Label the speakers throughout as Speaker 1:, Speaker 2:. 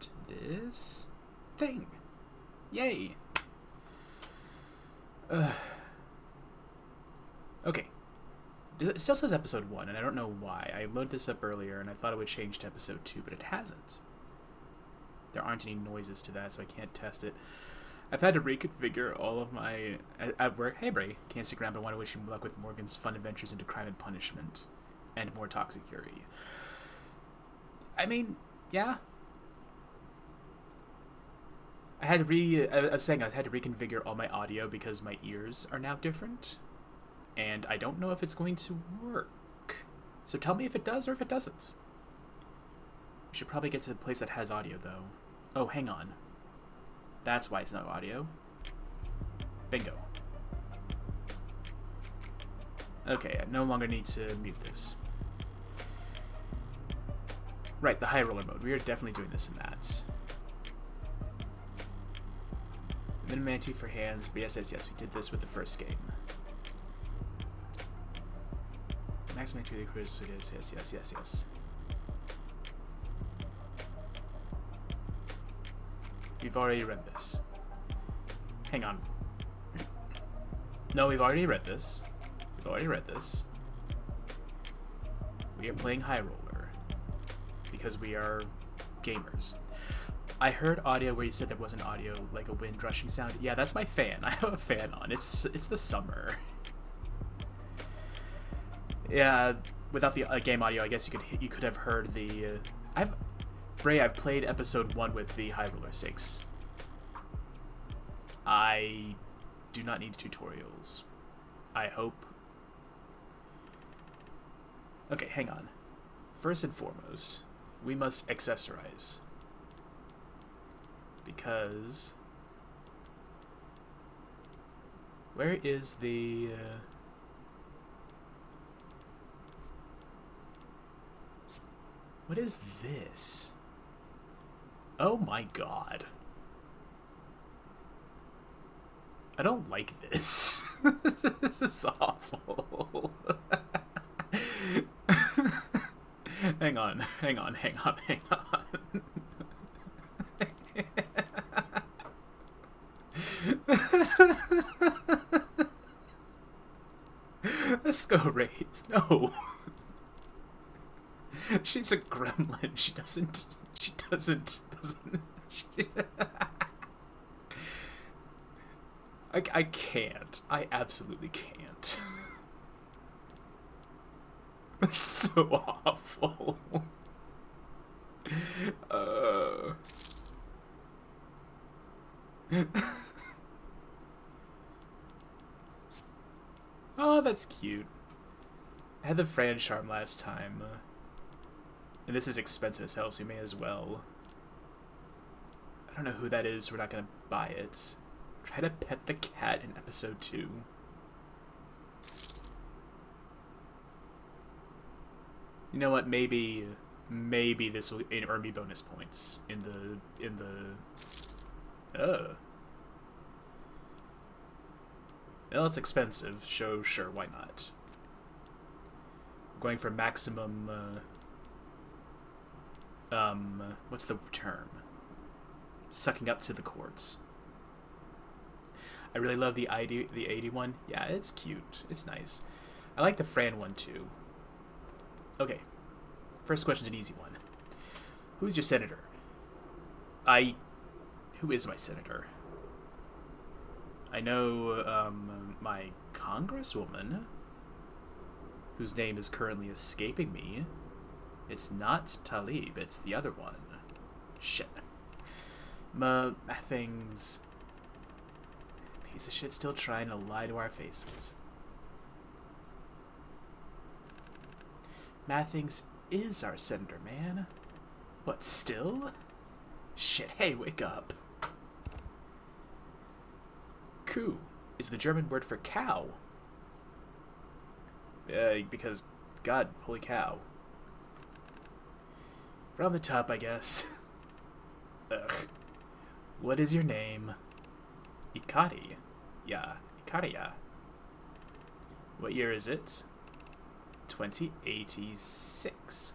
Speaker 1: start this thing. Yay! Okay. It still says episode 1, and I don't know why. I loaded this up earlier, and I thought it would change to episode 2, but it hasn't. There aren't any noises to that, so I can't test it. I've had to reconfigure all of my... At work, hey Bray, can't stick around, but I want to wish you luck with Morgan's fun adventures into crime and punishment. And more toxic Yuri. I mean, yeah. I was saying I had to reconfigure all my audio because my ears are now different. And I don't know if it's going to work. So tell me if it does or if it doesn't. We should probably get to a place that has audio, though. Oh, hang on. That's why it's no audio. Bingo. Okay, I no longer need to mute this. Right, the high roller mode. We are definitely doing this in that. Minimanti for hands. But yes, we did this with the first game. Max Manti the Chris. Yes. We've already read this. Hang on. No, we've already read this. We are playing High Roller. Because we are gamers. I heard audio where you said there wasn't audio, like a wind rushing sound. Yeah, that's my fan. I have a fan on. It's the summer. Yeah, without the game audio, I guess you could have heard the... I've played episode 1 with the high roller stakes. I do not need tutorials. I hope. Okay, hang on. First and foremost, we must accessorize. Because... where is the... what is this? Oh my god. I don't like this. This is awful. Hang on. Let's go raise. No. She's a gremlin. She doesn't. I can't. I absolutely can't. It's so awful. Oh, that's cute. I had the Fran charm last time. And this is expensive as hell, so you may as well. I don't know who that is, so we're not gonna buy it. Try to pet the cat in episode 2. You know what? Maybe this will earn me bonus points in the. Well, it's expensive. So sure, why not? I'm going for maximum. What's the term? Sucking up to the chords. I really love the 80 one. Yeah, it's cute. It's nice. I like the Fran one too. Okay. First question's an easy one. Who's your senator? Who is my senator? I know, my congresswoman, whose name is currently escaping me. It's not Talib, it's the other one. Shit. Things... piece of shit still trying to lie to our faces. Mathings is our senator, man. What, still? Shit, hey, wake up. Kuh is the German word for cow. Because, God, holy cow. From the top, I guess. Ugh. What is your name? Ikari. Yeah, Ikaria. What year is it? 2086.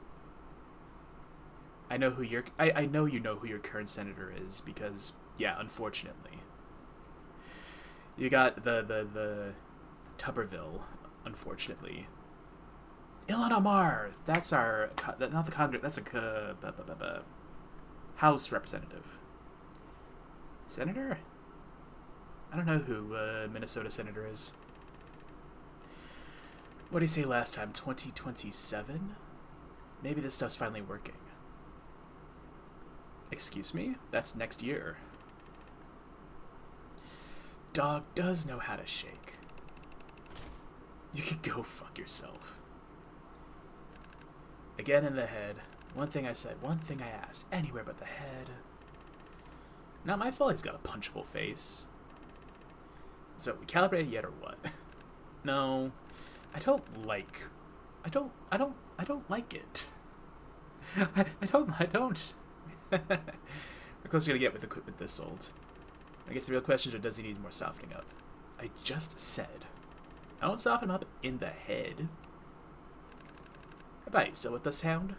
Speaker 1: I know who your I know you know who your current senator is because yeah, unfortunately, you got the Tuberville. Unfortunately, Ilhan Omar. That's our not the Congress. That's a House representative. Senator. I don't know who Minnesota senator is. What did he say last time? 2027? Maybe this stuff's finally working. Excuse me? That's next year. Dog does know how to shake. You can go fuck yourself. Again in the head. One thing I said, one thing I asked. Anywhere but the head. Not my fault he's got a punchable face. So, we calibrated yet or what? No. I don't like it. I don't. We're close to gonna get with equipment this old. I get to the real questions, or does he need more softening up? I just said, I don't soften him up in the head. How about you still with the sound?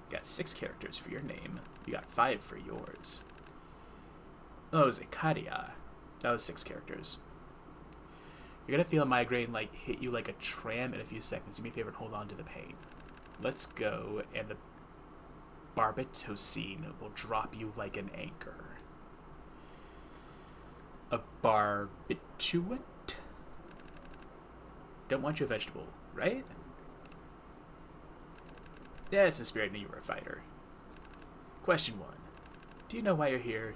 Speaker 1: You got 6 characters for your name. You got 5 for yours. Oh, it was Ikaria. That was 6 characters. You're gonna feel a migraine like hit you like a tram in a few seconds. Do me a favor and hold on to the pain. Let's go, and the barbitocene will drop you like an anchor. A barbiturate? Don't want you a vegetable, right? Yeah, it's the spirit. Knew you were a fighter. Question 1. Do you know why you're here?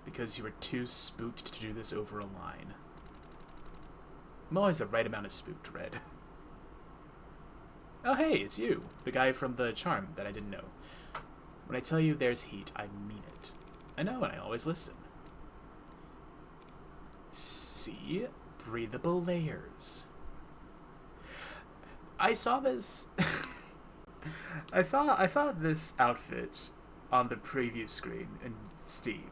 Speaker 1: Because you were too spooked to do this over a line. I'm always the right amount of spooked, Red. Oh hey, it's you. The guy from the charm that I didn't know. When I tell you there's heat, I mean it. I know, and I always listen. See? Breathable layers. I saw this... I saw this outfit on the preview screen in Steam.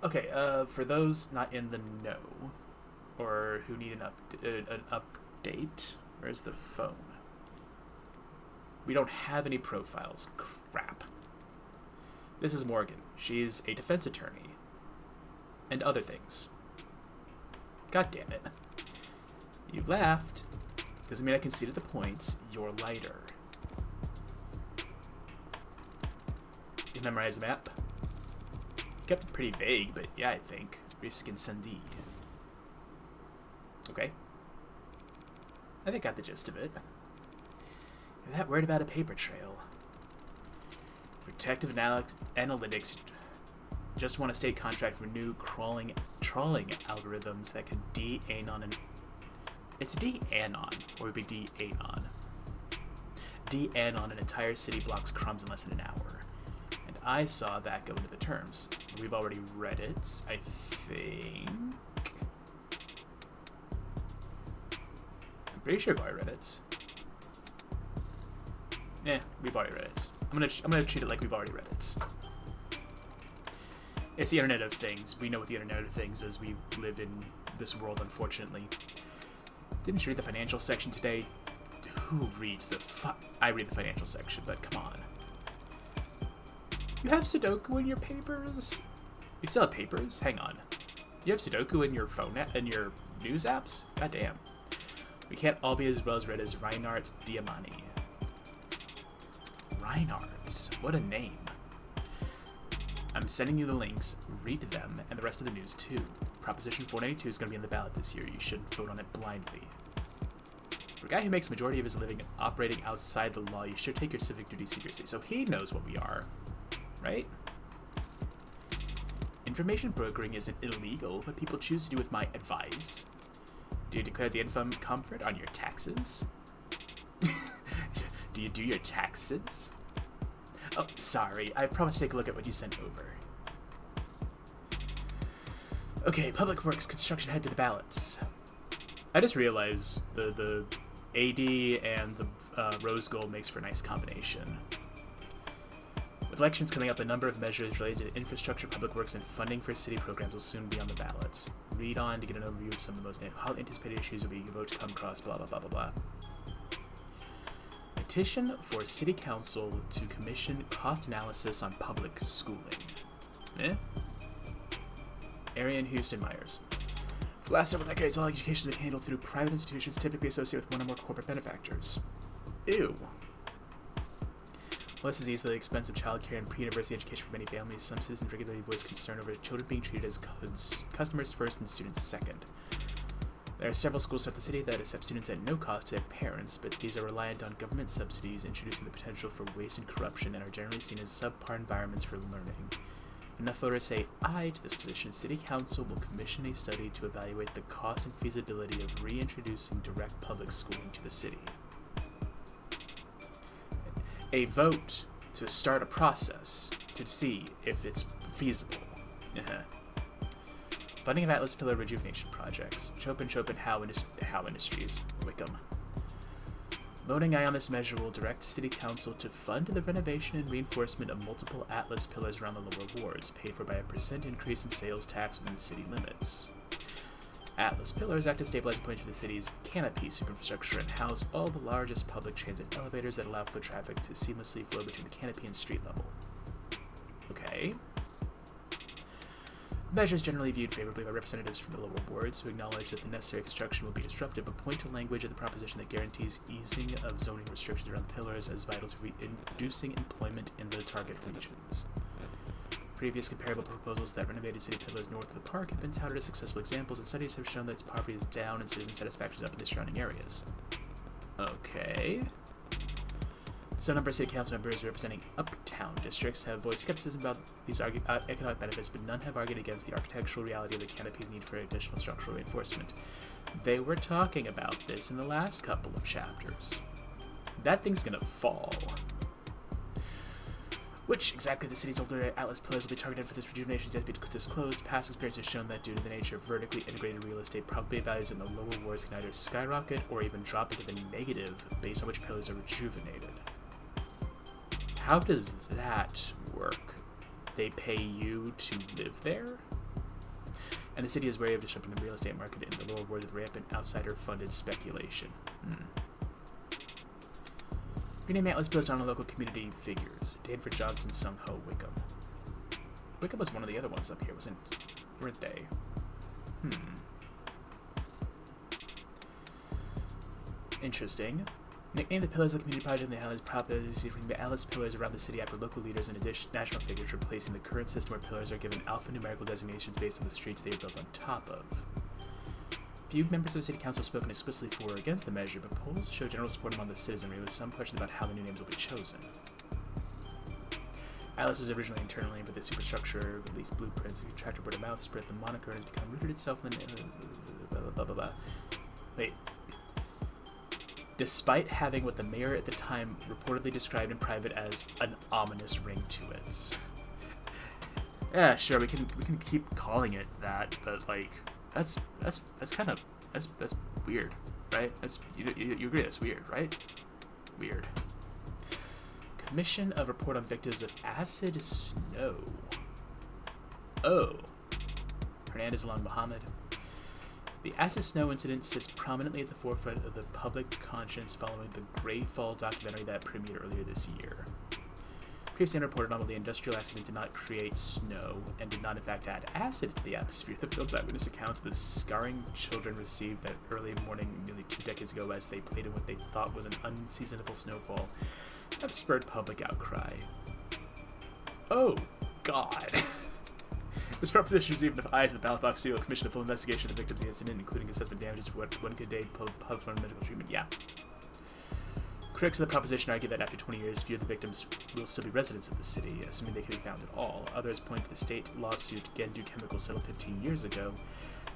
Speaker 1: Okay, for those not in the know, or who need an update, where's the phone? We don't have any profiles. Crap. This is Morgan. She's a defense attorney. And other things. God damn it. You laughed. Doesn't mean I conceded the points. You're lighter. You memorize the map? Kept it pretty vague, but yeah, I think. Risk incendie. Okay. I think I got the gist of it. You're that worried about a paper trail. Protective analytics just want a state contract for new trawling algorithms that can de-anon and... It's de-anon, or would be de-anon. De-anon an entire city blocks crumbs in less than an hour. And I saw that go into the terms. We've already read it, I think. I'm pretty sure I've already read it. Yeah, we've already read it. I'm gonna treat it like we've already read it. It's the Internet of Things. We know what the Internet of Things is. We live in this world, unfortunately. Didn't you read the financial section today? Who reads the I read the financial section, but come on. You have Sudoku in your papers? You still have papers? Hang on. You have Sudoku in your phone in your news apps? God damn. We can't all be as well as read as Reinhard Diamani. Reinhardt's? What a name. I'm sending you the links. Read them, and the rest of the news too. Proposition 492 is going to be on the ballot this year. You shouldn't vote on it blindly. For a guy who makes a majority of his living operating outside the law, you should take your civic duty seriously. So he knows what we are, right? Information brokering isn't illegal, but people choose to do with my advice. Do you declare the income comfort on your taxes? Do you do your taxes? Oh, sorry. I promised to take a look at what you sent over. Okay, Public Works construction head to the ballots. I just realized the AD and the Rose Gold makes for a nice combination. With elections coming up, a number of measures related to infrastructure, public works, and funding for city programs will soon be on the ballots. Read on to get an overview of some of the most hotly anticipated issues will be vote to come across, blah, blah, blah, blah, blah. Petition for City Council to commission cost analysis on public schooling. Arian Houston Myers. For the last several decades, all education has been handled through private institutions typically associated with one or more corporate benefactors. Ew. Well, this is easily expensive childcare and pre-university education for many families. Some citizens regularly voice concern over children being treated as customers first and students second. There are several schools throughout the city that accept students at no cost to their parents, but these are reliant on government subsidies, introducing the potential for waste and corruption, and are generally seen as subpar environments for learning. If enough voters say aye to this position, City Council will commission a study to evaluate the cost and feasibility of reintroducing direct public schooling to the city. A vote to start a process to see if it's feasible. Funding of Atlas Pillar Rejuvenation Projects. Chopin Howe Industries. Wickham. Voting aye on this measure will direct City Council to fund the renovation and reinforcement of multiple Atlas pillars around the lower wards, paid for by a % increase in sales tax within city limits. Atlas pillars act as stabilizing points for the city's canopy superinfrastructure and house all the largest public transit elevators that allow foot traffic to seamlessly flow between the canopy and street level. Okay. Measures generally viewed favorably by representatives from the lower wards, who acknowledge that the necessary construction will be disruptive, but point to language of the proposition that guarantees easing of zoning restrictions around the pillars as vital to reducing employment in the target regions. Previous comparable proposals that renovated city pillars north of the park have been touted as successful examples, and studies have shown that poverty is down and citizen satisfaction is up in the surrounding areas. Okay. Some number of city council members representing uptown districts have voiced skepticism about these economic benefits, but none have argued against the architectural reality of the canopy's need for additional structural reinforcement. They were talking about this in the last couple of chapters. That thing's gonna fall. Which exactly the city's older Atlas pillars will be targeted for this rejuvenation is yet to be disclosed. Past experience has shown that due to the nature of vertically integrated real estate, property values in the lower wards can either skyrocket or even drop into the negative based on which pillars are rejuvenated. How does that work? They pay you to live there? And the city is wary of disrupting the real estate market in the lower wards with rampant outsider-funded speculation. Rename Atlas built on local community figures. Danford Johnson, Sung Ho, Wickham. Wickham was one of the other ones up here, weren't they? Interesting. Nicknamed the Pillars of the Community Project, and the Atlas profit is from the Atlas pillars around the city after local leaders and national figures, replacing the current system where pillars are given alphanumerical designations based on the streets they are built on top of. Few members of the City Council have spoken explicitly for or against the measure, but polls show general support among the citizenry, with some question about how the new names will be chosen. Atlas was originally internal name, but the superstructure released blueprints and contracted word of mouth spread the moniker and has become rooted itself in blah blah blah. Wait. Despite having what the mayor at the time reportedly described in private as an ominous ring to it. Yeah, sure, we can keep calling it that, but like that's weird, right? You agree that's weird, right? Weird. Commission of report on victims of acid snow. Oh. Hernandez Alon Muhammad. The acid snow incident sits prominently at the forefront of the public conscience following the Grey Fall documentary that premiered earlier this year. Previously reported on, the industrial accident did not create snow and did not in fact add acid to the atmosphere. The film's eyewitness accounts of the scarring children received that early morning nearly 2 decades ago as they played in what they thought was an unseasonable snowfall have spurred public outcry. Oh, God. This proposition received enough eyes at the ballot box seal, commissioned a full investigation of the victims of the incident, including assessment damages for what one could day pub for medical treatment. Yeah. Critics of the proposition argue that after 20 years, few of the victims will still be residents of the city, assuming they can be found at all. Others point to the state lawsuit Gendu Chemical settled 15 years ago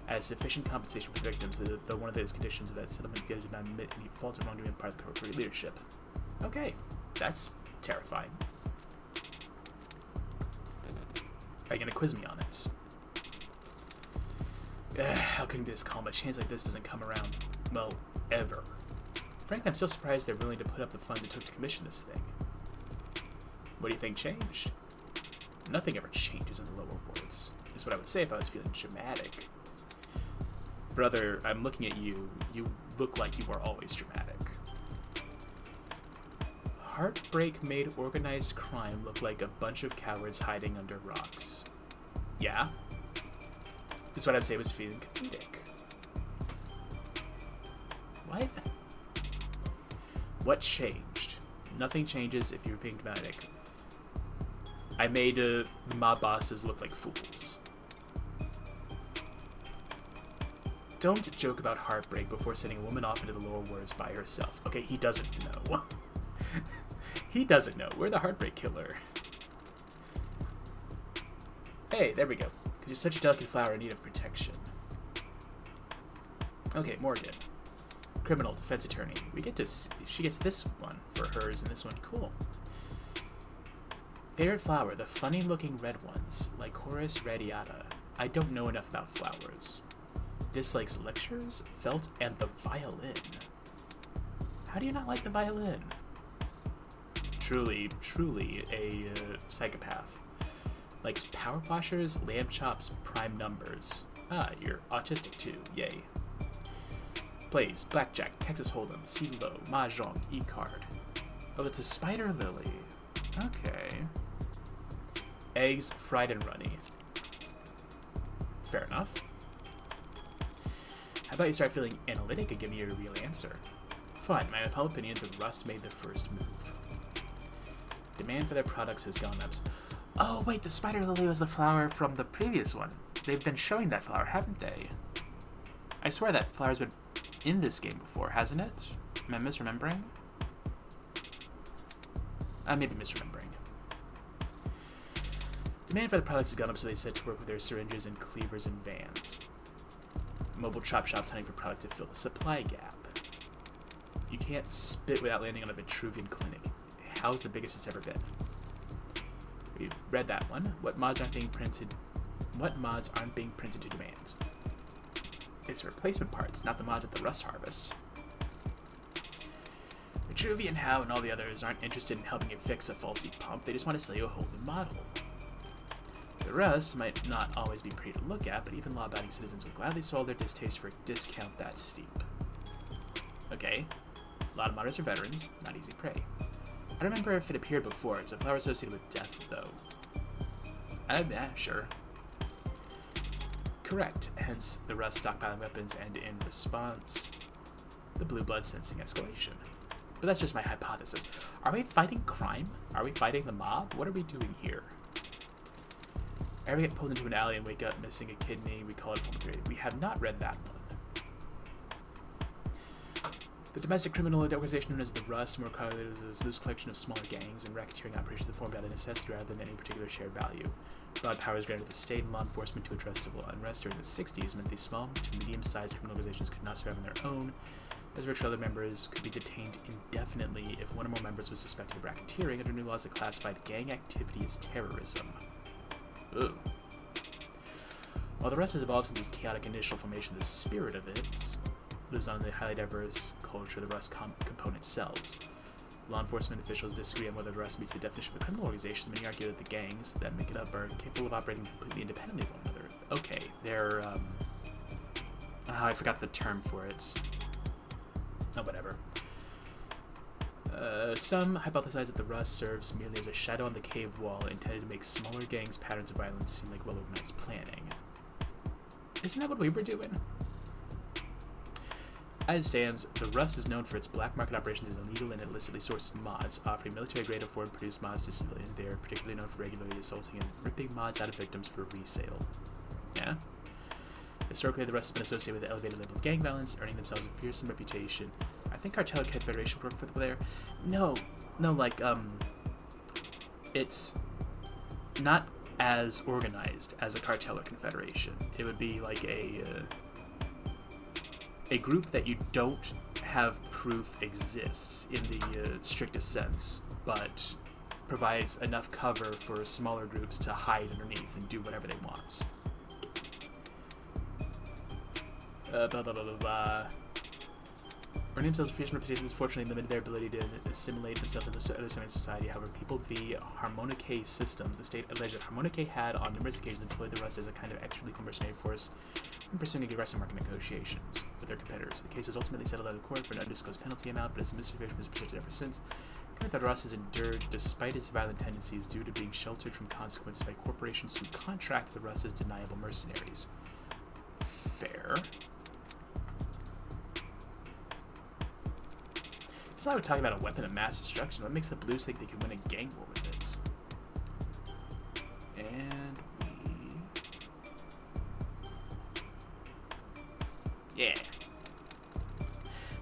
Speaker 1: as sufficient compensation for victims, though one of those conditions of that settlement Gendu did not admit any fault or wrongdoing on the part of the corporate leadership. Okay, that's terrifying. Are you going to quiz me on it? How can this calm? A chance like this doesn't come around, well, ever. Frankly, I'm still surprised they're willing to put up the funds it took to commission this thing. What do you think changed? Nothing ever changes in the lower wards, is what I would say if I was feeling dramatic. Brother, I'm looking at you. You look like you are always dramatic. Heartbreak made organized crime look like a bunch of cowards hiding under rocks. Yeah. This is what I'd say was feeling comedic. What? What changed? Nothing changes if you're being comedic. I made the mob bosses look like fools. Don't joke about heartbreak before sending a woman off into the lower wards by herself. Okay, he doesn't know. He doesn't know. We're the heartbreak killer. Hey, there we go. Because you're such a delicate flower in need of protection. Okay, Morgan. Criminal defense attorney. We get to... She gets this one for hers and this one. Cool. Favorite flower. The funny-looking red ones. Lycoris radiata. I don't know enough about flowers. Dislikes lectures, felt, and the violin. How do you not like the violin? Truly, truly a psychopath. Likes power washers, lamb chops, prime numbers. Ah, you're autistic too. Yay. Plays blackjack, Texas Hold'em, CeeLo, Mahjong, E-card. Oh, it's a spider lily. Okay. Eggs, fried and runny. Fair enough. How about you start feeling analytic and give me a real answer? Fine, my humble opinion, the Rust made the first move. Demand for their products has gone up. Oh, wait, the spider lily was the flower from the previous one. They've been showing that flower, haven't they? I swear that flower's been in this game before, hasn't it? Am I misremembering? I may be misremembering. Demand for the products has gone up, so they set to work with their syringes and cleavers and vans. Mobile chop shops hunting for product to fill the supply gap. You can't spit without landing on a Vitruvian clinic. How's the biggest it's ever been? We've read that one. What mods aren't being printed to demand? It's replacement parts, not the mods at the Rust Harvest. Vitruvian, How, and all the others aren't interested in helping you fix a faulty pump. They just want to sell you a whole new model. The Rust might not always be pretty to look at, but even law-abiding citizens would gladly swallow their distaste for a discount that steep. Okay. A lot of modders are veterans, not easy prey. I don't remember if it appeared before. It's a flower associated with death, though. Yeah, sure. Correct. Hence, the Rust stockpiling weapons, and in response, the blue blood sensing escalation. But that's just my hypothesis. Are we fighting crime? Are we fighting the mob? What are we doing here? Ever get pulled into an alley and wake up missing a kidney? We call it fulminated. We have not read that one. The domestic criminal organization known as the Rust, more commonly as a loose collection of smaller gangs and racketeering operations that form out of necessity rather than any particular shared value. Broad powers granted to the state and law enforcement to address civil unrest during the 60s meant these small to medium-sized criminal organizations could not survive on their own, as virtually other members could be detained indefinitely if one or more members was suspected of racketeering under new laws that classified gang activity as terrorism. Ooh. While the Rust has evolved since its chaotic initial formation, the spirit of it lives on in the highly diverse culture the Rust component sells. Law enforcement officials disagree on whether the Rust meets the definition of a criminal organization. Many argue that the gangs that make it up are capable of operating completely independently of one another. Okay, they're, I forgot the term for it. Oh, whatever. Some hypothesize that the Rust serves merely as a shadow on the cave wall intended to make smaller gangs' patterns of violence seem like well-organized planning. Isn't that what we were doing? As it stands, the Rust is known for its black market operations and illegal and illicitly sourced mods, offering military-grade or foreign-produced mods to civilians. They are particularly known for regularly assaulting and ripping mods out of victims for resale. Yeah? Historically, the Rust has been associated with the elevated level of gang violence, earning themselves a fearsome reputation. I think Cartel or Confederation work for the player. No, like, it's not as organized as a Cartel or Confederation. It would be like a group that you don't have proof exists in the strictest sense, but provides enough cover for smaller groups to hide underneath and do whatever they want. Or name themselves Fusion reputations fortunately limited their ability to assimilate themselves into other segments of society. However, people v. Harmonique systems, the state alleged that Harmonique had on numerous occasions employed the Rust as a kind of extra-legal mercenary force in pursuing aggressive market negotiations with their competitors. The case is ultimately settled out of court for an undisclosed penalty amount, but its investigation was persisted ever since. that Ross has endured despite his violent tendencies due to being sheltered from consequences by corporations who contract the Russ as deniable mercenaries. Fair. It's not like we're talking about a weapon of mass destruction. What makes the Blues think they can win a gang war with it? And yeah.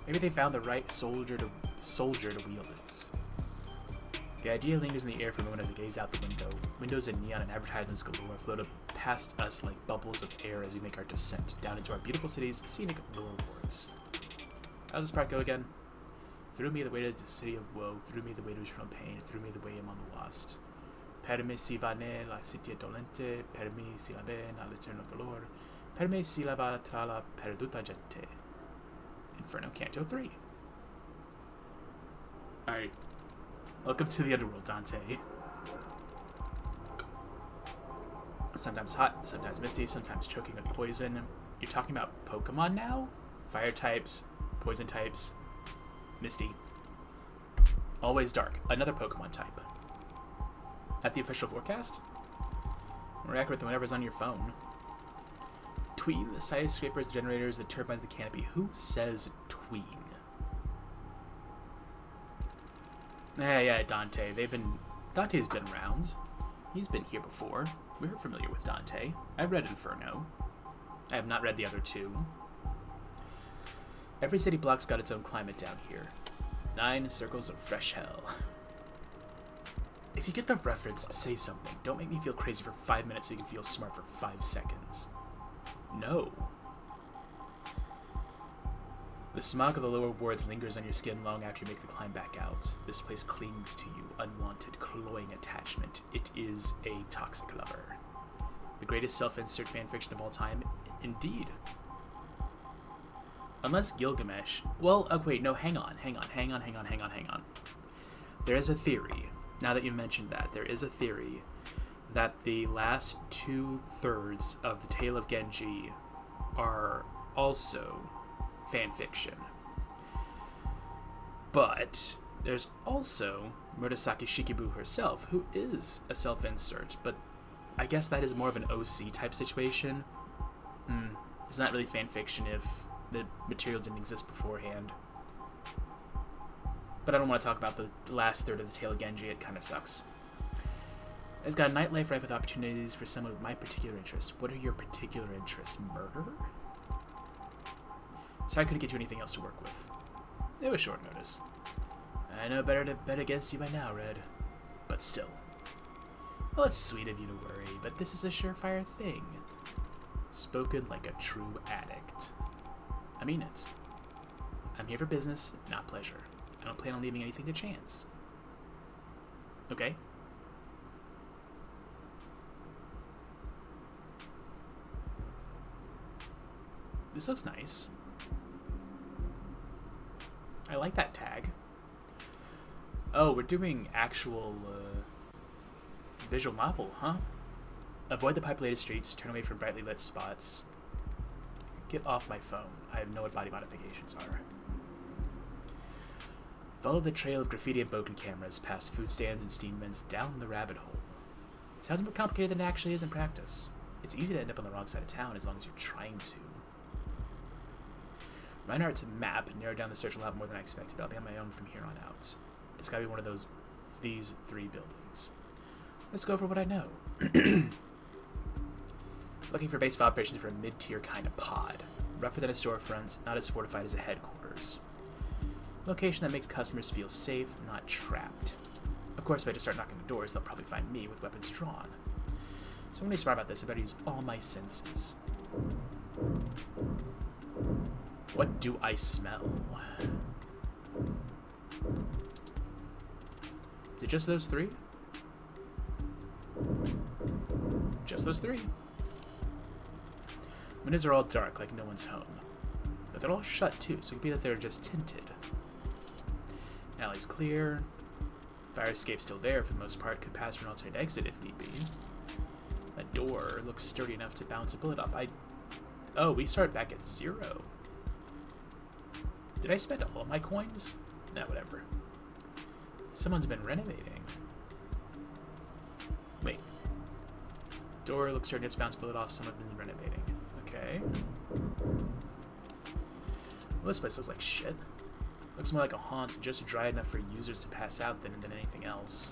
Speaker 1: Maybe they found the right soldier to wield it. The idea lingers in the air for a moment as I gaze out the window. Windows and neon and advertisements galore float past us like bubbles of air as we make our descent down into our beautiful city's scenic lower wards. How's this part go again? Threw me the way to the city of woe, threw me the way to eternal pain, threw me the way among the lost. Per me si va ne la citia dolente, per me si la ben all'eterno dolor, per me si la va tra la perduta gente. Inferno Canto 3. Alright. Welcome to the underworld, Dante. Sometimes hot, sometimes misty, sometimes choking with poison. You're talking about Pokemon now? Fire types, poison types, misty. Always dark. Another Pokemon type. At the official forecast? More accurate than whatever's on your phone. Tween, the skyscrapers, the generators, the turbines, the canopy. Who says tween? Yeah, Dante. Dante's been around. He's been here before. We're familiar with Dante. I've read Inferno. I have not read the other two. Every city block's got its own climate down here. 9 circles of fresh hell. If you get the reference, say something. Don't make me feel crazy for 5 minutes so you can feel smart for 5 seconds. No. The smog of the lower wards lingers on your skin long after you make the climb back out. This place clings to you, unwanted, cloying attachment. It is a toxic lover. The greatest self-insert fanfiction of all time? Indeed. Unless Gilgamesh... Well, oh wait, no, hang on. There is a theory, now that you mentioned that, there is a theory that the last 2/3 of the Tale of Genji are also fanfiction. But there's also Murasaki Shikibu herself, who is a self-insert, but I guess that is more of an OC type situation. It's not really fanfiction if the material didn't exist beforehand. But I don't want to talk about the last third of the Tale of Genji, it kind of sucks. It's got a nightlife rife with opportunities for someone with my particular interest. What are your particular interests? Murder? Sorry I couldn't get you anything else to work with. It was short notice. I know better to bet against you by now, Red. But still. Well, it's sweet of you to worry, but this is a surefire thing. Spoken like a true addict. I mean it. I'm here for business, not pleasure. I don't plan on leaving anything to chance. Okay? This looks nice. I like that tag. Oh, we're doing actual visual novel, huh? Avoid the populated streets, turn away from brightly lit spots. Get off my phone. I know what body modifications are. Follow the trail of graffiti and broken cameras, past food stands and steam vents, down the rabbit hole. It sounds more complicated than it actually is in practice. It's easy to end up on the wrong side of town as long as you're trying to. Reinhardt's map narrowed down the search a lot more than I expected, but I'll be on my own from here on out. It's gotta be one of these 3 buildings. Let's go for what I know. Looking for base of operations for a mid-tier kind of pod. Rougher than a storefront, not as fortified as a headquarters. Location that makes customers feel safe, not trapped. Of course, if I just start knocking the doors, they'll probably find me with weapons drawn. So I'm gonna be smart about this. I better use all my senses. What do I smell? Is it just those 3? Just those 3. Windows are all dark, like no one's home. But they're all shut too, so it could be that they're just tinted. Alley's clear. Fire escape's still there for the most part. Could pass for an alternate exit if need be. That door looks sturdy enough to bounce a bullet off. Oh, we start back at 0. Did I spend all my coins? No, whatever. Someone's been renovating. Wait. Door looks turned, hips bounce, pull it off. Someone's been renovating. Okay. Well, this place looks like shit. Looks more like a haunt, just dry enough for users to pass out than anything else.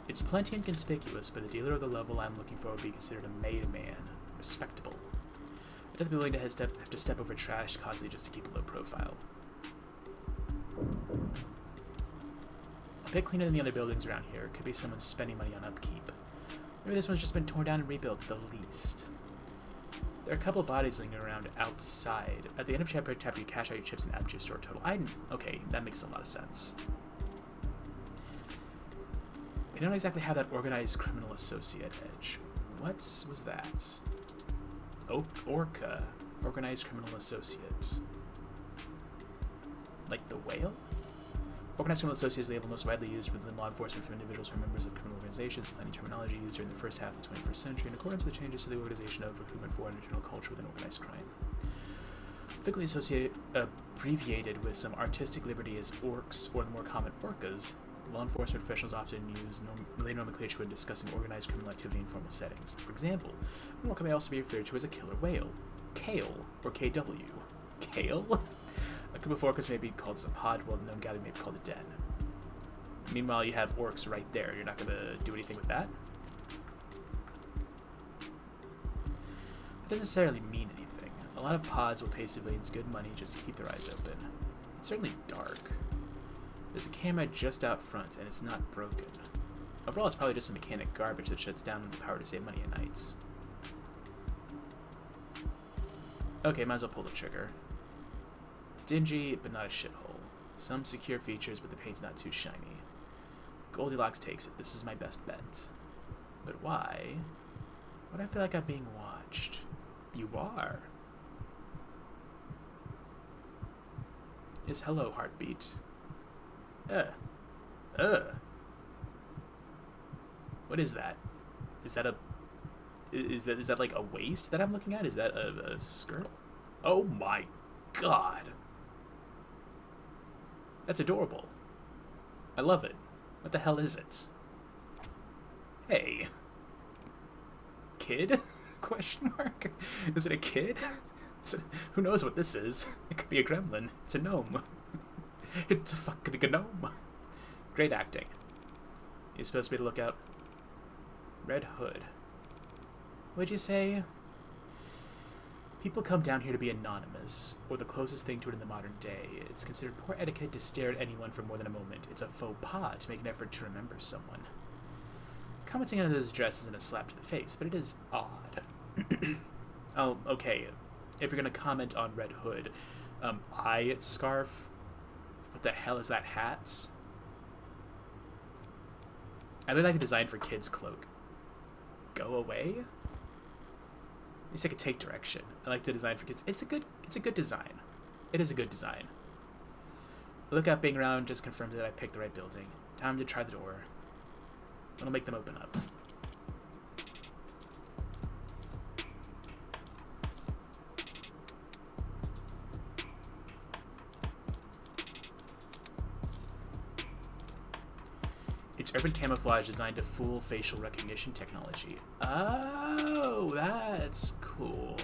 Speaker 1: It's plenty inconspicuous, but a dealer of the level I'm looking for would be considered a made man. Respectable. I'd have to be willing to have to step over trash constantly just to keep a low profile. A bit cleaner than the other buildings around here. Could be someone spending money on upkeep. Maybe this one's just been torn down and rebuilt at the least. There are a couple of bodies lingering around outside. At the end of chapter, you cash out your chips and add to your store total. Okay, that makes a lot of sense. They don't exactly have that organized criminal associate edge. What was that? Orca. Organized criminal associate. Like the whale? Organized criminal associate is the label most widely used within law enforcement from individuals who are members of criminal organizations, plenty terminology used during the first half of the 21st century in accordance with changes to the organization of recruitment for and internal culture within organized crime. Frequently abbreviated with some artistic liberty as orcs, or the more common orcas, law enforcement professionals often use related nomenclature when discussing organized criminal activity in formal settings. For example, an orca may also be referred to as a killer whale, Kale, or KW. Kale? A group of orcas may be called as a pod, while the known gathering may be called a den. Meanwhile, you have orcs right there. You're not going to do anything with that? That doesn't necessarily mean anything. A lot of pods will pay civilians good money just to keep their eyes open. It's certainly dark. There's a camera just out front, and it's not broken. Overall, it's probably just some mechanic garbage that shuts down the power to save money at nights. Okay, might as well pull the trigger. Dingy, but not a shithole. Some secure features, but the paint's not too shiny. Goldilocks takes it. This is my best bet. But why? Why do I feel like I'm being watched? You are. Yes, hello, heartbeat. What is that? Is that like a waist that I'm looking at? Is that a skirt? Oh my god. That's adorable. I love it. What the hell is it? Hey. Kid? Question mark? Is it a kid? Who knows what this is? It could be a gremlin. It's a gnome. It's a fucking gnome. Great acting. You're supposed to be the lookout. Red Hood. What'd you say? People come down here to be anonymous, or the closest thing to it in the modern day. It's considered poor etiquette to stare at anyone for more than a moment. It's a faux pas to make an effort to remember someone. Commenting on his dress isn't a slap to the face, but it is odd. Oh, okay. If you're gonna comment on Red Hood, eye scarf. What the hell is that hat? I really like the design for kids' cloak. Go away? It's like a take direction. I like the design for kids. It's a good design. It is a good design. The lookout being around just confirms that I picked the right building. Time to try the door. It'll make them open up. It's urban camouflage designed to fool facial recognition technology. Oh, that's cool.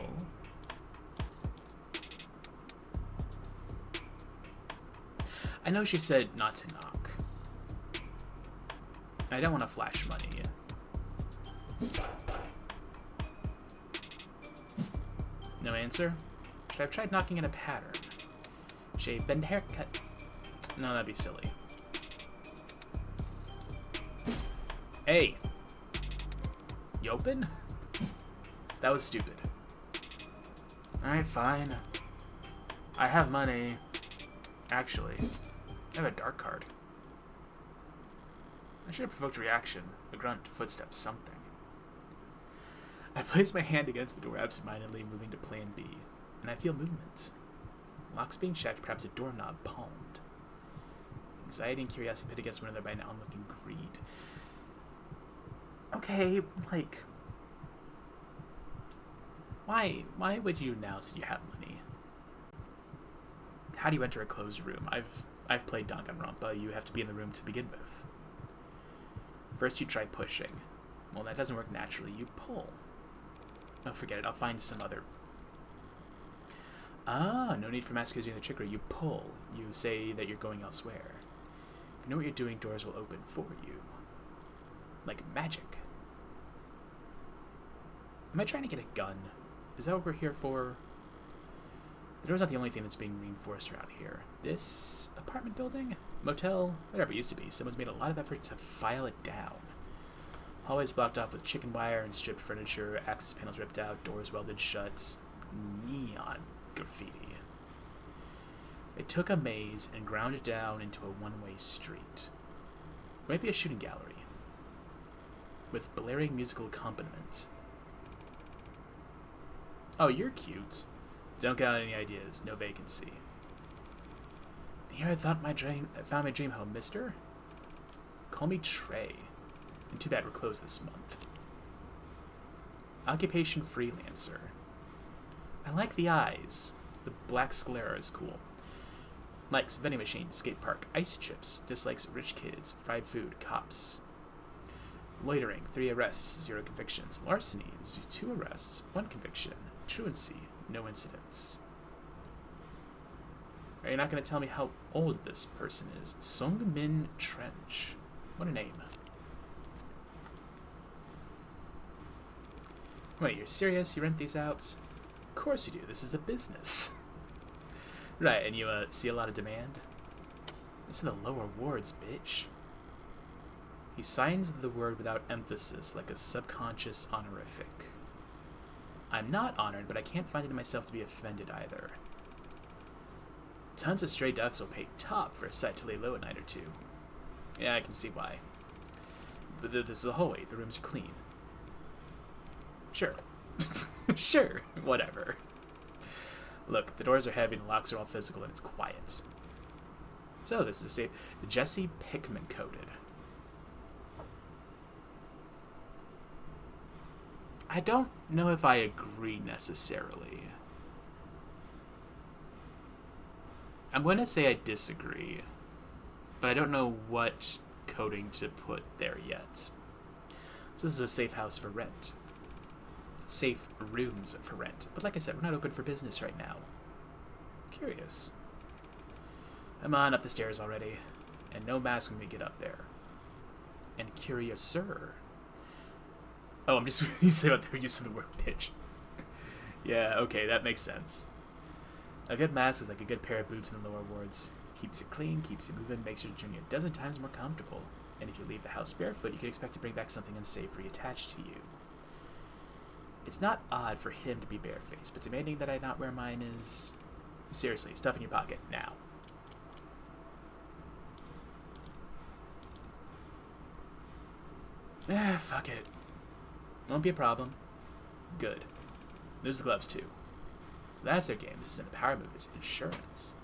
Speaker 1: I know she said not to knock. I don't want to flash money. No answer? Should I have tried knocking in a pattern? Shave, bend, haircut. No, that'd be silly. Hey! You open? That was stupid. Alright, fine. I have money. Actually, I have a dark card. I should have provoked a reaction. A grunt, footsteps, something. I place my hand against the door absentmindedly, moving to plan B, and I feel movement. Locks being checked, perhaps a doorknob palmed. Anxiety and curiosity pit against one another by an onlooking greed. Okay, like... Why would you announce that you have money? How do you enter a closed room? I've I've played Danganronpa. You have to be in the room to begin with. First you try pushing. Well, that doesn't work naturally. You pull. Oh, forget it. I'll find some other... Ah, no need for masking using the trickery. You pull. You say that you're going elsewhere. If you know what you're doing, doors will open for you. Like magic. Am I trying to get a gun? Is that what we're here for? The door's not the only thing that's being reinforced around here. This apartment building? Motel? Whatever it used to be. Someone's made a lot of effort to file it down. Hallways blocked off with chicken wire and stripped furniture, access panels ripped out, doors welded shut. Neon graffiti. They took a maze and ground it down into a one-way street. It might be a shooting gallery. With blaring musical accompaniment. Oh, you're cute. Don't get out any ideas. No vacancy. Here I found my dream home, mister. Call me Trey. And too bad we're closed this month. Occupation freelancer. I like the eyes. The black sclera is cool. Likes vending machine, skate park, ice chips. Dislikes rich kids, fried food, cops. Loitering, 3 arrests, 0 convictions. Larceny, 2 arrests, 1 conviction. Truancy, no incidents. Are you not going to tell me how old this person is? Sung Min Trench. What a name. Wait, you're serious? You rent these out? Of course you do. This is a business. Right, and you see a lot of demand? These are the lower wards, bitch. He signs the word without emphasis, like a subconscious honorific. I'm not honored, but I can't find it in myself to be offended either. Tons of stray ducks will pay top for a site to lay low a night or two. Yeah, I can see why. But this is a hallway. The rooms are clean. Sure. Sure. Whatever. Look, the doors are heavy and the locks are all physical and it's quiet. So, this is a safe... Jesse Pinkman coded. I don't know if I agree necessarily. I'm going to say I disagree, but I don't know what coding to put there yet. So this is a safe house for rent. Safe rooms for rent. But like I said, we're not open for business right now. Curious. I'm on up the stairs already, and no mask when we get up there. And curiouser. Oh, I'm just really saying about the use of the word bitch. Yeah, okay, that makes sense. A good mask is like a good pair of boots in the lower wards. Keeps it clean, keeps you moving, makes your journey a dozen times more comfortable. And if you leave the house barefoot, you can expect to bring back something unsavory attached to you. It's not odd for him to be barefaced, but demanding that I not wear mine is... Seriously, stuff in your pocket, now. Fuck it. Won't be a problem. Good. Lose the gloves, too. So that's their game. This isn't a power move, it's insurance.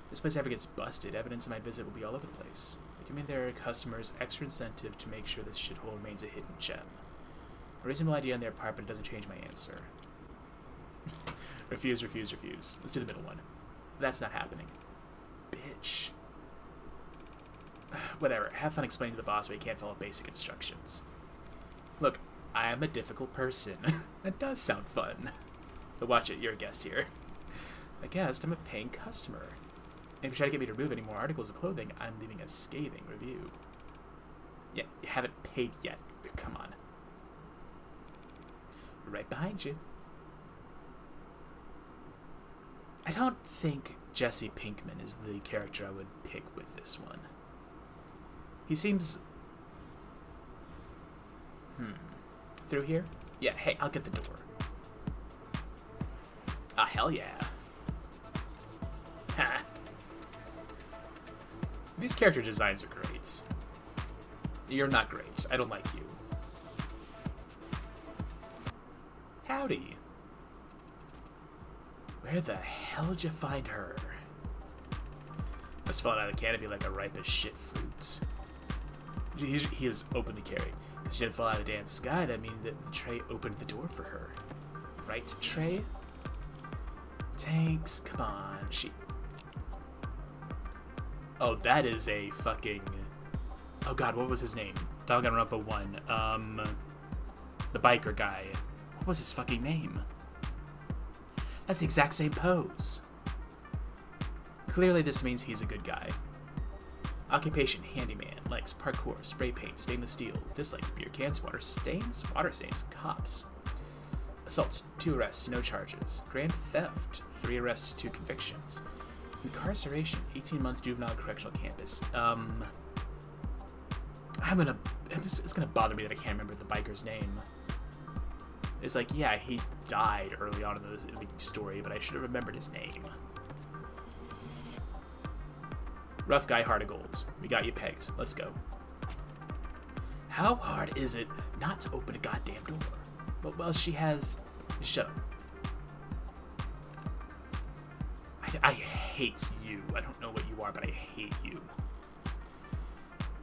Speaker 1: If this place ever gets busted, evidence of my visit will be all over the place. Giving their customers extra incentive to make sure this shithole remains a hidden gem. A reasonable idea on their part, but it doesn't change my answer. Refuse, refuse, refuse. Let's do the middle one. That's not happening. Bitch. Whatever. Have fun explaining to the boss why you can't follow basic instructions. Look, I am a difficult person. That does sound fun. But watch it, you're a guest here. A guest? I'm a paying customer. And if you try to get me to remove any more articles of clothing, I'm leaving a scathing review. Yeah, you haven't paid yet. Come on. Right behind you. I don't think Jesse Pinkman is the character I would pick with this one. He seems... Through here? Yeah, hey, I'll get the door. Ah, hell yeah. Ha! These character designs are great. You're not great. I don't like you. Howdy. Where the hell did you find her? Must fall out of the canopy like a ripe as shit fruit. He is openly carried. If she didn't fall out of the damn sky, that means that the tray opened the door for her. Right, Trey? Tanks, come on. Oh, that is a fucking... Oh god, what was his name? Danganronpa 1. The biker guy. What was his fucking name? That's the exact same pose. Clearly this means he's a good guy. Occupation, handyman. Likes parkour, spray paint, stainless steel. Dislikes beer cans, water stains, cops. Assault, 2 arrests, no charges. Grand theft, 3 arrests, 2 convictions. Incarceration, 18 months juvenile correctional campus. It's gonna bother me that I can't remember the biker's name. It's like, yeah, he died early on in the story, but I should have remembered his name. Rough guy, heart of gold. We got you pegged. Let's go. How hard is it not to open a goddamn door? Well, she has... Shut up. I hate you. I don't know what you are, but I hate you.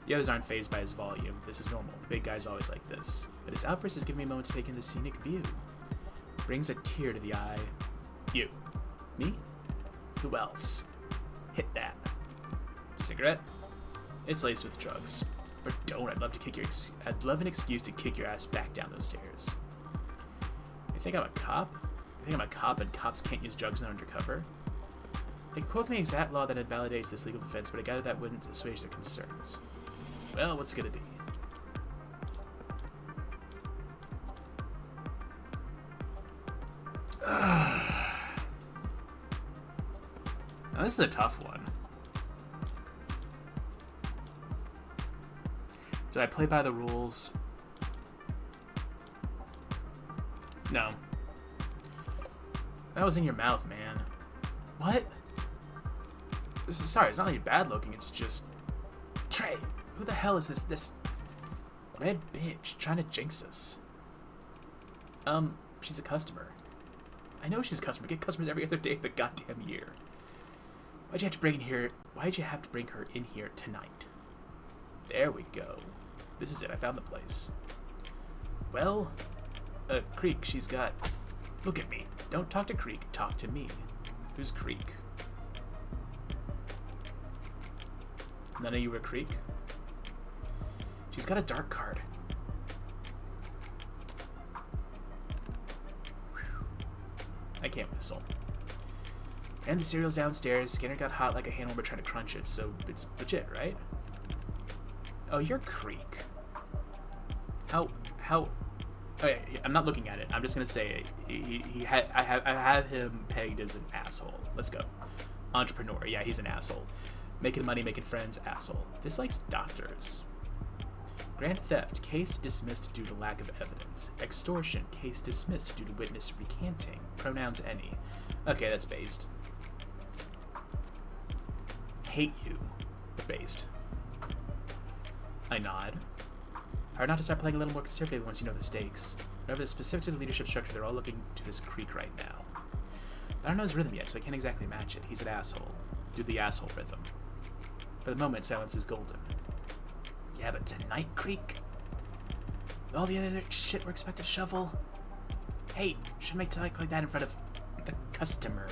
Speaker 1: The others aren't fazed by his volume. This is normal. The big guy's always like this. But his outburst has given me a moment to take in the scenic view. Brings a tear to the eye. You. Me? Who else? Hit that. Cigarette? It's laced with drugs. Or don't. I'd love an excuse to kick your ass back down those stairs. You think I'm a cop? You think I'm a cop and cops can't use drugs in undercover? They quote the exact law that invalidates this legal defense, but I gather that wouldn't assuage their concerns. Well, what's gonna be? Now, this is a tough one. Did I play by the rules? No. That was in your mouth, man. What? Sorry, it's not like you're bad looking, it's just... Trey, who the hell is this red bitch trying to jinx us? She's a customer. I know she's a customer. We get customers every other day of the goddamn year. Why'd you have to bring her in here tonight? There we go. This is it, I found the place. Well, Creek, she's got... Look at me. Don't talk to Creek, talk to me. Who's Creek? None of you were Creek? She's got a dark card. Whew. I can't whistle. And the cereal's downstairs. Skinner got hot like a handwarmer trying to crunch it, so it's legit, right? Oh, you're Creek. How... Okay, I'm not looking at it. I'm just gonna say I have him pegged as an asshole. Let's go. Entrepreneur. Yeah, he's an asshole. Making money, making friends, asshole. Dislikes doctors. Grand theft, case dismissed due to lack of evidence. Extortion, case dismissed due to witness recanting. Pronouns any. Okay, that's based. Hate you. Based. I nod. Hard not to start playing a little more conservative once you know the stakes. Whatever the specifics of the leadership structure, they're all looking to this Creek right now. But I don't know his rhythm yet, so I can't exactly match it. He's an asshole. Do the asshole rhythm. For the moment, silence is golden. Yeah, but tonight, Creek? With all the other shit we're expected to shovel? Hey, shouldn't make talk like that in front of the customer.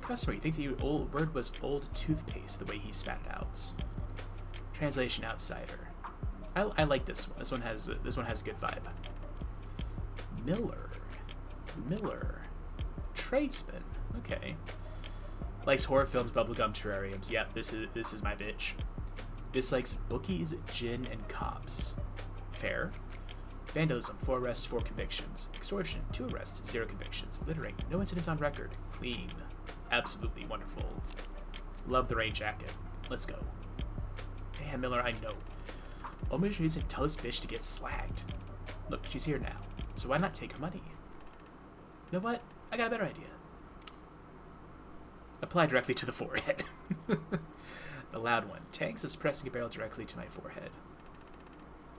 Speaker 1: Customer, you think the old word was old toothpaste the way he spat it out. Translation outsider. I like this one. This one has a good vibe. Miller. Tradesman. Okay. Likes horror films, bubblegum, terrariums. Yep, this is my bitch. Dislikes bookies, gin, and cops. Fair. Vandalism, 4 arrests, 4 convictions. Extortion, 2 arrests, 0 convictions. Littering, no incidents on record. Clean. Absolutely wonderful. Love the rain jacket. Let's go. Damn, Miller, I know. Only reason to tell this bitch to get slagged. Look, she's here now, so why not take her money? You know what? I got a better idea. Apply directly to the forehead. The loud one. Tanks is pressing a barrel directly to my forehead.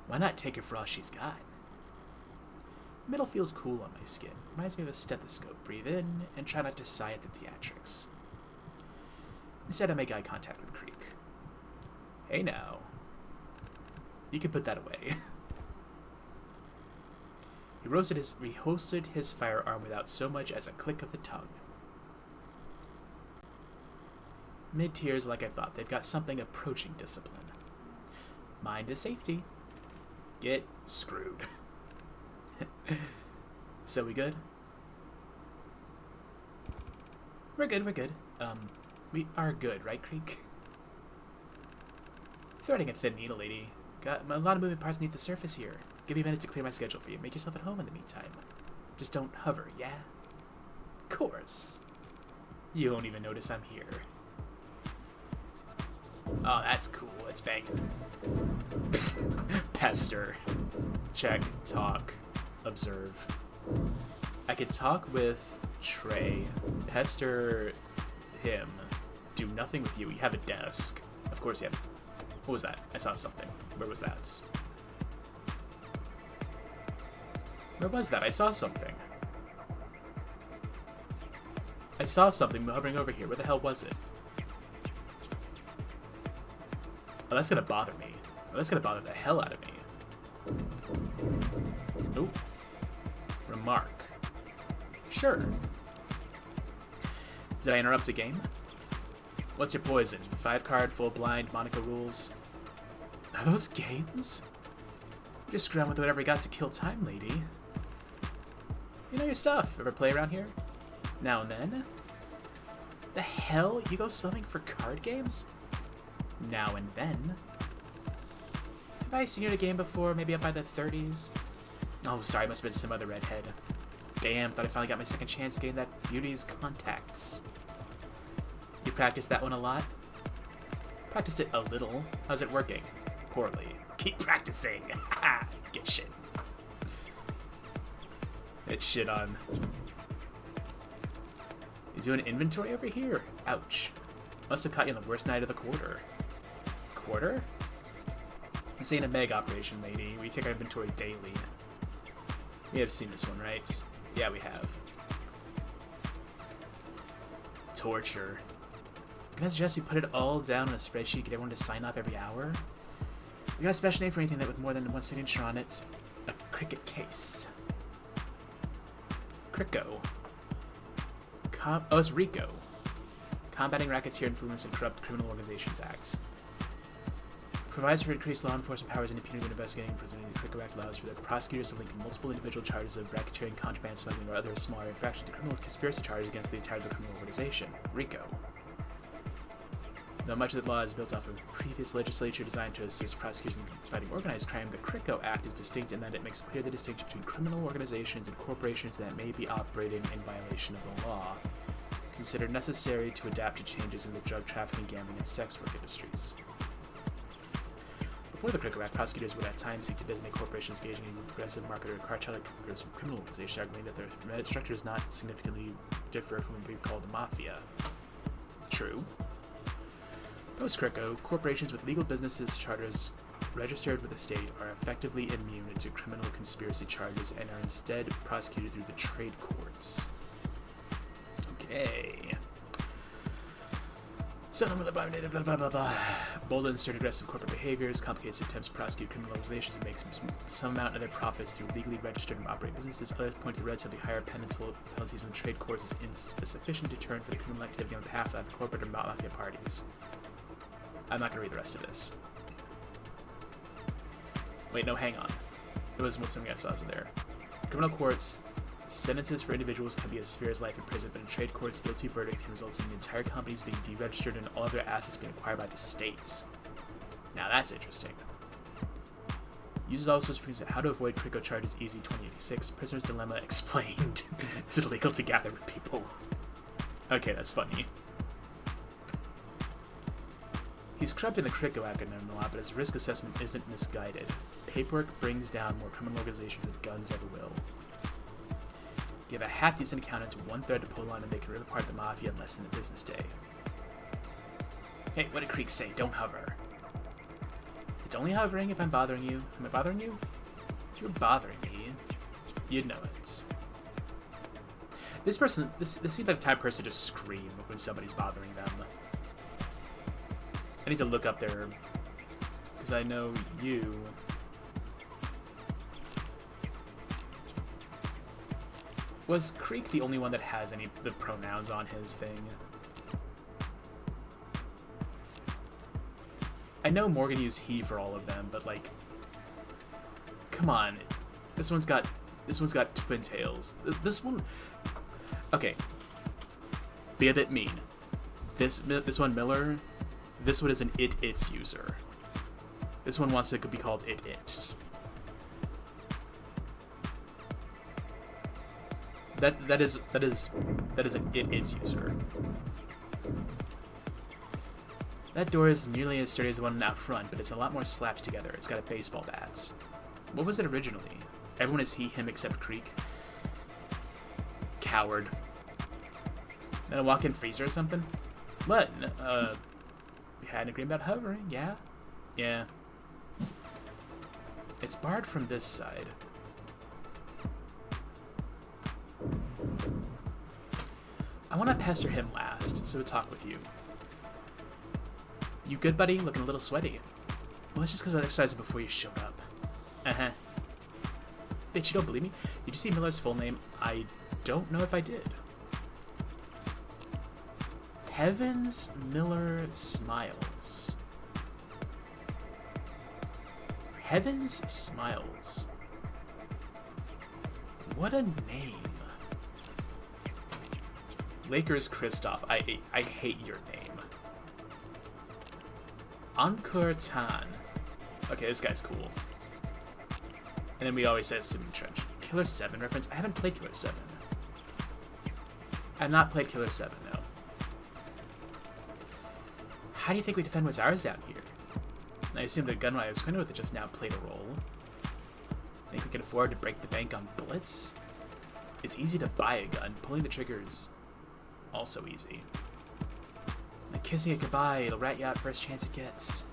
Speaker 1: Why not take her for all she's got? The metal feels cool on my skin. Reminds me of a stethoscope. Breathe in and try not to sigh at the theatrics. Instead, I make eye contact with Creek. Hey now. You can put that away. He hosted his firearm without so much as a click of the tongue. Mid-tiers, like I thought, they've got something approaching discipline. Mind is safety. Get screwed. So we good? We're good, we're good. We are good, right, Creek? Threading a thin needle, lady. Got a lot of moving parts beneath the surface here. Give me a minute to clear my schedule for you. Make yourself at home in the meantime. Just don't hover, yeah? Of course. You won't even notice I'm here. Oh, that's cool. It's banging. Pester. Check. Talk. Observe. I could talk with Trey. Pester him. Do nothing with you. You have a desk. Of course you have. What was that? I saw something. Where was that? Where was that? I saw something. I saw something hovering over here. Where the hell was it? Oh, that's gonna bother me. Oh, that's gonna bother the hell out of me. Nope. Remark. Sure. Did I interrupt a game? What's your poison? 5-card, full blind, Monaco rules. Are those games? You just screw around with whatever you got to kill time, lady. You know your stuff. Ever play around here? Now and then? The hell? You go slumming for card games? Now and then? Have I seen you at a game before? Maybe up by the 30s? Oh, sorry. Must have been some other redhead. Damn, thought I finally got my second chance getting that beauty's contacts. You practiced that one a lot? Practiced it a little. How's it working? Poorly. Keep practicing. Get shit. Get shit on. You doing inventory over here? Ouch. Must have caught you on the worst night of the quarter. Quarter? This ain't a meg operation, lady. We take our inventory daily. We have seen this one, right? Yeah, we have. Torture. Can I suggest we put it all down on a spreadsheet, get everyone to sign off every hour? We got a special name for anything that with more than one signature on it. A cricket case. Crico. Oh, it's RICO. Combating Racketeer Influence and Corrupt Criminal Organizations Act. Provides for increased law enforcement powers in impunity when investigating and presenting. The RICO Act allows for the prosecutors to link multiple individual charges of racketeering, contraband, smuggling, or other smaller infractions to criminal conspiracy charges against the entire criminal organization. RICO. Though much of the law is built off of previous legislature designed to assist prosecutors in fighting organized crime, the RICO Act is distinct in that it makes clear the distinction between criminal organizations and corporations that may be operating in violation of the law, considered necessary to adapt to changes in the drug trafficking, gambling, and sex work industries. Before the RICO Act, prosecutors would at times seek to designate corporations engaging in progressive market or cartel-like criminal organizations, arguing that their structure does not significantly differ from what we call the mafia. True. Post-RICO, corporations with legal businesses charters registered with the state are effectively immune to criminal conspiracy charges and are instead prosecuted through the trade courts. Okay. So, blah, blah, blah, blah, blah, blah. Bold and assert aggressive corporate behaviors, complicated attempts to prosecute criminal organizations and make some amount of their profits through legally registered and operating businesses. Others point to the relatively higher penalties in the trade courts as insufficient deterrent for the criminal activity on behalf of the corporate or mafia parties. I'm not going to read the rest of this. Wait, no, hang on. There was something I saw over there. Criminal courts, sentences for individuals can be as severe as life in prison, but in trade courts, guilty verdict can result in entire companies being deregistered and all of their assets being acquired by the states. Now that's interesting. Uses also brings how to avoid RICO charges easy 2086. Prisoner's dilemma explained. Is it illegal to gather with people? Okay, that's funny. He's corrupting the RICO Act a lot, but his risk assessment isn't misguided. Paperwork brings down more criminal organizations than guns ever will. Give a half-decent accountant to one thread to pull on and they can rip apart the mafia in less than a business day. Hey, what did Creek say? Don't hover. It's only hovering if I'm bothering you. Am I bothering you? If you're bothering me, you'd know it. This person, this seems like the type of person to just scream when somebody's bothering them. I need to look up there, because I know you... Was Creek the only one that has the pronouns on his thing? I know Morgan used he for all of them, but like, come on, this one's got twin tails. This one, okay, be a bit mean. This one Miller, this one is an its user. This one wants to be called its. That is an its user. That door is nearly as sturdy as the one out front, but it's a lot more slapped together. It's got a baseball bat. What was it originally? Everyone is he, him, except Creek. Coward. Then a walk-in freezer or something? What? We had an agreement about hovering, yeah? Yeah. It's barred from this side. I want to pester him last, so to talk with you. You good, buddy? Looking a little sweaty. Well, that's just because I exercised before you showed up. Uh-huh. Bitch, you don't believe me? Did you see Miller's full name? I don't know if I did. Heavens Miller Smiles. Heavens Smiles. What a name. Lakers Kristoff. I hate your name. Ankur Tan. Okay, this guy's cool. And then we always said Swimming Trench. Killer 7 reference? I haven't played Killer 7. I have not played Killer 7, no. How do you think we defend what's ours down here? I assume the gun I was going with just now played a role. Think we can afford to break the bank on bullets? It's easy to buy a gun. Pulling the triggers, also easy. Like kissing it goodbye, it'll rat you out first chance it gets.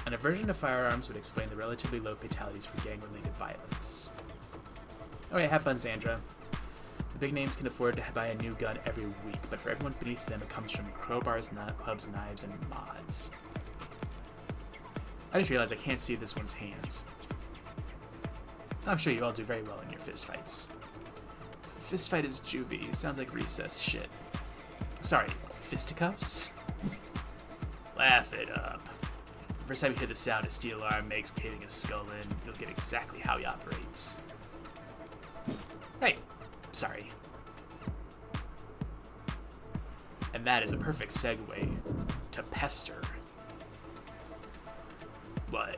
Speaker 1: An aversion to firearms would explain the relatively low fatalities for gang-related violence. Alright, have fun, Sandra. The big names can afford to buy a new gun every week, but for everyone beneath them, it comes from crowbars, clubs, knives, and mods. I just realized I can't see this one's hands. I'm sure you all do very well in your fist fights. Fist fight is juvie. Sounds like recess shit. Sorry, fisticuffs? Laugh it up. First time you hear the sound a steel arm makes caving his skull in, you'll get exactly how he operates. Right. Sorry. And that is a perfect segue to pester. What?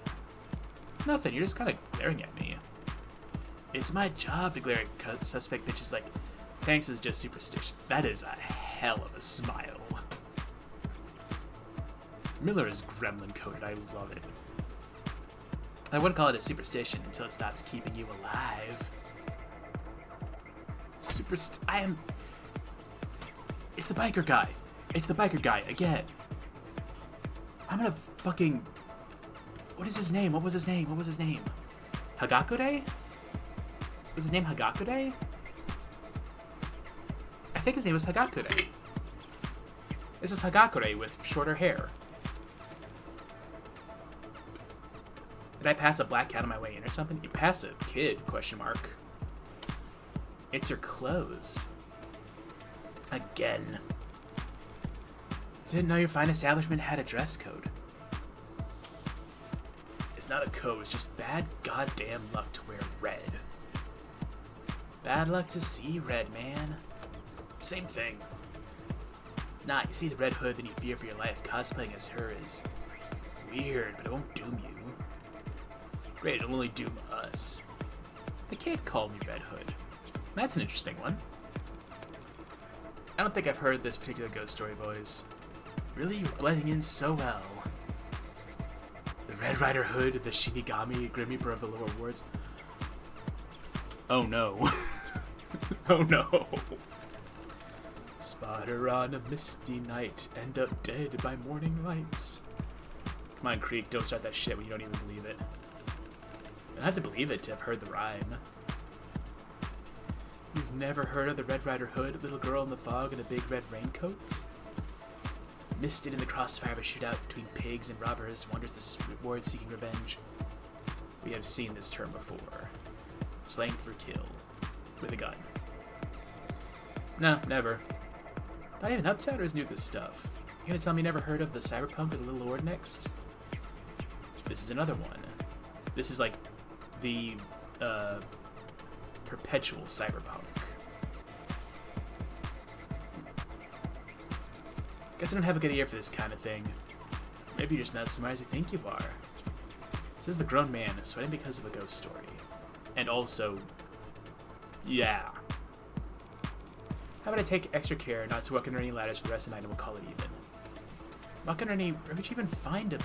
Speaker 1: Nothing, you're just kind of glaring at me. It's my job to glare at suspect bitches like Tanks is just superstition. That is a hell of a smile. Miller is gremlin coated, I love it. I wouldn't call it a superstition until it stops keeping you alive. It's the biker guy. It's the biker guy again. I'm gonna fucking... What is his name? What was his name? What was his name? Hagakure? Was his name Hagakure? I think his name was Hagakure. This is Hagakure with shorter hair. Did I pass a black cat on my way in or something? You passed a kid, question mark. It's your clothes. Again. Didn't know your fine establishment had a dress code. It's not a code, it's just bad goddamn luck to wear red. Bad luck to see red, man. Same thing. Nah, you see the red hood, then you fear for your life. Cosplaying as her is weird, but it won't doom you. Great, it'll only doom us. The kid called me Red Hood. That's an interesting one. I don't think I've heard this particular ghost story voice. Really, you're blending in so well. The Red Rider Hood, the Shinigami, Grim Reaper of the lower wards. Oh no. Oh no. Spot her on a misty night, end up dead by morning lights. Come on, Creek, don't start that shit when you don't even believe it. I don't have to believe it to have heard the rhyme. You've never heard of the Red Rider Hood, little girl in the fog in a big red raincoat? Misted in the crossfire of a shootout between pigs and robbers, wanders the ward seeking revenge. We have seen this term before. Slang for kill. With a gun. No, never. Not even Uptowners knew this stuff. You gonna tell me you never heard of the Cyberpunk or the Little Lord next? This is another one. This is like the perpetual Cyberpunk. Guess I don't have a good ear for this kind of thing. Maybe you're just not as smart as you think you are. This is the grown man sweating because of a ghost story. And also, yeah. How about I take extra care not to walk under any ladders for the rest of the night and we'll call it even. Walk under any... Where would you even find him?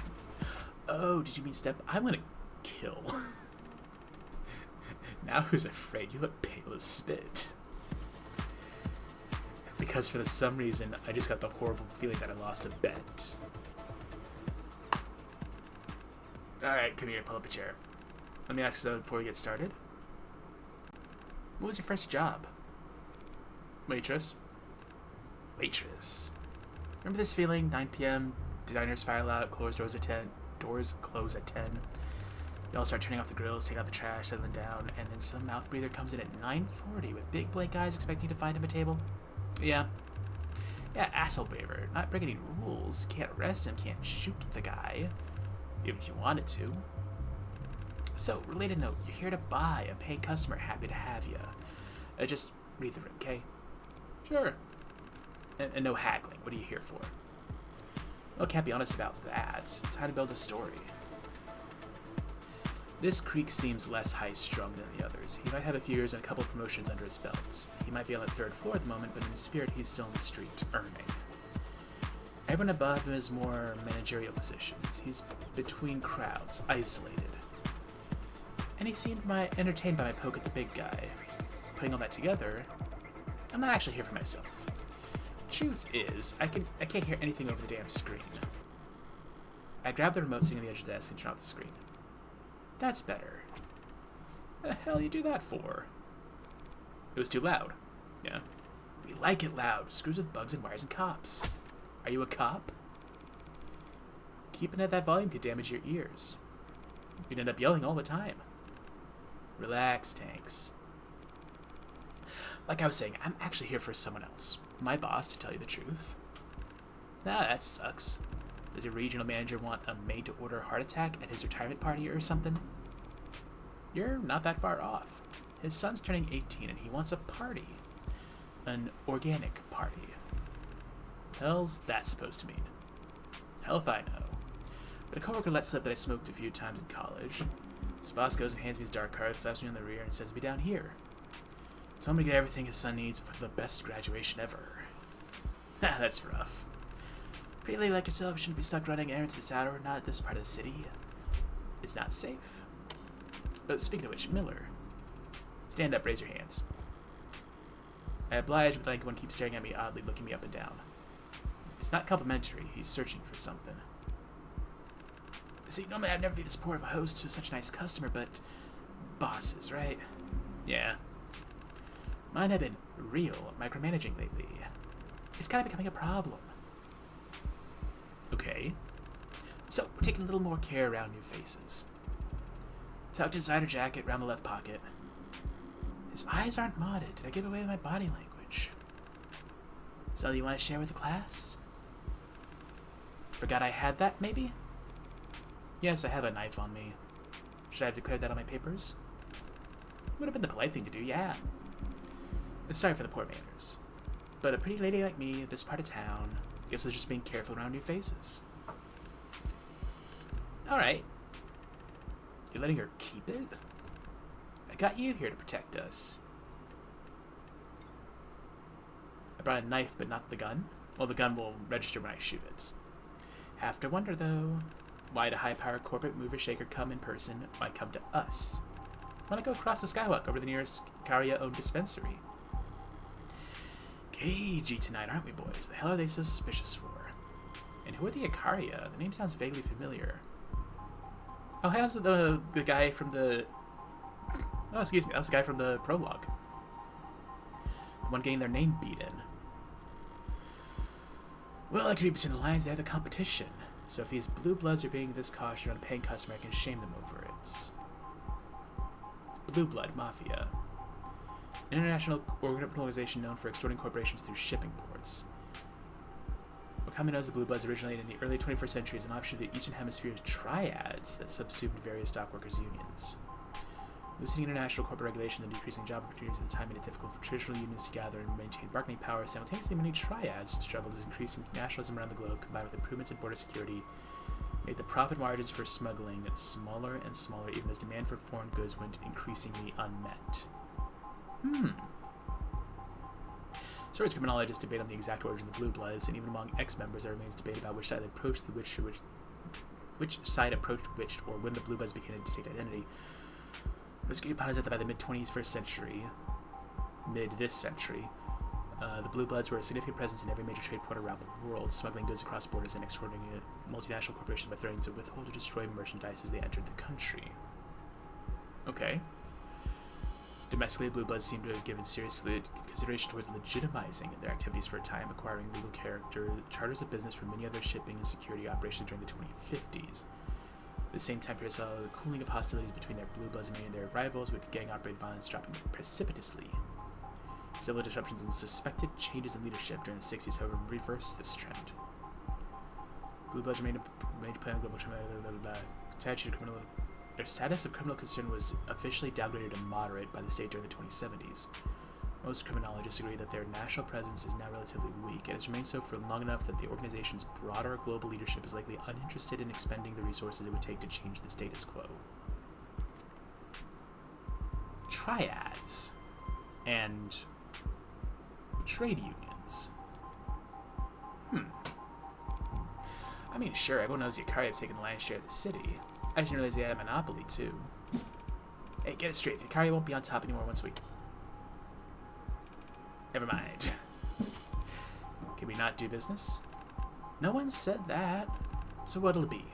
Speaker 1: Oh, did you mean step? I'm gonna kill. Now who's afraid? You look pale as spit. Because for some reason, I just got the horrible feeling that I lost a bet. Alright, come here, pull up a chair. Let me ask you something before we get started. What was your first job? Waitress. Waitress. Remember this feeling? 9 p.m., diners file out, doors close at 10. They all start turning off the grills, taking out the trash, settling down, and then some mouth breather comes in at 9:40 with big blank eyes expecting to find him a table. Yeah. Yeah, asshole braver. Not breaking any rules. Can't arrest him, can't shoot the guy. Even if you wanted to. So, related note, you're here to buy. A paying customer, happy to have you. Just read the room, okay? Sure. And no haggling. What are you here for? Well, can't be honest about that. Time to build a story. This creek seems less high-strung than the others. He might have a few years and a couple of promotions under his belt. He might be on the 3rd floor at the moment, but in spirit he's still on the street, earning. Everyone above him is more managerial positions. He's between crowds, isolated. And he seemed entertained by my poke at the big guy. Putting all that together, I'm not actually here for myself. Truth is, I can't hear anything over the damn screen. I grab the remote sitting on the edge of the desk and turn off the screen. That's better. The hell you do that for? It was too loud. Yeah. We like it loud. Screws with bugs and wires and cops. Are you a cop? Keeping at that volume could damage your ears. You'd end up yelling all the time. Relax, Tanks. Like I was saying, I'm actually here for someone else. My boss, to tell you the truth. Nah, that sucks. Does your regional manager want a made-to-order heart attack at his retirement party or something? You're not that far off. His son's turning 18 and he wants a party. An organic party. Hell's that supposed to mean? Hell if I know. But a coworker let slip that I smoked a few times in college. His boss goes and hands me his dark card, slaps me on the rear, and sends me down here. Told me to get everything his son needs for the best graduation ever. That's rough. Pretty lady like yourself shouldn't be stuck running errands this hour, not at this part of the city. It's not safe. But speaking of which, Miller. Stand up, raise your hands. I oblige, but like one keeps staring at me oddly, looking me up and down. It's not complimentary, he's searching for something. See, normally I'd never be the support of a host to such a nice customer, but bosses, right? Yeah. Mine have been real micromanaging lately. It's kind of becoming a problem. Okay. So, we're taking a little more care around new faces. Tucked inside her jacket, round the left pocket. His eyes aren't modded. Did I give away my body language? So, you want to share with the class? Forgot I had that, maybe? Yes, I have a knife on me. Should I have declared that on my papers? Would have been the polite thing to do, yeah. Sorry for the poor manners. But a pretty lady like me, this part of town, guess I was just being careful around new faces. Alright. You're letting her keep it? I got you here to protect us. I brought a knife, but not the gun. Well, the gun will register when I shoot it. Have to wonder, though, why did a high-powered corporate mover shaker come in person? Why come to us? Want to go across the skywalk over the nearest Karia-owned dispensary? Cagey tonight, aren't we, boys? The hell are they so suspicious for? And who are the Ikaria? The name sounds vaguely familiar. Oh, hey, how's the guy from the... Oh, excuse me, that was the guy from the prologue. The one getting their name beaten. Well, I can read between the lines, they have the competition. So if these blue bloods are being this cautious on a paying customer, I can shame them over it. Blue Blood Mafia. An international organization known for extorting corporations through shipping ports. commonly known as the Blue Bloods, originated in the early 21st century as an offshoot of the Eastern Hemisphere's triads that subsumed various dockworkers' unions. Loosening international corporate regulation and decreasing job opportunities at the time made it difficult for traditional unions to gather and maintain bargaining power. Simultaneously, many triads struggled as increasing nationalism around the globe, combined with improvements in border security, made the profit margins for smuggling smaller and smaller, even as demand for foreign goods went increasingly unmet. Stories of criminologists debate on the exact origin of the Blue Bloods, and even among ex-members there remains debate about which side approached which side approached which, or when the Blue Bloods became a distinct identity. It was agreed upon is that by the mid-this century, the Blue Bloods were a significant presence in every major trade port around the world, smuggling goods across borders and exporting multinational corporations by threatening to withhold or destroy merchandise as they entered the country. Okay. Domestically, the Blue Bloods seem to have given serious consideration towards legitimizing their activities for a time, acquiring legal character, charters of business for many other shipping and security operations during the 2050s. At the same time period saw the cooling of hostilities between their Blue Bloods and many of their rivals, with gang-operated violence dropping precipitously. Civil disruptions and suspected changes in leadership during the 60s, however, reversed this trend. Blue Bloods remained playing global criminal. Their status of criminal concern was officially downgraded to moderate by the state during the 2070s. Most criminologists agree that their national presence is now relatively weak, and has remained so for long enough that the organization's broader global leadership is likely uninterested in expending the resources it would take to change the status quo. Triads and trade unions. I mean, sure, everyone knows the Ikari have taken the lion's share of the city. I didn't realize they had a monopoly, too. Hey, get it straight. The Ikari won't be on top anymore once we... Never mind. Can we not do business? No one said that. So what'll it be?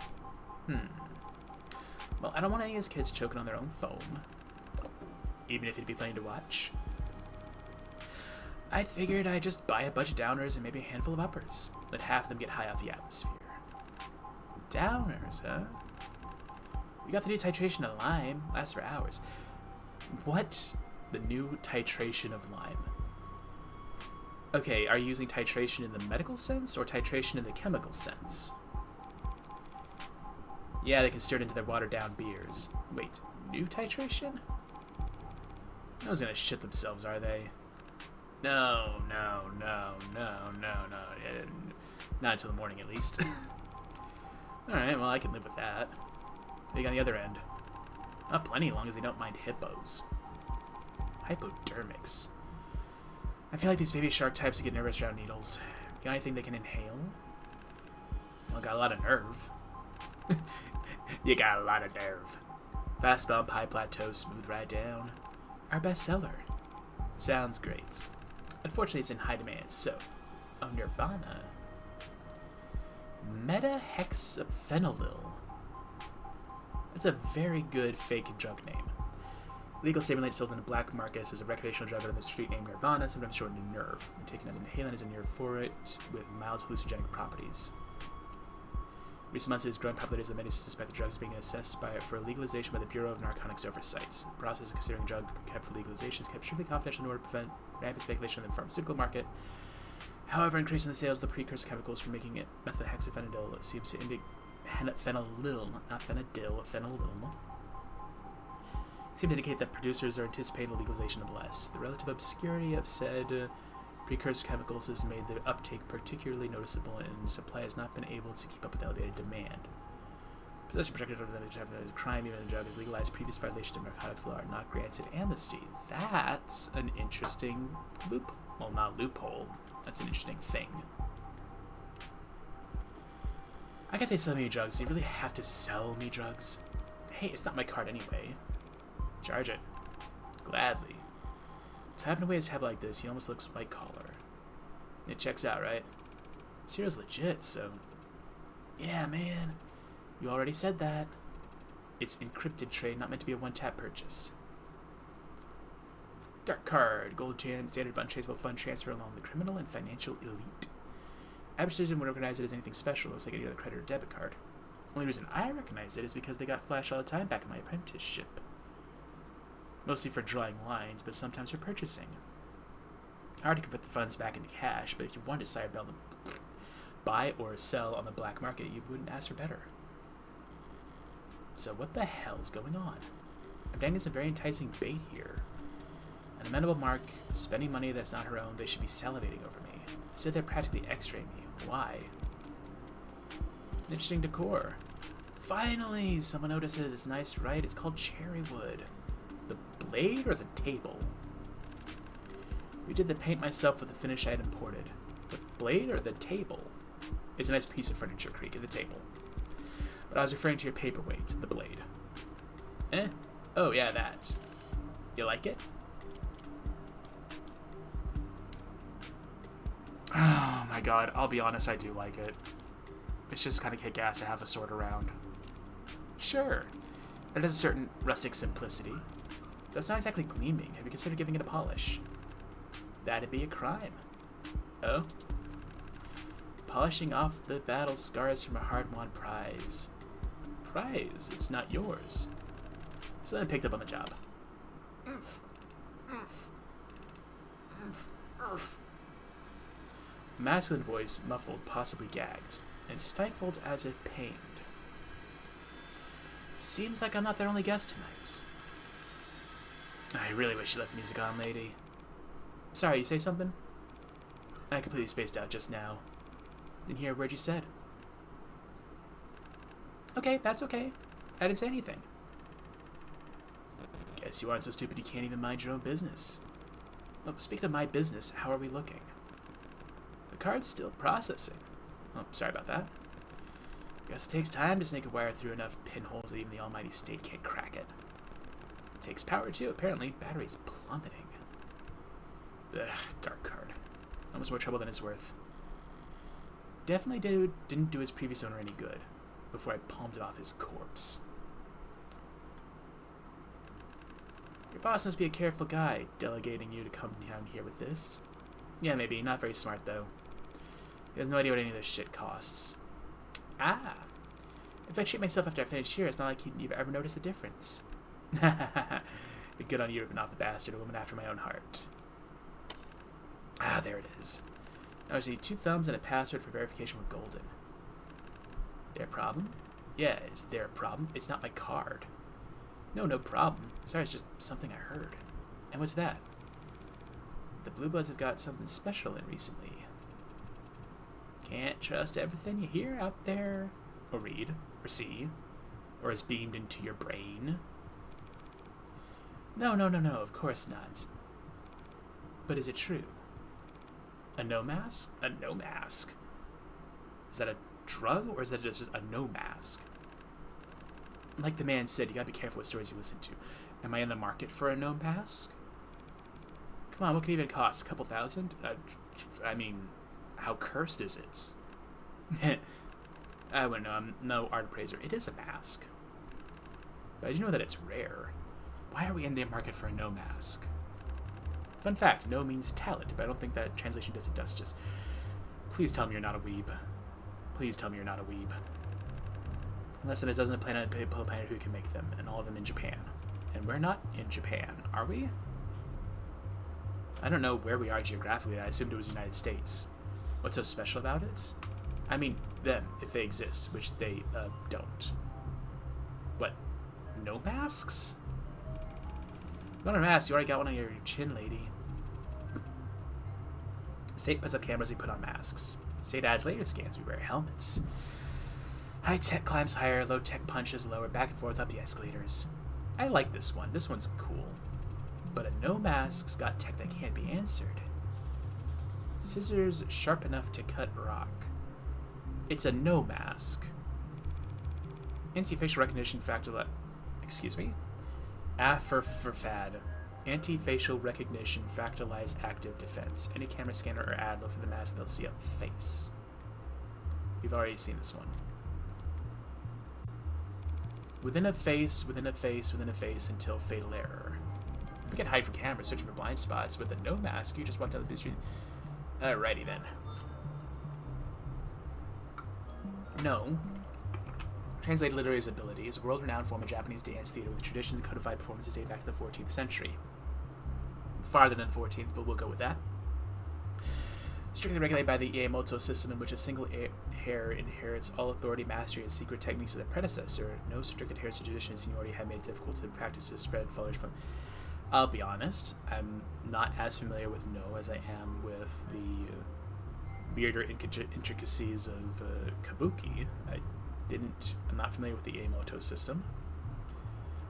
Speaker 1: Well, I don't want any of his kids choking on their own foam. Even if it'd be funny to watch. I figured I'd just buy a bunch of downers and maybe a handful of uppers. Let half of them get high off the atmosphere. Downers, huh? We got the new titration of lime. Lasts for hours. What? The new titration of lime? Okay, are you using titration in the medical sense or titration in the chemical sense? Yeah, they can stir it into their watered-down beers. Wait, new titration? No one's gonna shit themselves, are they? No. Not until the morning, at least. Alright, well, I can live with that. Big on the other end. Not plenty, as long as they don't mind hippos. Hypodermics. I feel like these baby shark types would get nervous around needles. Got anything they can inhale? Well, got a lot of nerve. You got a lot of nerve. Fast bump, high plateau, smooth ride down. Our bestseller. Sounds great. Unfortunately, it's in high demand, so... Oh, Nirvana. Metahexafenolil. That's a very good fake drug name. Legal stimulant sold in the black market as a recreational drug under the street name Nirvana, sometimes shortened to Nerve, and taken as an inhalant as a neurophorate with mild hallucinogenic properties. Recent months, it has grown popularity as the many suspect the drug is being assessed for legalization by the Bureau of Narcotics Oversight. The process of considering drug kept for legalization is kept strictly confidential in order to prevent rampant speculation in the pharmaceutical market. However, increasing the sales of the precursor chemicals for making it methylhexafenadil seems to indicate phenolil, not phenadil, phenolil. Seem to indicate that producers are anticipating the legalization of less. The relative obscurity of said precursor chemicals has made the uptake particularly noticeable, and supply has not been able to keep up with elevated demand. Possession protected over the crime, even the drug is legalized. Previous violations of narcotics law are not granted amnesty. That's an interesting loophole. Well, not loophole. That's an interesting thing. I get they sell me drugs. Do you really have to sell me drugs? Hey, it's not my card anyway. Charge it. Gladly. Typing away his tab like this, he almost looks white collar. It checks out, right? Serial's legit, so... Yeah, man. You already said that. It's encrypted trade, not meant to be a one-tap purchase. Dark card. Gold standard untraceable fund transfer along the criminal and financial elite. Average citizen would recognize it as anything special, looks like any other credit or debit card. Only reason I recognize it is because they got flash all the time back in my apprenticeship. Mostly for drawing lines, but sometimes for purchasing. I already could put the funds back into cash, but if you wanted to cyber them, buy or sell on the black market, you wouldn't ask for better. So what the hell is going on? I'm getting some very enticing bait here. An amenable mark, spending money that's not her own, they should be salivating over me. Instead they're practically x-raying me. Why? Interesting decor. Finally, someone notices. It's nice, right? It's called cherry wood. The blade or the table? We did the paint myself with the finish I had imported. The blade or the table? It's a nice piece of furniture, Creek, at the table. But I was referring to your paperweight, the blade. Eh? Oh, yeah, that. You like it? Oh my god, I'll be honest, I do like it. It's just kind of kick-ass to have a sword around. Sure. It has a certain rustic simplicity. Though it's not exactly gleaming. Have you considered giving it a polish? That'd be a crime. Oh? Polishing off the battle scars from a hard-won prize. Prize? It's not yours. So then I picked up on the job. Masculine voice, muffled, possibly gagged, and stifled as if pained. Seems like I'm not their only guest tonight. I really wish you left the music on, lady. Sorry, you say something? I completely spaced out just now. Didn't hear a word you said. Okay, that's okay. I didn't say anything. Guess you aren't so stupid you can't even mind your own business. Oh, speaking of my business, how are we looking? The card's still processing. Oh, sorry about that. Guess it takes time to snake a wire through enough pinholes that even the almighty state can't crack it. It takes power too, apparently. Battery's plummeting. Ugh, dark card. Almost more trouble than it's worth. Definitely didn't do his previous owner any good before I palmed it off his corpse. Your boss must be a careful guy, delegating you to come down here with this. Yeah, maybe. Not very smart, though. He has no idea what any of this shit costs. Ah! If I treat myself after I finish here, it's not like you've ever noticed the difference. Good on you ripping off the bastard, a woman after my own heart. Ah, there it is. Now I just need 2 thumbs and a password for verification with Golden. Their problem? Yeah, is there a problem? It's not my card. No problem. Sorry, it's just something I heard. And what's that? The Blue Bloods have got something special in recently. Can't trust everything you hear out there, or read, or see, or is beamed into your brain. No, of course not. But is it true? A no mask? A no mask? Is that a drug, or is that just a no mask? Like the man said, you gotta be careful what stories you listen to. Am I in the market for a no mask? Come on, what can it even cost? A couple thousand? I mean, how cursed is it? I wouldn't know. I'm no art appraiser. It is a mask. But I do know that it's rare. Why are we in the market for a no mask? Fun fact, no means talent, but I don't think that translation does it justice. Please tell me you're not a weeb. Please tell me you're not a weeb. Unless then it doesn't plan on a planet who can make them, and all of them in Japan. And we're not in Japan, are we? I don't know where we are geographically. I assumed it was the United States. What's so special about it? I mean, them, if they exist, which they, don't. What? No masks? Not a mask, you already got one on your chin, lady. State puts up cameras, we put on masks. State adds later scans, we wear helmets. High tech climbs higher, low tech punches lower, back and forth up the escalators. I like this one. This one's cool. But a no mask's got tech that can't be answered. Scissors sharp enough to cut rock. It's a no mask. Anti-facial recognition factor. Excuse me? AFFAD. Anti-facial recognition fractalized active defense. Any camera scanner or ad looks at the mask, they'll see a face. We've already seen this one. Within a face, within a face, within a face until fatal error. We can hide from cameras, searching for blind spots. With a no mask, you just walk down the street. Alrighty then. No. Translated literary as ability is a world-renowned form of Japanese dance theater with traditions and codified performances dating back to the 14th century. Farther than 14th, but we'll go with that. Strictly regulated by the Iamoto system, in which a single heir inherits all authority, mastery, and secret techniques of the predecessor, no strict adherence to tradition and seniority have made it difficult to practice to spread followers from. I'll be honest, I'm not as familiar with No as I am with the weirder intricacies of Kabuki. I'm not familiar with the Iamoto system.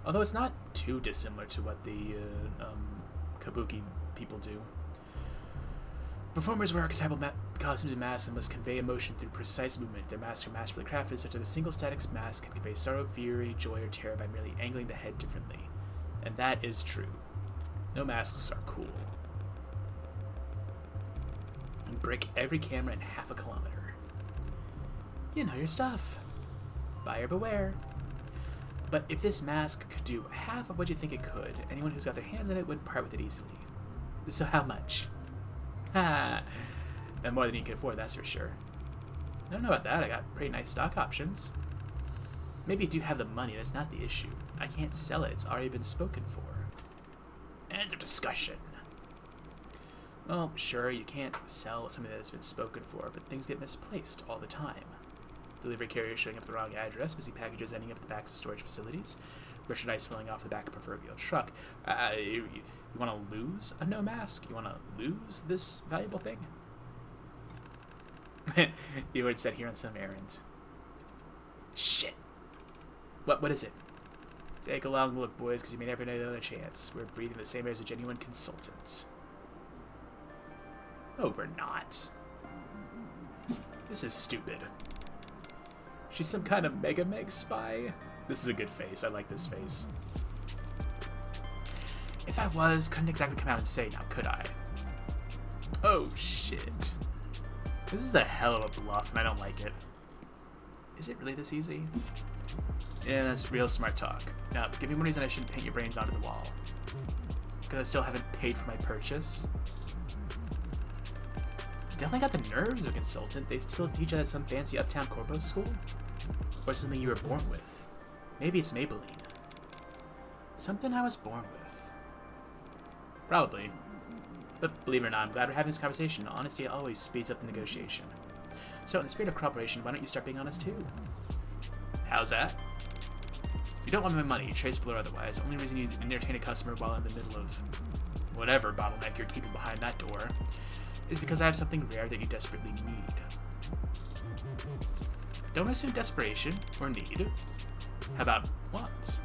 Speaker 1: Although it's not too dissimilar to what the Kabuki people do. Performers wear archetypal costumes and masks and must convey emotion through precise movement. Their masks are masterfully crafted, such as a single static mask can convey sorrow, fury, joy, or terror by merely angling the head differently. And that is true. No masks are cool. And break every camera in half a kilometer. You know your stuff. Buyer beware. But if this mask could do half of what you think it could, anyone who's got their hands on it wouldn't part with it easily. So how much? Ha! And more than you can afford, that's for sure. I don't know about that. I got pretty nice stock options. Maybe you do have the money. That's not the issue. I can't sell it. It's already been spoken for. End of discussion. Well, sure, you can't sell something that's been spoken for, but things get misplaced all the time. Delivery carriers showing up at the wrong address, missing packages ending up at the backs of storage facilities, merchandise falling off the back of a proverbial truck. You want to lose a no mask? You want to lose this valuable thing? You would set here on some errand. Shit! What is it? Take a long look, boys, because you may never know another chance. We're breathing the same air as a genuine consultant. No, we're not. This is stupid. She's some kind of Mega Meg spy? This is a good face. I like this face. If I was, couldn't exactly come out and say now, could I? Oh, shit. This is a hell of a bluff, and I don't like it. Is it really this easy? Yeah, that's real smart talk. Now, give me one reason I shouldn't paint your brains onto the wall. Because I still haven't paid for my purchase. Definitely got the nerves of a consultant. They still teach it at some fancy uptown corpo school? Or something you were born with? Maybe it's Maybelline. Something I was born with. Probably. But believe it or not, I'm glad we're having this conversation. Honesty always speeds up the negotiation. So in the spirit of cooperation, why don't you start being honest too? How's that? If you don't want my money, traceable or otherwise, the only reason you entertain a customer while in the middle of whatever bottleneck you're keeping behind that door is because I have something rare that you desperately need. Don't assume desperation or need. How about wants?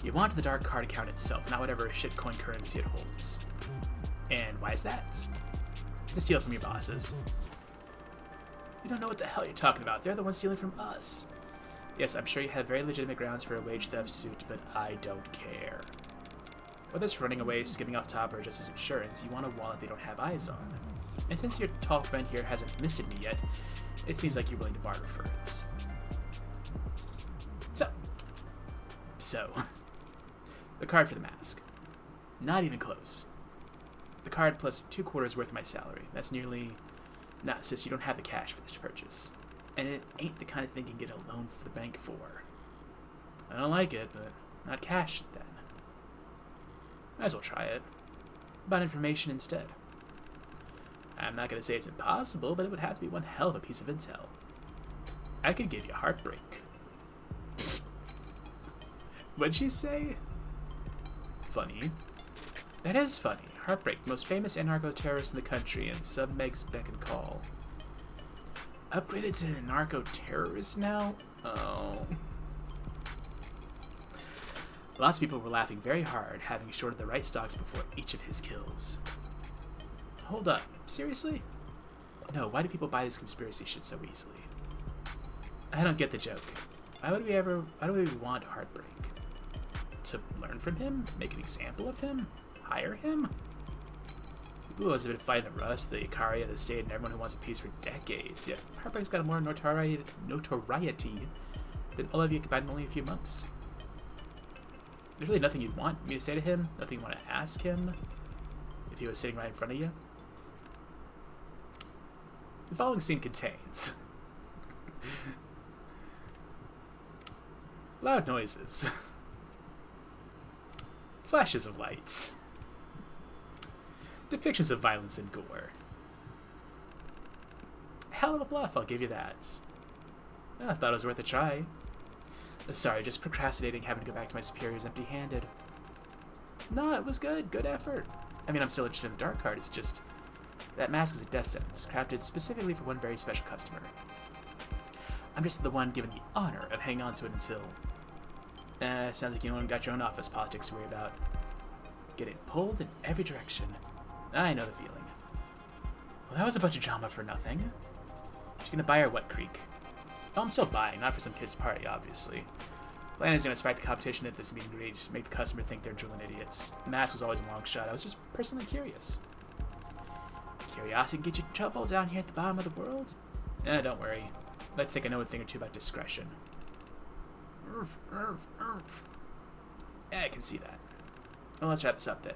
Speaker 1: You want the dark card account itself, not whatever shitcoin currency it holds. And why is that? To steal from your bosses. You don't know what the hell you're talking about. They're the ones stealing from us. Yes, I'm sure you have very legitimate grounds for a wage theft suit, but I don't care. Whether it's running away, skimming off top, or just as insurance, you want a wallet they don't have eyes on. And since your tall friend here hasn't misted me yet, it seems like you're willing to barter for it. So, the card for the mask. Not even close. The card plus 2/4 worth of my salary. That's nearly... Nah, sis, you don't have the cash for this purchase. And it ain't the kind of thing you can get a loan from the bank for. I don't like it, but not cash then. Might as well try it. About information instead. I'm not going to say it's impossible, but it would have to be one hell of a piece of intel. I could give you heartbreak. What'd she say? Funny. That is funny. Heartbreak, most famous anarcho-terrorist in the country, and sub-Meg's beck and call. Upgraded to an anarcho-terrorist now? Oh. Lots of people were laughing very hard, having shorted the right stocks before each of his kills. Hold up. Seriously? No, why do people buy this conspiracy shit so easily? I don't get the joke. Why do we want heartbreak? To learn from him? Make an example of him? Hire him? People have been fighting the Rust, the Ikari, the state, and everyone who wants a piece for decades, yet heartbreak's got more notoriety than all of you combined in only a few months. There's really nothing you'd want me to say to him, nothing you want to ask him, if he was sitting right in front of you. The following scene contains loud noises, flashes of lights, Depictions of violence and gore. Hell of a bluff, I'll give you that. I thought it was worth a try. Sorry, just procrastinating having to go back to my superiors empty-handed. No, it was good. Good effort. I mean, I'm still interested in the dark card. It's just that mask is a death sentence, crafted specifically for one very special customer. I'm just the one given the honor of hanging on to it until... sounds like you got your own office politics to worry about. Getting pulled in every direction. I know the feeling. Well, that was a bunch of drama for nothing. She's gonna buy her what creek? Oh, I'm still buying, not for some kid's party, obviously. Lana's gonna spike the competition at this meeting to just make the customer think they're drooling idiots. The mask was always a long shot. I was just personally curious. Curiosity can get you in trouble down here at the bottom of the world? Don't worry. I like to think I know a thing or two about discretion. Yeah, I can see that. Well, let's wrap this up then.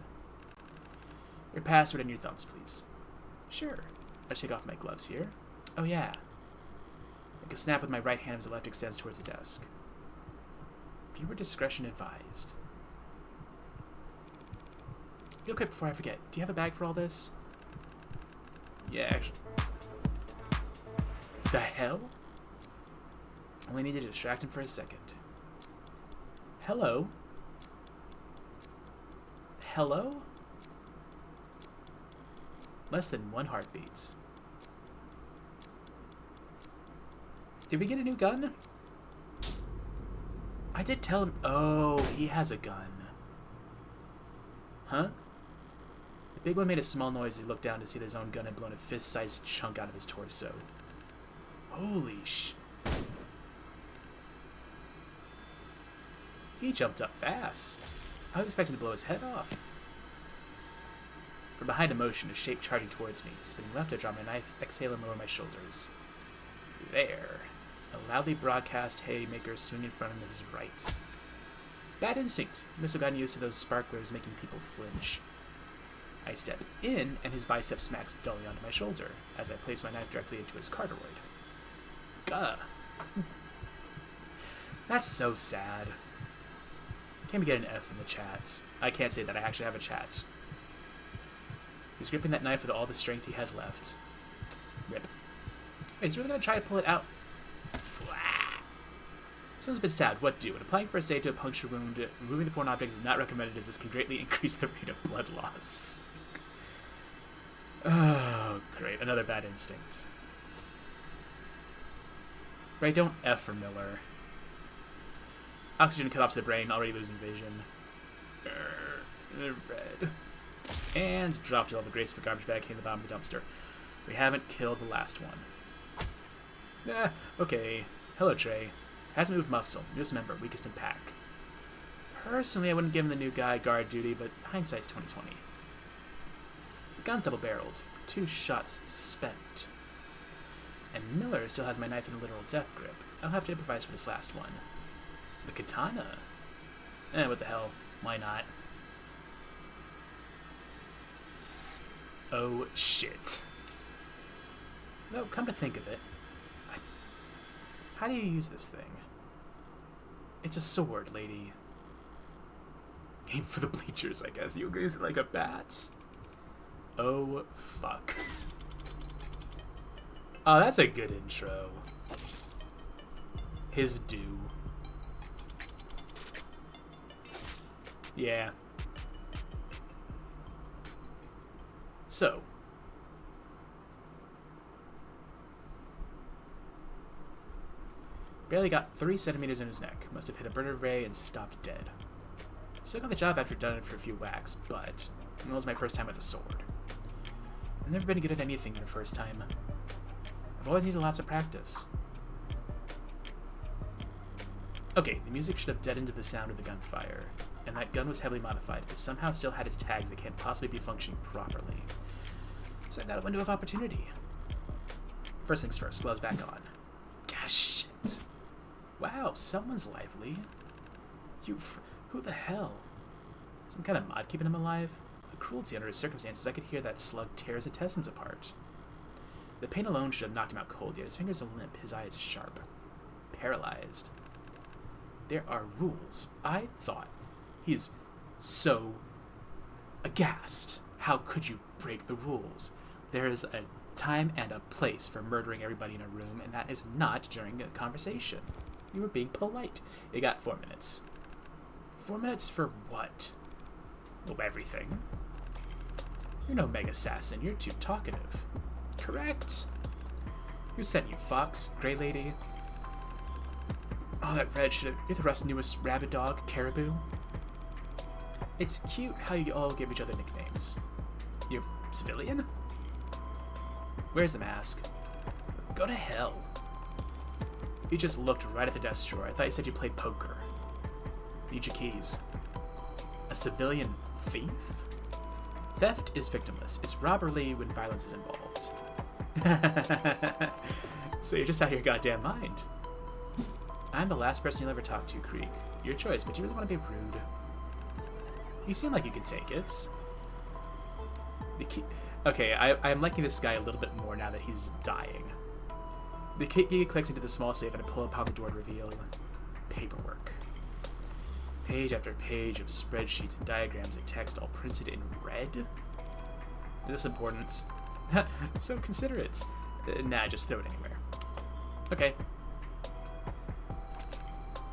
Speaker 1: Your password and your thumbs, please. Sure. I'll take off my gloves here. Oh, yeah. I can snap with my right hand as the left extends towards the desk. Viewer discretion advised. Real quick before I forget, do you have a bag for all this? Yeah, actually. The hell? Only needed to distract him for a second. Hello? Hello? Less than 1 heartbeat. Did we get a new gun? I did tell him... Oh, he has a gun. Huh? The big one made a small noise as he looked down to see that his own gun had blown a fist-sized chunk out of his torso. Holy sh... He jumped up fast. I was expecting to blow his head off. From behind a motion, a shape charging towards me. Spinning left, I draw my knife, exhaling over my shoulders. There. A loudly broadcast haymaker swinging in front of his right. Bad instinct. Missile gun used to those sparklers making people flinch. I step in, and his bicep smacks dully onto my shoulder as I place my knife directly into his carotid. Gah. That's so sad. Can't we get an F in the chat? I can't say that. I actually have a chat. He's gripping that knife with all the strength he has left. Rip. Wait, he's really going to try to pull it out. Someone's been stabbed. What do? When applying first aid to a puncture wound, removing the foreign object is not recommended as this can greatly increase the rate of blood loss. Oh, great. Another bad instinct. Right, don't F for Miller. Oxygen cut off to the brain, already losing vision. Red. And dropped it all the grace of a garbage bag hitting the bottom of the dumpster. We haven't killed the last one. Okay. Hello, Trey. Hasn't moved muscle. Newest member, weakest in pack. Personally, I wouldn't give him the new guy guard duty, but hindsight's 20/20. The gun's double-barreled. 2 shots spent. And Miller still has my knife in a literal death grip. I'll have to improvise for this last one. The katana? What the hell? Why not? Oh, shit. No, come to think of it. How do you use this thing? It's a sword, lady. Aim for the bleachers, I guess. You use it like a bat. Oh, fuck. Oh, that's a good intro. His due. Yeah. So. Barely got 3 centimeters in his neck. Must have hit a burner ray and stopped dead. Still got the job after done it for a few whacks, but it was my first time with a sword. I've never been good at anything the first time. I've always needed lots of practice. Okay, the music should have deadened to the sound of the gunfire, and that gun was heavily modified, but somehow still had its tags that can't possibly be functioning properly. So I got a window of opportunity. First things first, gloves back on. Gosh, shit. Wow, someone's lively. Who the hell? Some kind of mod keeping him alive? The cruelty under his circumstances, I could hear that slug tear his intestines apart. The pain alone should have knocked him out cold, yet his fingers are limp, his eyes sharp. Paralyzed. There are rules. I thought. He's so aghast. How could you break the rules? There is a time and a place for murdering everybody in a room, and that is not during a conversation. You were being polite. You got 4 minutes. 4 minutes for what? Well, everything. You're no mega assassin. You're too talkative. Correct? Who sent you, Fox? Grey Lady? Oh, that red shit. You're the Rust's newest rabbit dog, Caribou. It's cute how you all give each other nicknames. You're civilian? Where's the mask? Go to hell. You just looked right at the desk drawer. I thought you said you played poker. Need your keys. A civilian thief? Theft is victimless. It's robbery when violence is involved. So you're just out of your goddamn mind. I'm the last person you'll ever talk to, Creek. Your choice, but do you really want to be rude? You seem like you can take it. The key... Okay, I'm liking this guy a little bit more now that he's dying. The key clicks into the small safe and I pull upon the door to reveal paperwork. Page after page of spreadsheets and diagrams and text all printed in red? Is this important? So considerate. Nah, just throw it anywhere. Okay.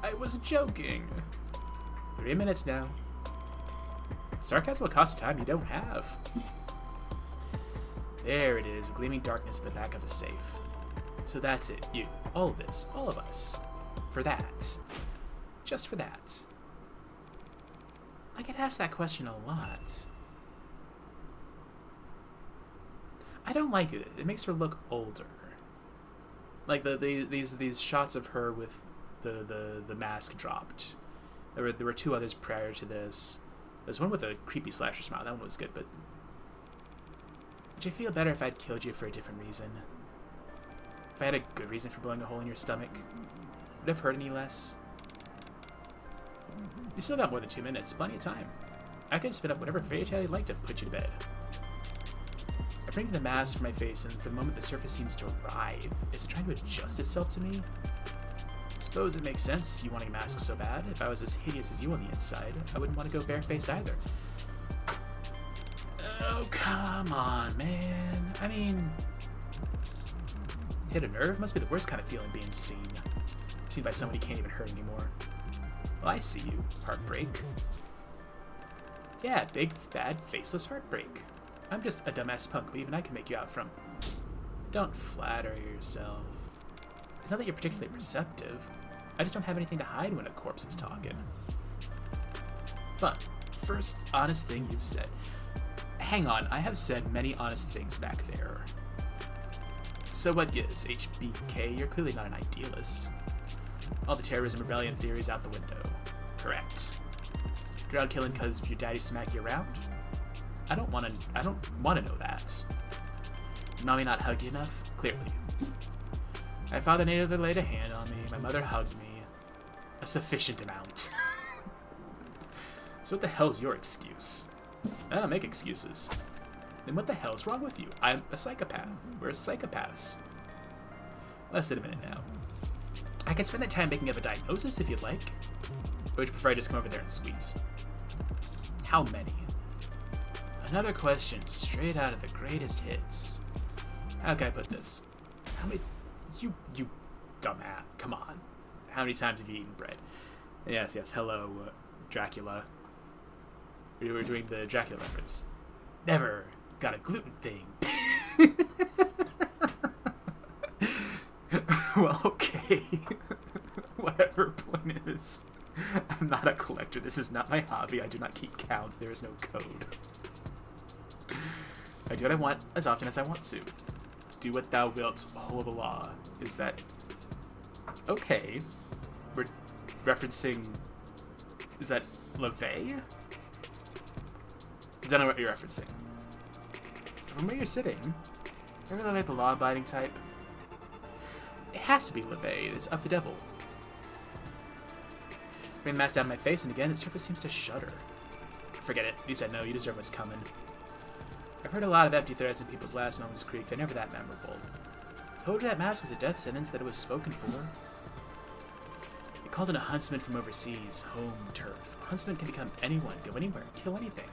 Speaker 1: I was joking. 3 minutes now. Sarcasm will cost you time you don't have. There it is, gleaming darkness at the back of the safe. So that's it, you. All of this, all of us. For that. Just for that. I get asked that question a lot. I don't like it. It makes her look older. Like these shots of her with the mask dropped. There were 2 others prior to this. There's one with a creepy slasher smile. That one was good, but would you feel better if I'd killed you for a different reason? If I had a good reason for blowing a hole in your stomach? Would it have hurt any less? You still got more than 2 minutes. Plenty of time. I could spin up whatever fairy tale you'd like to put you to bed. I bring the mask from my face, and for the moment the surface seems to writhe. Is it trying to adjust itself to me? Suppose it makes sense you wanting a mask so bad. If I was as hideous as you on the inside, I wouldn't want to go barefaced either. Oh, come on, man. I mean, hit a nerve must be the worst kind of feeling, being seen. Seen by somebody who can't even hurt anymore. Well, I see you. Heartbreak. Yeah, big, bad, faceless heartbreak. I'm just a dumbass punk, but even I can make you out from. Don't flatter yourself. It's not that you're particularly receptive. I just don't have anything to hide when a corpse is talking. Fun. First honest thing you've said. Hang on, I have said many honest things back there. So what gives, HBK? You're clearly not an idealist. All the terrorism rebellion theories out the window. Correct. Crowd killing because your daddy smacked you around? I don't want to know that. Mommy not hug you enough? Clearly. My father never laid a hand on me. My mother hugged me. A sufficient amount. So what the hell's your excuse? I don't make excuses. Then what the hell's wrong with you? I'm a psychopath. We're psychopaths. Less than a minute now. I can spend that time making up a diagnosis if you'd like. Or would you prefer I just come over there and squeeze? How many? Another question straight out of the greatest hits. How can I put this? How many... You dumbass. Come on. How many times have you eaten bread? Yes. Hello, Dracula. We were doing the Dracula reference. Never got a gluten thing. Well, okay. Whatever point is. I'm not a collector. This is not my hobby. I do not keep counts. There is no code. I do what I want as often as I want to. Do what thou wilt, whole of the law. Is that... Okay. We're referencing... Is that LaVey? I don't know what you're referencing. From where you're sitting, I really like the law-abiding type. It has to be LaVey. It's of the devil. Bring the mask down my face, and again, its surface seems to shudder. Forget it. You said no. You deserve what's coming. I've heard a lot of empty threats in people's last moments, Creek. They're never that memorable. Told you that mask was a death sentence, that it was spoken for. They called in a huntsman from overseas, home turf. A huntsman can become anyone, go anywhere, kill anything.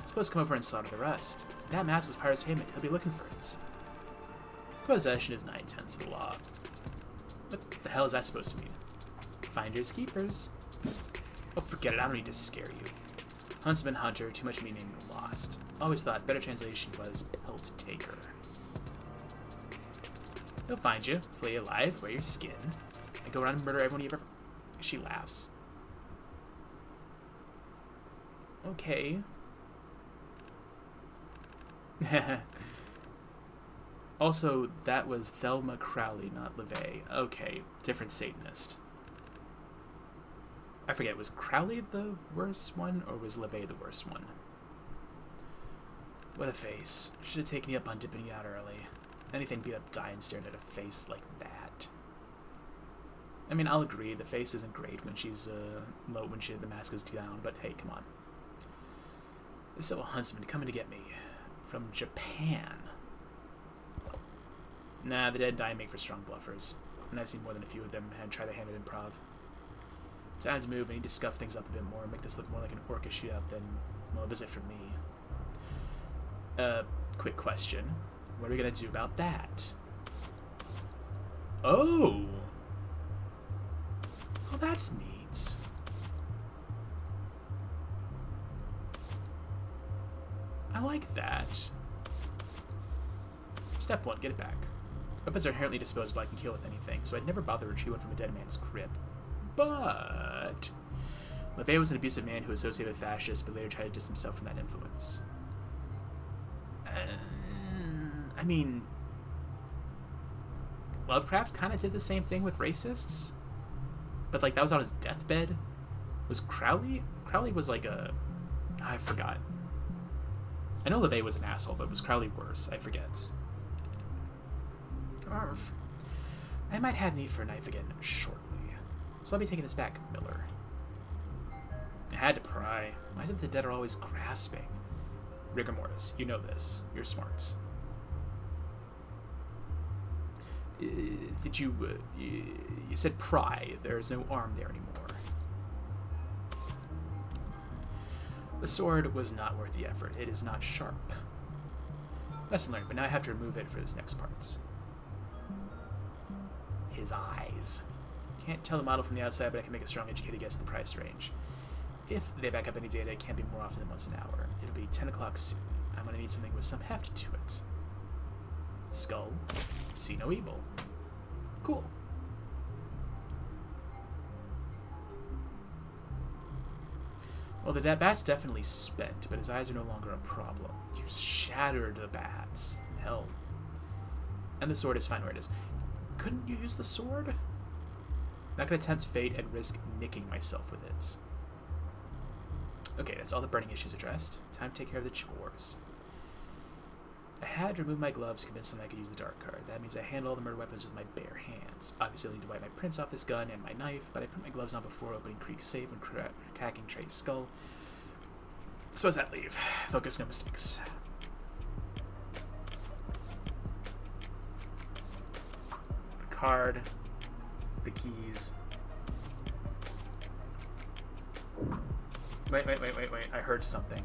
Speaker 1: Supposed to come over and slaughter the rest. That mask was part of his payment. He'll be looking for it. Possession is 9/10 of the law. What the hell is that supposed to mean? Finders keepers. Oh, forget it. I don't need to scare you. Huntsman, hunter, too much meaning, lost. Always thought better translation was pelt taker. He'll find you, flay you alive, wear your skin, and go around and murder everyone you ever... She laughs. Okay. Also, that was Thelma Crowley, not LeVay. Okay, different Satanist. I forget, was Crowley the worst one, or was LeVay the worst one? What a face. Should have taken you up on dipping you out early. Anything beat up dying staring at a face like that. I mean, I'll agree, the face isn't great when she's low, when the mask is down, but hey, come on. This little huntsman coming to get me. From Japan. Nah, the dead and dying make for strong bluffers. And I've seen more than a few of them try their hand at improv. Time to move. I need to scuff things up a bit more, make this look more like an orca shootout than, well, a visit from me. Quick question. What are we gonna do about that? Oh! Oh, that's neat. I like that. Step 1, get it back. Weapons are inherently disposable. I can kill with anything, so I'd never bother to retrieve one from a dead man's crib. But LeVay was an abusive man who associated with fascists, but later tried to distance himself from that influence. I mean, Lovecraft kind of did the same thing with racists, but like that was on his deathbed. Was Crowley? Crowley was like a... I forgot. I know LeVay was an asshole, but was Crowley worse? I forget. Arf. I might have need for a knife again shortly. So I'll be taking this back, Miller. I had to pry. Why is it the dead are always grasping? Rigor mortis. You know this. You're smart. Did you... you said pry. There's no arm there anymore. The sword was not worth the effort. It is not sharp. Lesson learned, but now I have to remove it for this next part. His eyes. Can't tell the model from the outside, but I can make a strong educated guess in the price range. If they back up any data, it can't be more often than once an hour. It'll be 10 o'clock soon. I'm going to need something with some heft to it. Skull. See no evil. Cool. Well, the bat's definitely spent, but his eyes are no longer a problem. You shattered the bats. Hell. And the sword is fine where it is. Couldn't you use the sword? Not gonna tempt fate and risk nicking myself with it. Okay, that's all the burning issues addressed. Time to take care of the chores. I had to remove my gloves, convinced them I could use the dark card. That means I handle all the murder weapons with my bare hands. Obviously, I need to wipe my prints off this gun and my knife, but I put my gloves on before opening Creek's safe and cracking Trey's skull. So what does that leave? Focus, no mistakes. The card, the keys. Wait. I heard something.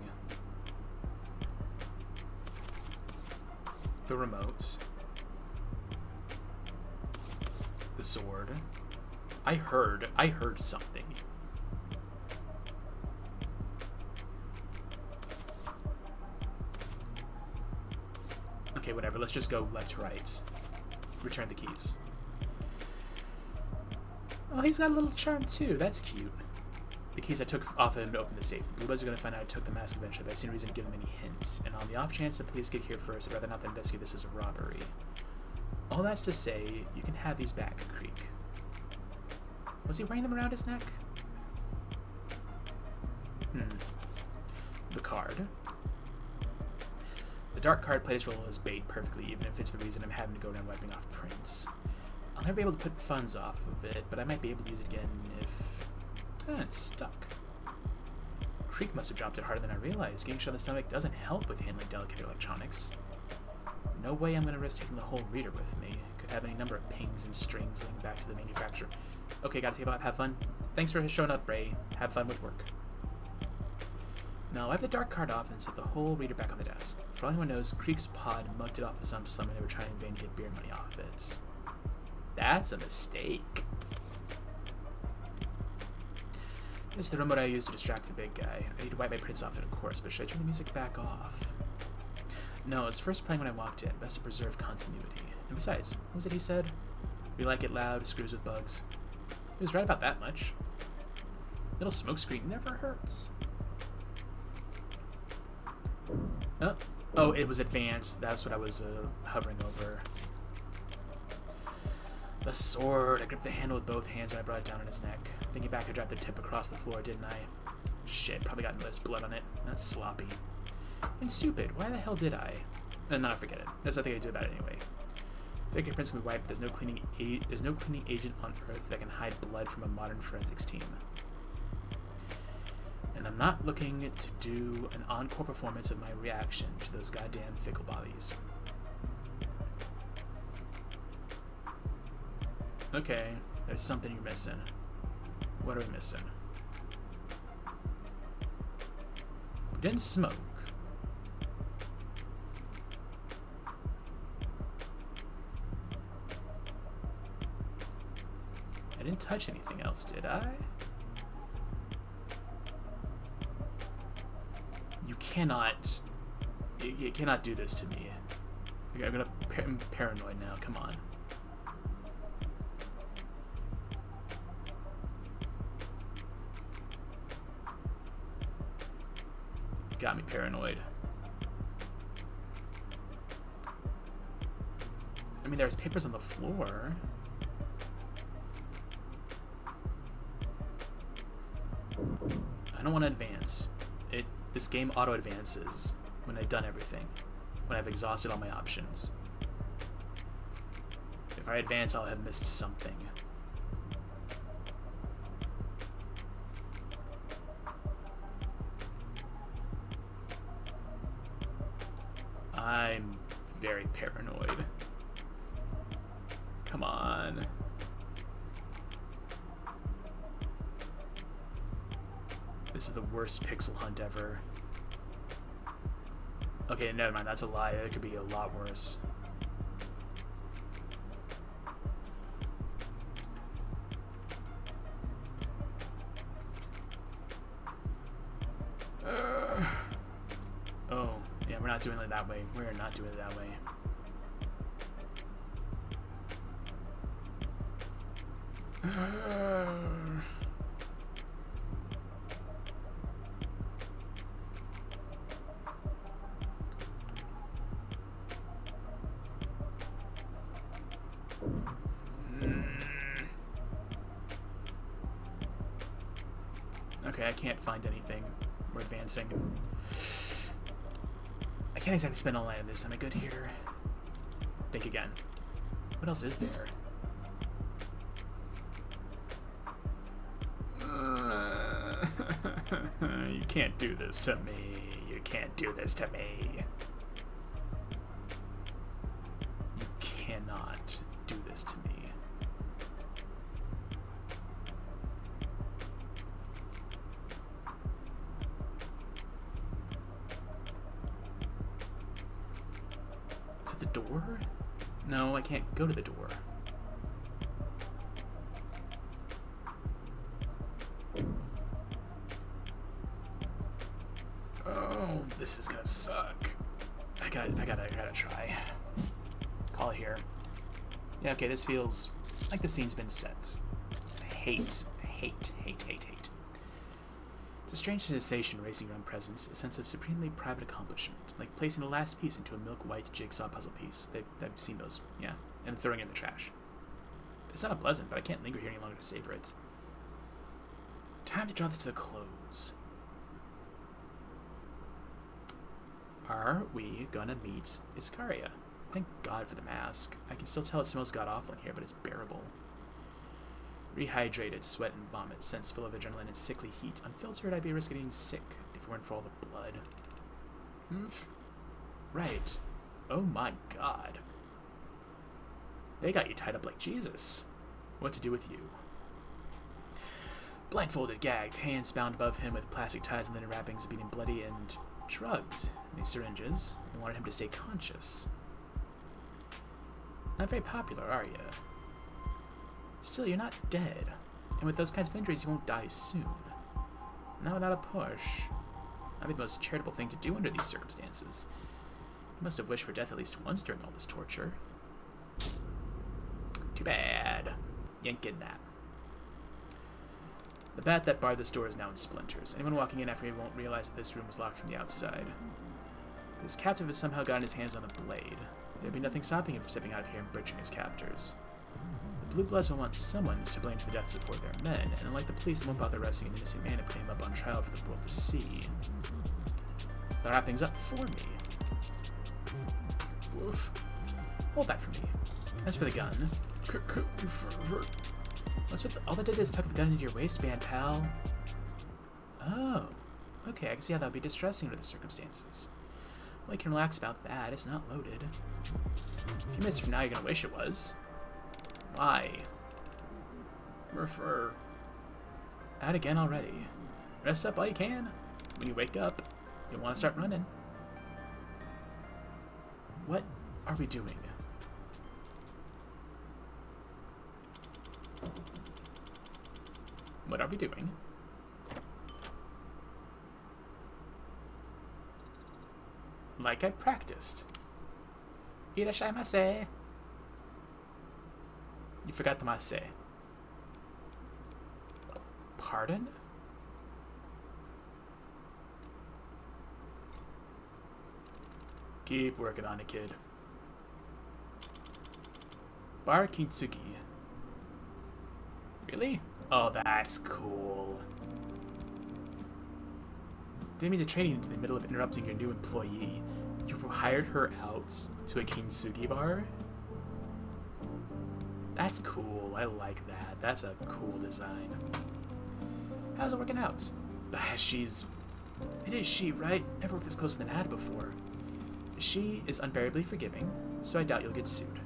Speaker 1: The remote. The sword. I heard something. Okay, whatever. Let's just go left to right. Return the keys. Oh, he's got a little charm too. That's cute. The keys I took off of him to open the safe. The Blue Buds are going to find out I took the mask eventually, but I see no reason to give them any hints. And on the off chance the police get here first, I'd rather not investigate this as a robbery. All that's to say, you can have these back, Creek. Was he wearing them around his neck? The card. The dark card played its role as bait perfectly, even if it's the reason I'm having to go around wiping off prints. I'll never be able to put funds off of it, but I might be able to use it again if... it's stuck. Creek must have dropped it harder than I realized. Getting shot in the stomach doesn't help with handling delicate electronics. No way I'm going to risk taking the whole reader with me. Could have any number of pings and strings leading back to the manufacturer. Okay, gotta take off. Have fun. Thanks for showing up, Ray. Have fun with work. No, I have the dark card off and set the whole reader back on the desk. For all anyone knows, Creek's pod mugged it off of some slumber they were trying in vain to get beer money off of it. That's a mistake. This is the remote I use to distract the big guy. I need to wipe my prints off it, of course, but should I turn the music back off? No, it was first playing when I walked in. Best to preserve continuity. And besides, what was it he said? We like it loud, screws with bugs. He was right about that much. Little smoke screen never hurts. Oh, it was advanced. That's what I was hovering over. The sword. I gripped the handle with both hands when I brought it down on his neck. Thinking back, I dropped the tip across the floor, didn't I? Shit, probably got most blood on it. That's sloppy. And stupid. Why the hell did I? No, forget it. There's nothing I did about it anyway. Fingerprints can be wiped, but there's no cleaning agent on Earth that can hide blood from a modern forensics team. And I'm not looking to do an encore performance of my reaction to those goddamn fickle bodies. Okay, there's something you're missing. What are we missing? We didn't smoke. I didn't touch anything else, did I? You cannot do this to me. I'm paranoid now, come on. Got me paranoid. I mean, there's papers on the floor. I don't want to advance. This game auto-advances when I've done everything. When I've exhausted all my options. If I advance, I'll have missed something. I'm very paranoid. Come on. This is the worst pixel hunt ever. Okay, never mind. That's a lie. It could be a lot worse. Oh, yeah, we're not doing it that way. We're not doing it that way. Okay, I can't find anything. We're advancing. I can't exactly spend all night on this. Am I good here? Think again. What else is there? You can't do this to me. You can't do this to me. You cannot do this to me. Is it the door? No, I can't go to the door. Oh, this is gonna suck. I gotta try. Call it here. Yeah, okay, this feels like the scene's been set. Hate. It's a strange sensation racing around presence, a sense of supremely private accomplishment, like placing the last piece into a milk-white jigsaw puzzle piece. I've seen those, yeah, and throwing it in the trash. It's not unpleasant, but I can't linger here any longer to savor it. Time to draw this to the close. Are we gonna meet Iscaria? Thank God for the mask. I can still tell it smells god-awful in here, but it's bearable. Rehydrated, sweat and vomit, sense full of adrenaline and sickly heat. Unfiltered, I'd be risking getting sick if it weren't for all the blood. Right. Oh my God. They got you tied up like Jesus. What to do with you? Blindfolded, gagged, hands bound above him with plastic ties and linen wrappings, beating bloody and drugged in these syringes. They wanted him to stay conscious. Not very popular, are you? Still, you're not dead. And with those kinds of injuries, you won't die soon. Not without a push. That'd be the most charitable thing to do under these circumstances. You must have wished for death at least once during all this torture. Too bad. You ain't getting that. The bat that barred this door is now in splinters. Anyone walking in after me won't realize that this room was locked from the outside. This captive has somehow gotten his hands on the blade. There'd be nothing stopping him from stepping out of here and butchering his captors. The Blue Bloods will want someone to blame for the deaths of 4 of their men, and unlike the police, they won't bother arresting an innocent man and putting him up on trial for the world to see. They'll wrap things up for me. Woof. Hold that for me. As for the gun... all that did is tuck the gun into your waistband, pal. Oh. Okay, I can see how that would be distressing under the circumstances. Well, you can relax about that. It's not loaded. A few minutes from now, you're gonna wish it was. Why? Refer. Out again already. Rest up all you can. When you wake up, you'll want to start running. What are we doing? What are we doing? Like I practiced. Irashaimase. You forgot the mase. Pardon? Keep working on it, kid. Bar Kintsugi. Really? Oh, that's cool. Didn't mean to train you into the middle of interrupting your new employee. You hired her out to a Kintsugi bar? That's cool. I like that. That's a cool design. How's it working out? It is she, right? Never worked this close than I had before. She is unbearably forgiving, so I doubt you'll get sued.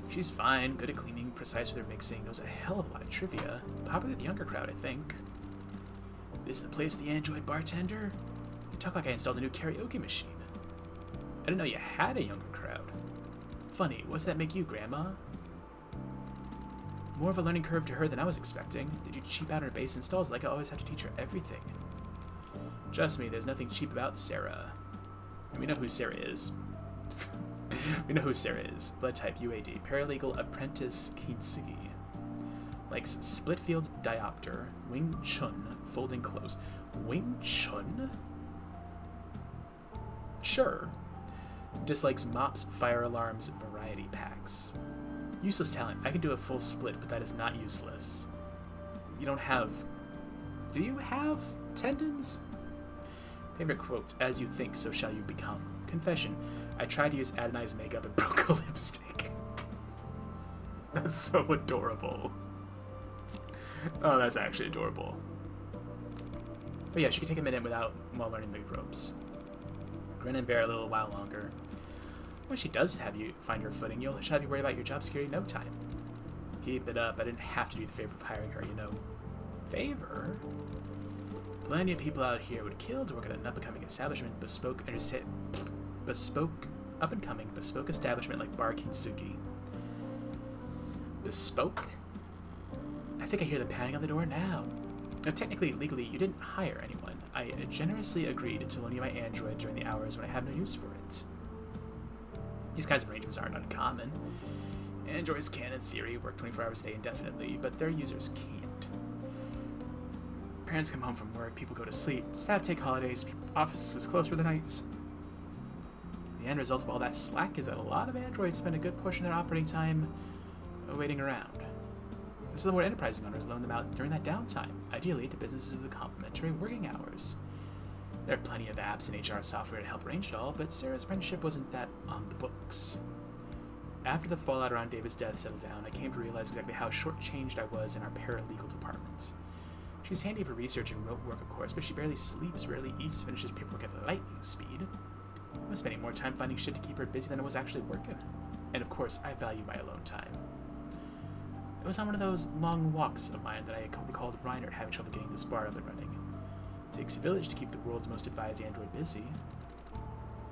Speaker 1: She's fine, good at cleaning, precise with her mixing, knows a hell of a lot of trivia. Popular with the younger crowd, I think. This is the place of the android bartender? You talk like I installed a new karaoke machine. I didn't know you had a younger crowd. Funny, what's that make you, Grandma? More of a learning curve to her than I was expecting. Did you cheap out her base installs like I always have to teach her everything? Trust me, there's nothing cheap about Sarah. And we know who Sarah is. We know who Sarah is. Blood type UAD. Paralegal apprentice Kintsugi. Likes split field diopter. Wing Chun. Folding clothes. Wing Chun? Sure. Dislikes mops, fire alarms, variety packs. Useless talent. I can do a full split, but that is not useless. You don't have... Do you have tendons? Favorite quote, as you think, so shall you become. Confession, I tried to use Adonai's makeup and broke a lipstick. That's so adorable. Oh, that's actually adorable. But yeah, she can take a minute while learning the ropes. Grin and bear a little while longer. When she does have you find your footing, she'll have you worry about your job security in no time. Keep it up. I didn't have to do the favor of hiring her, you know. Favor? Plenty of people out here would kill to work at an up-and-coming establishment, bespoke establishment like Bar Kintsugi. Bespoke? I think I hear them pounding on the door now. Now, technically, legally, you didn't hire anyone. I generously agreed to loan you my android during the hours when I have no use for it. These kinds of arrangements aren't uncommon. Androids can, in theory, work 24 hours a day indefinitely, but their users can't. Parents come home from work, people go to sleep, staff take holidays, offices close for the nights. The end result of all that slack is that a lot of androids spend a good portion of their operating time waiting around. So the more enterprising owners loan them out during that downtime, ideally to businesses with complimentary working hours. There are plenty of apps and HR software to help arrange it all, but Sarah's apprenticeship wasn't that on the books. After the fallout around David's death settled down, I came to realize exactly how shortchanged I was in our paralegal department. She's handy for research and remote work, of course, but she barely sleeps, rarely eats, finishes paperwork at lightning speed. I was spending more time finding shit to keep her busy than I was actually working. And of course, I value my alone time. It was on one of those long walks of mine that I recalled Reinhardt having trouble getting this bar up and running. It takes a village to keep the world's most advised android busy.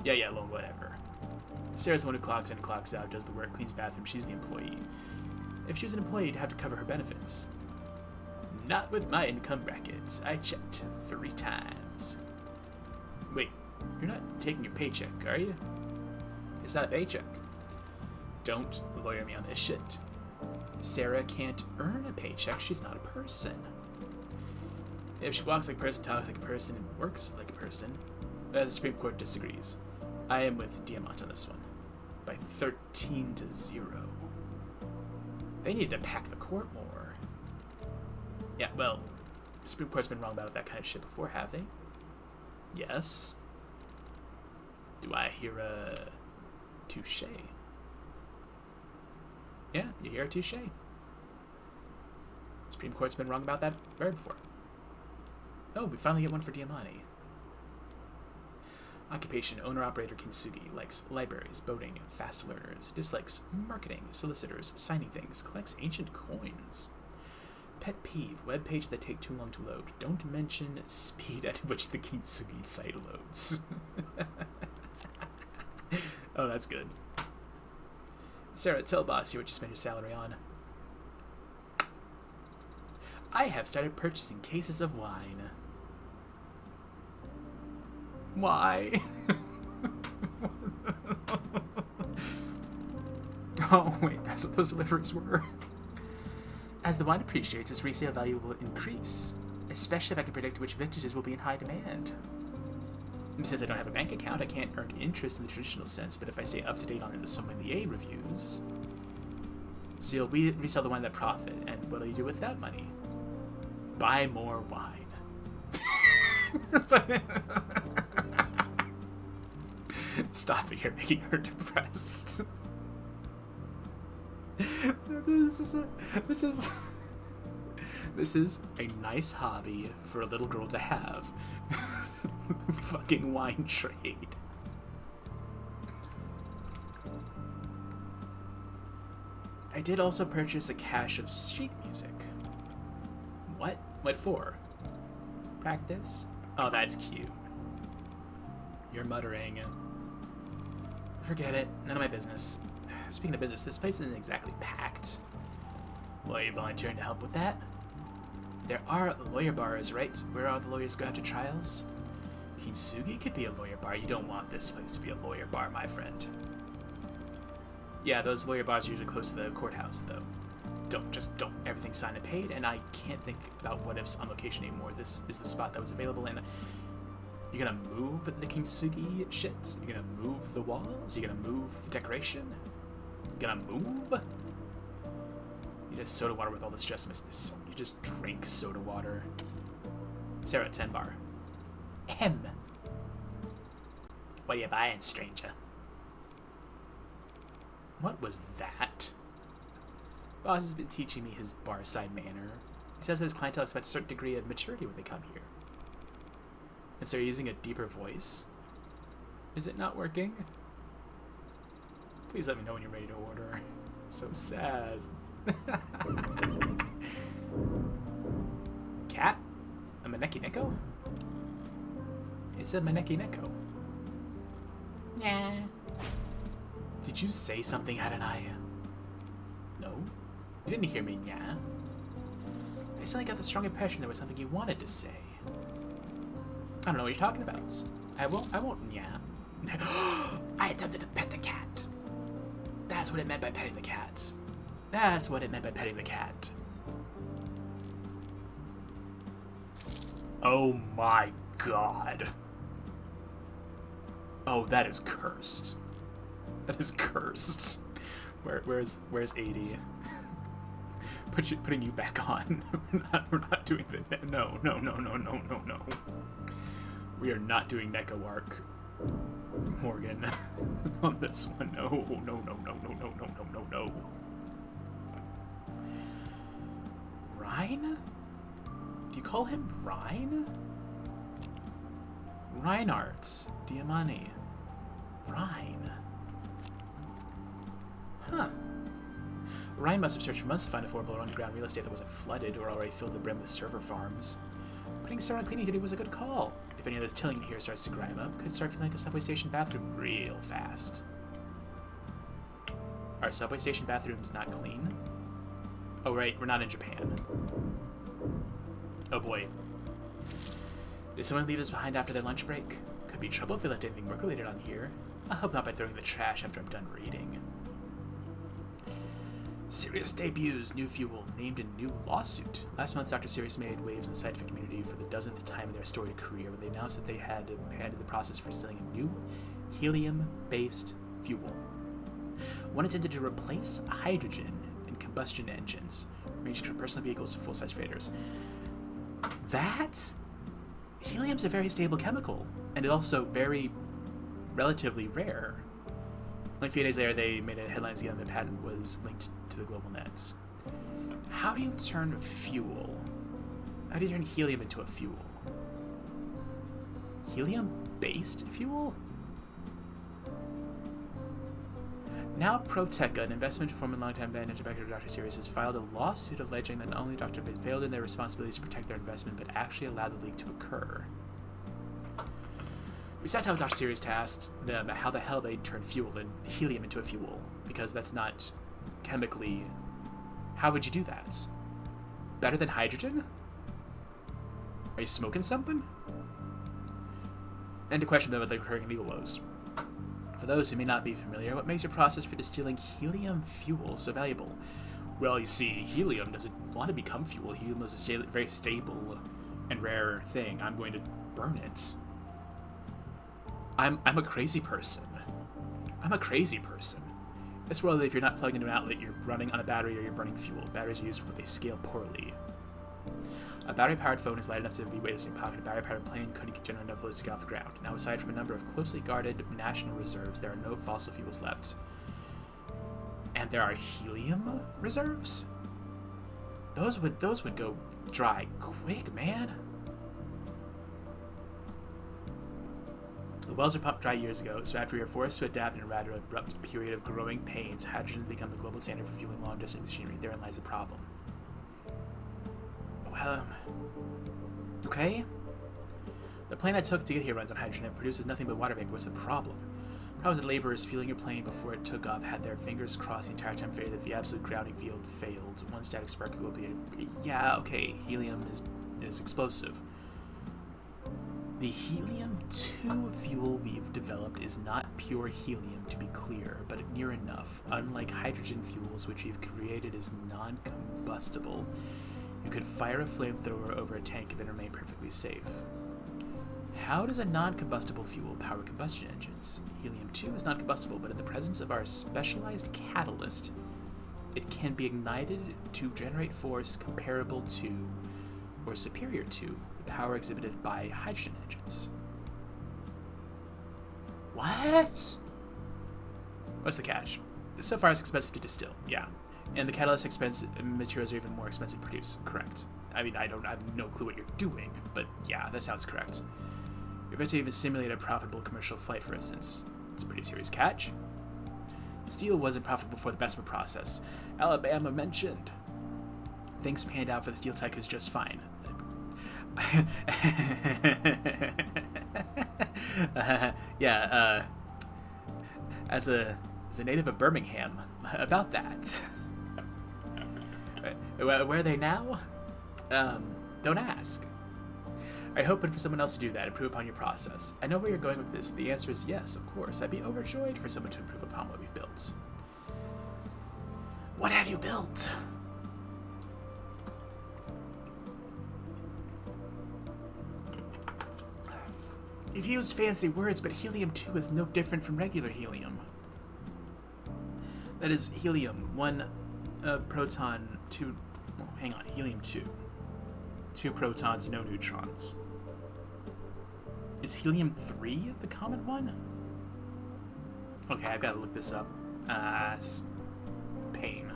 Speaker 1: Yeah, well, whatever. Sarah's the one who clocks in and clocks out, does the work, cleans the bathroom. She's the employee. If she was an employee, you'd have to cover her benefits. Not with my income brackets. I checked 3 times. Wait, you're not taking your paycheck, are you? It's not a paycheck. Don't lawyer me on this shit. Sarah can't earn a paycheck. She's not a person. If she walks like a person, talks like a person, and works like a person, the Supreme Court disagrees. I am with Diamant on this one. By 13-0. They need to pack the court more. Yeah, well, the Supreme Court's been wrong about that kind of shit before, have they? Yes. Do I hear a touche? Yeah, you hear a touche. Supreme Court's been wrong about that very before. Oh, we finally get one for Diamante. Occupation, owner-operator Kintsugi, likes libraries, boating, fast learners, dislikes marketing, solicitors, signing things, collects ancient coins. Pet peeve, web pages that take too long to load. Don't mention speed at which the Kintsugi site loads. Oh, that's good. Sarah, tell boss here what you spend your salary on. I have started purchasing cases of wine. Why? Oh, wait, that's what those deliveries were. As the wine appreciates, its resale value will increase, especially if I can predict which vintages will be in high demand. Since I don't have a bank account, I can't earn interest in the traditional sense, but if I stay up to date on the sommelier reviews... So you'll resell the wine at profit, and what do you do with that money? Buy more wine. Stop it, you're making her depressed. This is a nice hobby for a little girl to have. Fucking wine trade. I did also purchase a cache of sheet music. What? What for? Practice? Oh, that's cute. You're muttering. Forget it. None of my business. Speaking of business, this place isn't exactly packed. Well, are you volunteering to help with that? There are lawyer bars, right? Where all the lawyers go after trials? Kintsugi could be a lawyer bar. You don't want this place to be a lawyer bar, my friend. Yeah, those lawyer bars are usually close to the courthouse, though. Don't. Everything's signed and paid, and I can't think about what ifs on location anymore. This is the spot that was available, and you're gonna move the Kintsugi shit? You're gonna move the walls? You're gonna move the decoration? You're gonna move? You just soda water with all this stress. You just drink soda water. Sarah, 10 bar. Ahem. What are you buying, stranger? What was that? Boss has been teaching me his bar side manner. He says that his clientele expects a certain degree of maturity when they come here. And so you're using a deeper voice? Is it not working? Please let me know when you're ready to order. So sad. Cat? A Maneki Neko? It's a Maneki Neko. Yeah. Did you say something, Adonai? No. You didn't hear me, yeah? I suddenly got the strong impression there was something you wanted to say. I don't know what you're talking about. I won't, yeah. I attempted to pet the cat. That's what it meant by petting the cat. That's what it meant by petting the cat. Oh my god. Oh, that is cursed. That is cursed. Where's 80? Putting you back on. We're not doing the no. We are not doing Neko arc, Morgan, on this one. No. Rhine? Do you call him Rhine? Reinhardt, Diamante, Rhine. Huh. Ryan must have searched for months to find affordable underground real estate that wasn't flooded or already filled to the brim with server farms. Putting Sarah on cleaning duty was a good call. If any of this tilling in here starts to grime up, could start feeling like a subway station bathroom real fast. Are subway station bathrooms not clean? Oh right, we're not in Japan. Oh boy. Did someone leave us behind after their lunch break? Could be trouble if they left anything work-related on here. I hope not by throwing the trash after I'm done reading. Sirius debuts new fuel, named in new lawsuit. Last month, Dr. Sirius made waves in the scientific community for the dozenth time in their storied career when they announced that they had abandoned the process for distilling a new helium-based fuel. One intended to replace hydrogen in combustion engines, ranging from personal vehicles to full-size freighters. That? Helium's a very stable chemical, and also very relatively rare. Only a few days later, they made a headline again that the patent was linked to the global nets. How do you turn fuel? How do you turn helium into a fuel? Helium-based fuel? Now Proteca, an investment firm and longtime benefactor of Dr. Sirius, has filed a lawsuit alleging that not only Dr. failed in their responsibilities to protect their investment, but actually allowed the leak to occur. We sat down with Dr. Sirius to ask them how the hell they turned fuel and helium into a fuel, because that's not chemically... How would you do that? Better than hydrogen? Are you smoking something? And to question them about the recurring legal woes. For those who may not be familiar, what makes your process for distilling helium fuel so valuable? Well, you see, helium doesn't want to become fuel. Helium is a very stable and rare thing. I'm going to burn it. I'm a crazy person. I'm a crazy person. In this world, if you're not plugged into an outlet, you're running on a battery or you're burning fuel. Batteries are used for what they scale poorly. A battery-powered phone is light enough to be weightless in your pocket. A battery-powered plane couldn't generate enough load to get off the ground. Now, aside from a number of closely guarded national reserves, there are no fossil fuels left. And there are helium reserves? Those would go dry quick, man. The wells were pumped dry years ago, so after we were forced to adapt in a rather abrupt period of growing pains, hydrogen has become the global standard for fueling long-distance machinery. Therein lies the problem. Well, okay. The plane I took to get here runs on hydrogen and produces nothing but water vapor. What's the problem? The problem is that laborers fueling your plane before it took off had their fingers crossed the entire time, fearing that the absolute grounding field failed. One static spark could globally... Yeah, okay, helium is explosive. The helium-2 fuel we've developed is not pure helium, to be clear, but near enough. Unlike hydrogen fuels, which we've created as non-combustible, you could fire a flamethrower over a tank and remain perfectly safe. How does a non-combustible fuel power combustion engines? Helium-2 is non-combustible, but in the presence of our specialized catalyst, it can be ignited to generate force comparable to, or superior to, power exhibited by hydrogen engines. What? What's the catch? So far, it's expensive to distill, yeah. And the catalyst materials are even more expensive to produce, correct. I mean, I have no clue what you're doing, but yeah, that sounds correct. You're about to even simulate a profitable commercial flight, for instance. It's a pretty serious catch. Steel wasn't profitable before the Bessemer process. Alabama mentioned. Things panned out for the steel tycoons just fine. As a native of Birmingham, about that. Where are they now? Don't ask. Are you hoping for someone else to do that, improve upon your process? I know where you're going with this. The answer is yes, of course. I'd be overjoyed for someone to improve upon what we've built. What have you built? You've used fancy words, but helium-2 is no different from regular helium. That is helium, 1 proton, 2... Well, hang on, helium-2. 2 protons, no neutrons. Is helium-3 the common one? Okay, I've got to look this up. It's pain.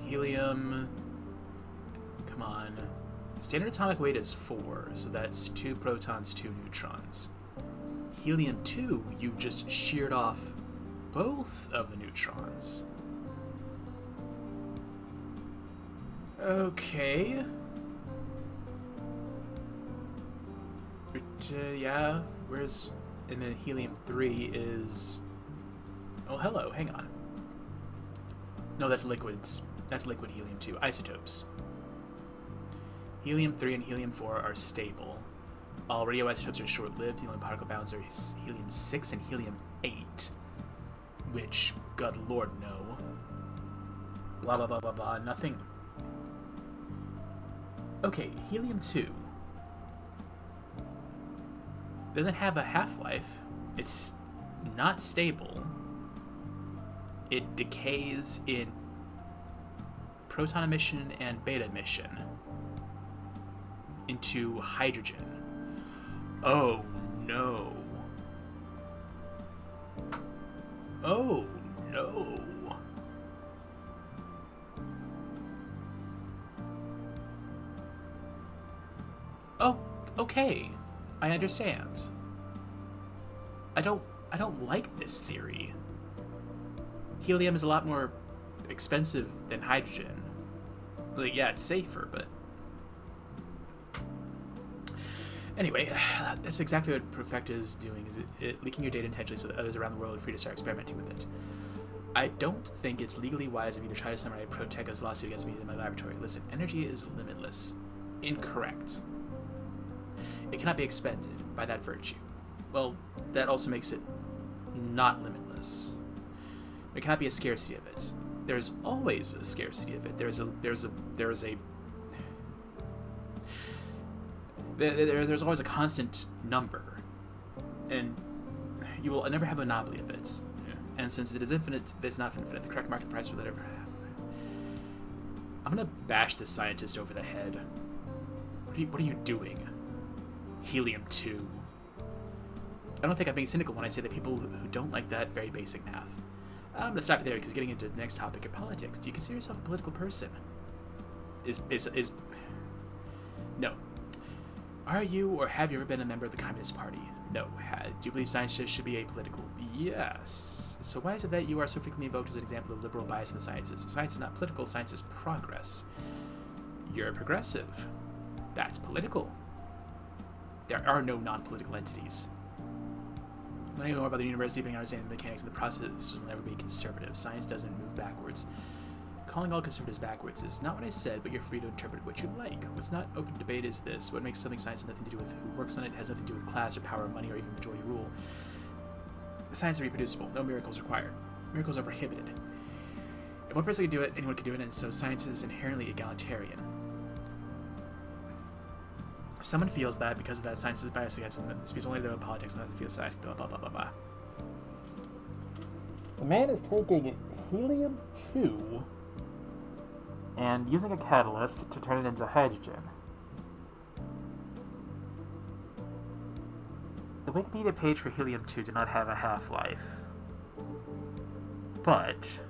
Speaker 1: Helium. Come on. Standard atomic weight is 4, so that's 2 protons, 2 neutrons. Helium-2, you just sheared off both of the neutrons. Okay. But, yeah, where's... And then helium-3 is... Oh, hello, hang on. No, that's liquids. That's liquid helium-2. Isotopes. Helium-3 and helium-4 are stable. All radioisotopes are short-lived. The only particle bounds are helium-6 and helium-8. Which, good lord, no. Blah, blah, blah, blah, blah. Nothing. Okay, helium-2 doesn't have a half-life. It's not stable. It decays in proton emission and beta emission into hydrogen. Oh no. Oh no. Oh, okay. I understand. I don't like this theory. Helium is a lot more expensive than hydrogen. Like, yeah, it's safer, but... Anyway, that's exactly what Perfecta is doing, is it leaking your data intentionally so that others around the world are free to start experimenting with it. I don't think it's legally wise of you to try to summarize Proteca's lawsuit against me in my laboratory. Listen, energy is limitless. Incorrect. It cannot be expended by that virtue. Well, that also makes it not limitless. There cannot be a scarcity of it. There's always a scarcity of it. There's always a constant number, and you will never have a monopoly of it. And since it is infinite, it's not infinite. The correct market price for that ever have. I'm gonna bash this scientist over the head. What are you doing? Helium-2. I don't think I'm being cynical when I say that people who don't like that very basic math. I'm gonna stop you there because getting into the next topic of politics. Do you consider yourself a political person? Is no. Are you or have you ever been a member of the Communist Party? No. Do you believe scientists should be apolitical? Yes. So why is it that you are so frequently invoked as an example of liberal bias in the sciences? Science is not political, science is progress. You're a progressive. That's political. There are no non-political entities. Learning more about the university, being understanding the mechanics of the process will never be conservative. Science doesn't move backwards. Calling all conservatives backwards is not what I said, but you're free to interpret what you like. What's not open to debate is this. What makes something science has nothing to do with who works on it, has nothing to do with class or power, money, or even majority rule. Science is reproducible. No miracles required. Miracles are prohibited. If one person can do it, anyone can do it, and so science is inherently egalitarian. If someone feels that because of that, science is biased against them, it speaks only to their own politics, and that feels that, blah, blah, blah, blah, blah. The man is taking helium-2 and using a catalyst to turn it into hydrogen. The Wikipedia page for helium-2 did not have a half-life, but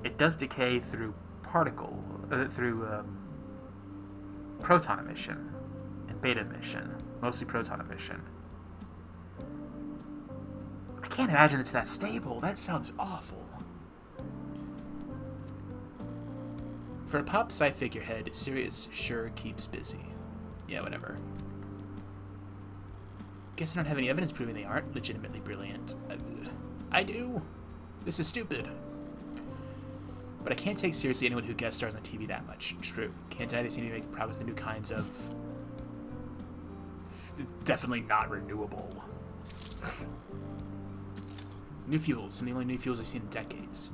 Speaker 1: it does decay through proton emission and beta emission, mostly proton emission. I can't imagine it's that stable. That sounds awful. For a pop sci figurehead, Sirius sure keeps busy. Yeah, whatever. Guess I don't have any evidence proving they aren't legitimately brilliant. I do. This is stupid. But I can't take seriously anyone who guest stars on TV that much. True. Can't deny they seem to be making progress with the new kinds of... definitely not renewable. New fuels. Some of the only new fuels I've seen in decades.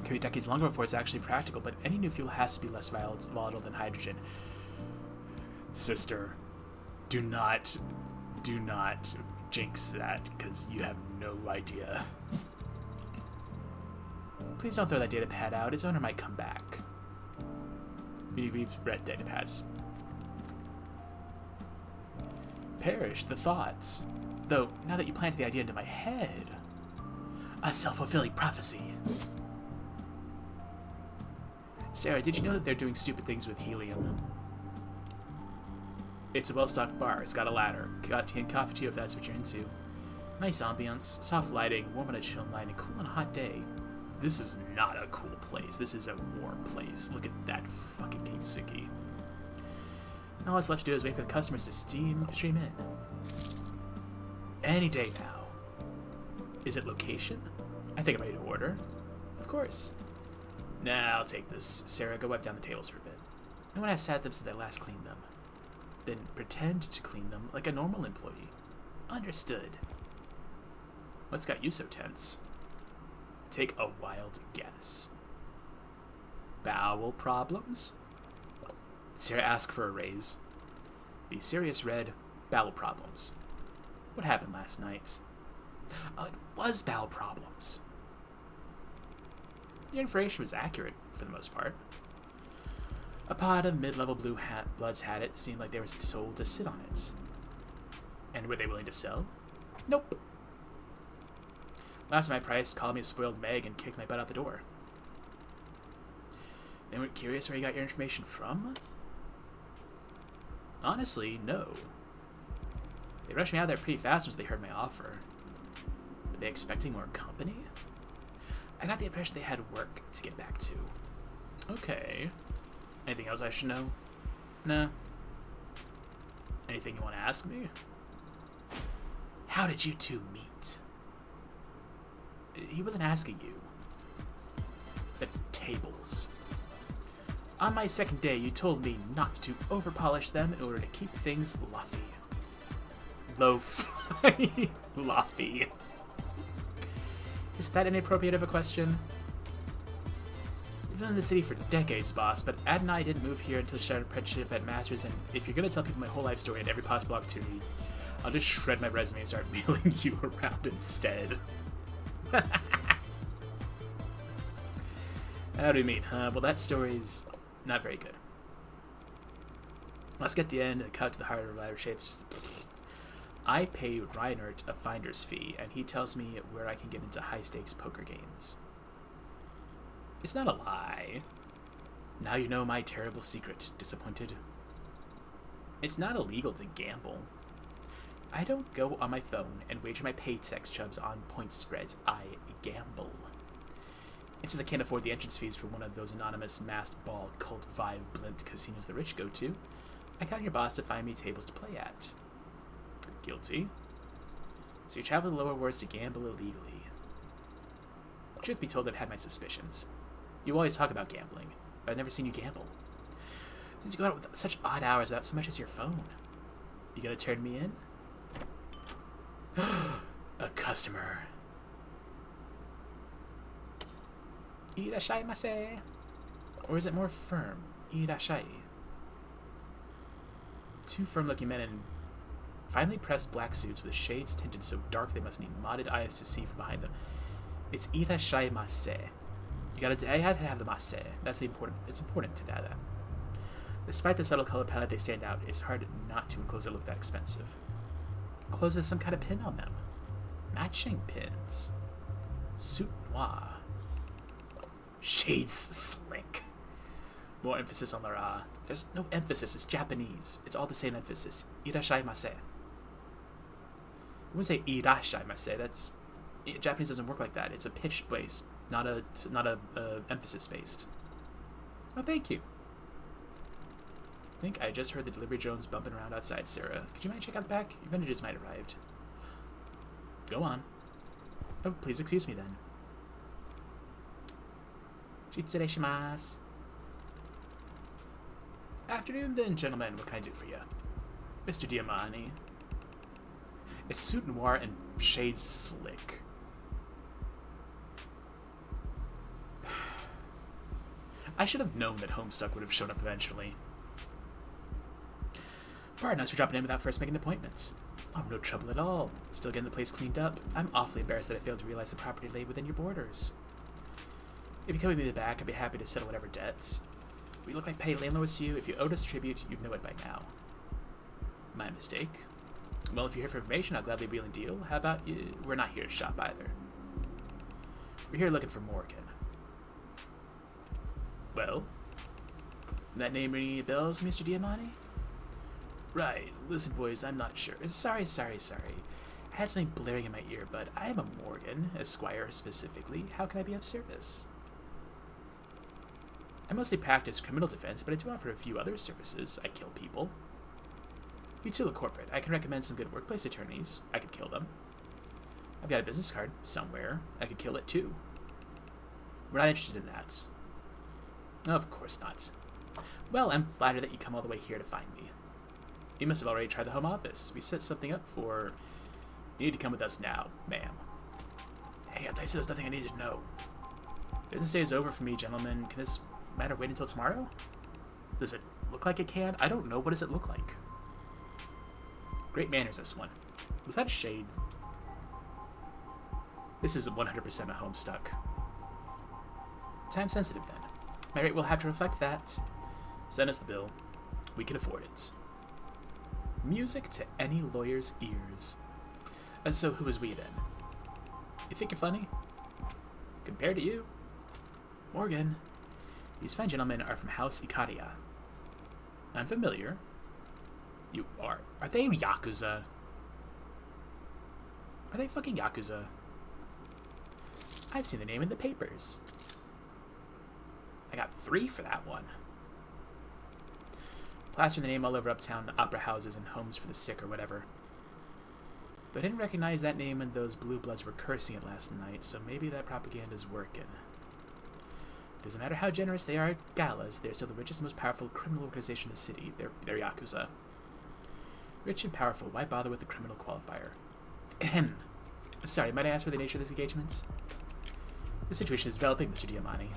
Speaker 1: Could be decades longer before it's actually practical, but any new fuel has to be less volatile than hydrogen. Sister, do not jinx that, because you have no idea. Please don't throw that data pad out. Its owner might come back. We've read data pads. Perish the thoughts. Though, now that you planted the idea into my head... A self-fulfilling prophecy. Sarah, did you know that they're doing stupid things with helium? It's a well-stocked bar. It's got a ladder. Got tea and coffee too if that's what you're into. Nice ambiance, soft lighting, warm on a chill night, and cool on a hot day. This is not a cool place. This is a warm place. Look at that fucking Kintsugi. All that's left to do is wait for the customers to stream in. Any day now. Is it location? I think I'm ready to order. Of course. Nah, I'll take this. Sarah, go wipe down the tables for a bit. No one has sat them since I last cleaned them. Then pretend to clean them like a normal employee. Understood. What's got you so tense? Take a wild guess. Bowel problems? Sarah asked for a raise. Be serious, Red. Bowel problems. What happened last night? It was bowel problems. The information was accurate, for the most part. A pod of mid-level bloods had it. Seemed like they were told to sit on it. And were they willing to sell? Nope. Laughed at my price, called me a spoiled Meg, and kicked my butt out the door. They weren't curious where you got your information from? Honestly, no. They rushed me out of there pretty fast once they heard my offer. Were they expecting more company? I got the impression they had work to get back to. Okay. Anything else I should know? Nah. Anything you want to ask me? How did you two meet? He wasn't asking you. The tables. On my second day, you told me not to overpolish them in order to keep things luffy. Luffy. Is that inappropriate of a question? We've been in the city for decades, boss, but Ad and I didn't move here until she started apprenticeship at Masters, and if you're gonna tell people my whole life story at every possible opportunity, I'll just shred my resume and start mailing you around instead. How do you mean? Well, that story's not very good. Let's get the end and cut to the heart of lighter shapes. I pay Reinert a finder's fee, and he tells me where I can get into high-stakes poker games. It's not a lie. Now you know my terrible secret, disappointed. It's not illegal to gamble. I don't go on my phone and wager my paycheck chubs on point spreads. I gamble. And since I can't afford the entrance fees for one of those anonymous masked ball cult vibe blimp casinos the rich go to, I count on your boss to find me tables to play at. Guilty. So you travel to the lower wards to gamble illegally. Truth be told, I've had my suspicions. You always talk about gambling, but I've never seen you gamble. Since you go out with such odd hours without so much as your phone. You gonna turn me in? A customer. Irashaimase. Or is it more firm? Irashai. Two firm-looking men in finely pressed black suits with shades tinted so dark they must need modded eyes to see from behind them. It's irashaimase. I have to have the mase. That's the important. It's important to that. Despite the subtle color palette, they stand out. It's hard not to clothes that look that expensive. Clothes with some kind of pin on them. Matching pins. Suit noir. Shades slick. More emphasis on the ra. There's no emphasis. It's Japanese. It's all the same emphasis. Irashaimase. I wouldn't say irashaimase. That's Japanese doesn't work like that. It's a pitch based, not a emphasis based. Oh, thank you. I think I just heard the delivery drones bumping around outside, Sarah. Could you mind check out the back? Your bandages might have arrived. Go on. Oh, please excuse me then. Shitsurei shimasu. Afternoon then, gentlemen. What can I do for you? Mr. Diamani. It's suit noir and shades slick. I should have known that Homestuck would have shown up eventually. Pardon us for dropping in without first making appointments. Oh, no trouble at all. Still getting the place cleaned up. I'm awfully embarrassed that I failed to realize the property lay within your borders. If you come with me to the back, I'd be happy to settle whatever debts. We look like petty landlords to you. If you owed us tribute, you'd know it by now. My mistake. Well, if you're here for information, I'll gladly wheel and deal. How about you? We're not here to shop either. We're here looking for Morgan. Well, that name ring any bells, Mr. Diamani? Right. Listen, boys, I'm not sure. Sorry. I had something blaring in my ear, but I am a Morgan, Esquire specifically. How can I be of service? I mostly practice criminal defense, but I do offer a few other services. I kill people. You two look corporate. I can recommend some good workplace attorneys. I could kill them. I've got a business card somewhere. I could kill it too. We're not interested in that. Of course not. Well, I'm flattered that you come all the way here to find me. You must have already tried the home office. We set something up for... You need to come with us now, ma'am. Hey, I thought you said there's nothing I needed to know. Business day is over for me, gentlemen. Can this matter wait until tomorrow? Does it look like it can? I don't know. What does it look like? Great manners, this one. Was that a shade? This is 100% a Homestuck. Time sensitive, then. My rate will have to reflect that. Send us the bill. We can afford it. Music to any lawyer's ears. So who is we, then? You think you're funny? Compared to you? Morgan. These fine gentlemen are from House Ikaria. I'm familiar. You are. Are they Yakuza? Are they fucking Yakuza? I've seen the name in the papers. I got 3 for that one. Plastering the name all over uptown opera houses and homes for the sick or whatever. But I didn't recognize that name when those blue bloods were cursing it last night, so maybe that propaganda's working. Doesn't matter how generous they are at galas, they're still the richest and most powerful criminal organization in the city. They're Yakuza. Rich and powerful, why bother with the criminal qualifier? Ahem. Sorry, might I ask for the nature of this engagement? The situation is developing, Mr. Diamani.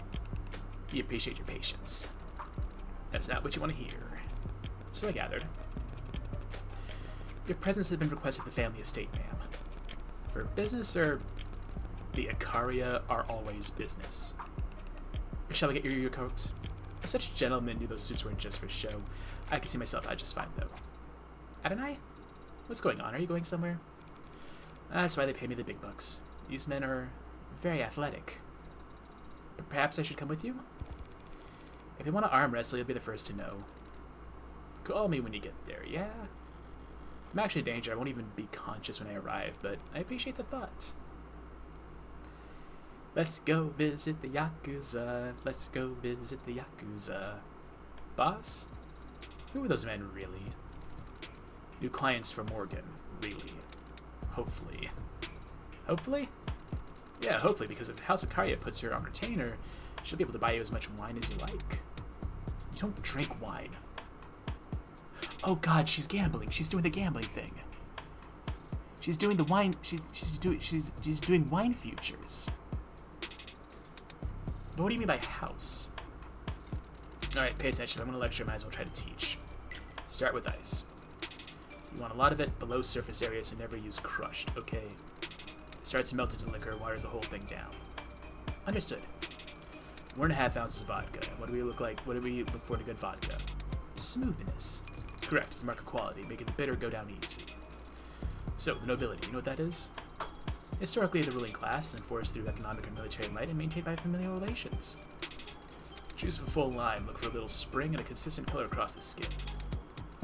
Speaker 1: We appreciate your patience. That's not what you want to hear. So I gathered. Your presence has been requested at the family estate, ma'am. For business, or the Ikaria are always business? Or shall I get your coat? Such gentlemen knew those suits weren't just for show. I can see myself out just fine, though. Adonai? What's going on? Are you going somewhere? That's why they pay me the big bucks. These men are very athletic. Perhaps I should come with you? If you want to arm wrestle, you'll be the first to know. Call me when you get there, yeah? I'm actually in danger. I won't even be conscious when I arrive, but I appreciate the thought. Let's go visit the Yakuza. Let's go visit the Yakuza. Boss? Who are those men, really? New clients for Morgan, really. Hopefully. Hopefully? Yeah, hopefully, because if House Ikaria puts her on retainer, she'll be able to buy you as much wine as you like. You don't drink wine. Oh god, she's gambling. She's doing the gambling thing. She's doing the wine. She's doing wine futures. But what do you mean by house? All right, pay attention. If I'm gonna lecture, I might as well try to teach. Start with ice. You want a lot of it below surface area, so never use crushed. Okay. It starts to melt into liquor, waters the whole thing down. Understood. 1.5 ounces of vodka. What do we look like? What do we look for in a good vodka? Smoothness. Correct. It's a mark of quality, making the bitter go down easy. So, the nobility. You know what that is? Historically, the ruling class, enforced through economic and military might and maintained by familial relations. Choose a full lime. Look for a little spring and a consistent color across the skin.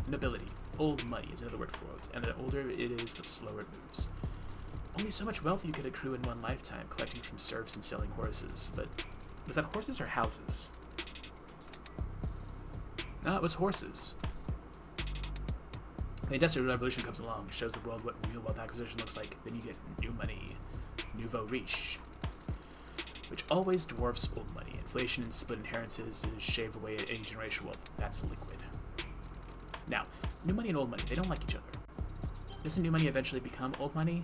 Speaker 1: Nobility. Old money is another word for it, and the older it is, the slower it moves. Only so much wealth you could accrue in one lifetime, collecting from serfs and selling horses. But was that horses or houses? No, it was horses. The Industrial Revolution comes along, shows the world what real wealth acquisition looks like. Then you get new money, nouveau riche, which always dwarfs old money. Inflation and split inheritances shave away at any generational wealth. That's liquid. Now, new money and old money, they don't like each other. Doesn't new money eventually become old money?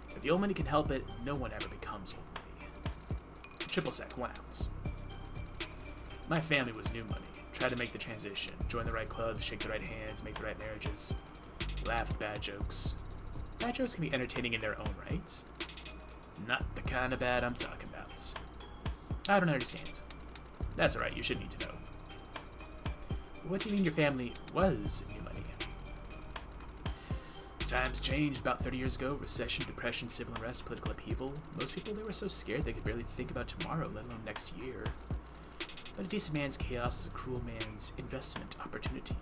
Speaker 1: If the old money can help it, no one ever becomes old money. Triple sec, 1 ounce. My family was new money. Try to make the transition. Join the right clubs, shake the right hands, make the right marriages. Laugh at bad jokes. Bad jokes can be entertaining in their own right. Not the kind of bad I'm talking about. I don't understand. That's alright, you should need to know. But what do you mean your family was new money? Times changed about 30 years ago. Recession, depression, civil unrest, political upheaval. Most people, they were so scared they could barely think about tomorrow, let alone next year. But a decent man's chaos is a cruel man's investment opportunity.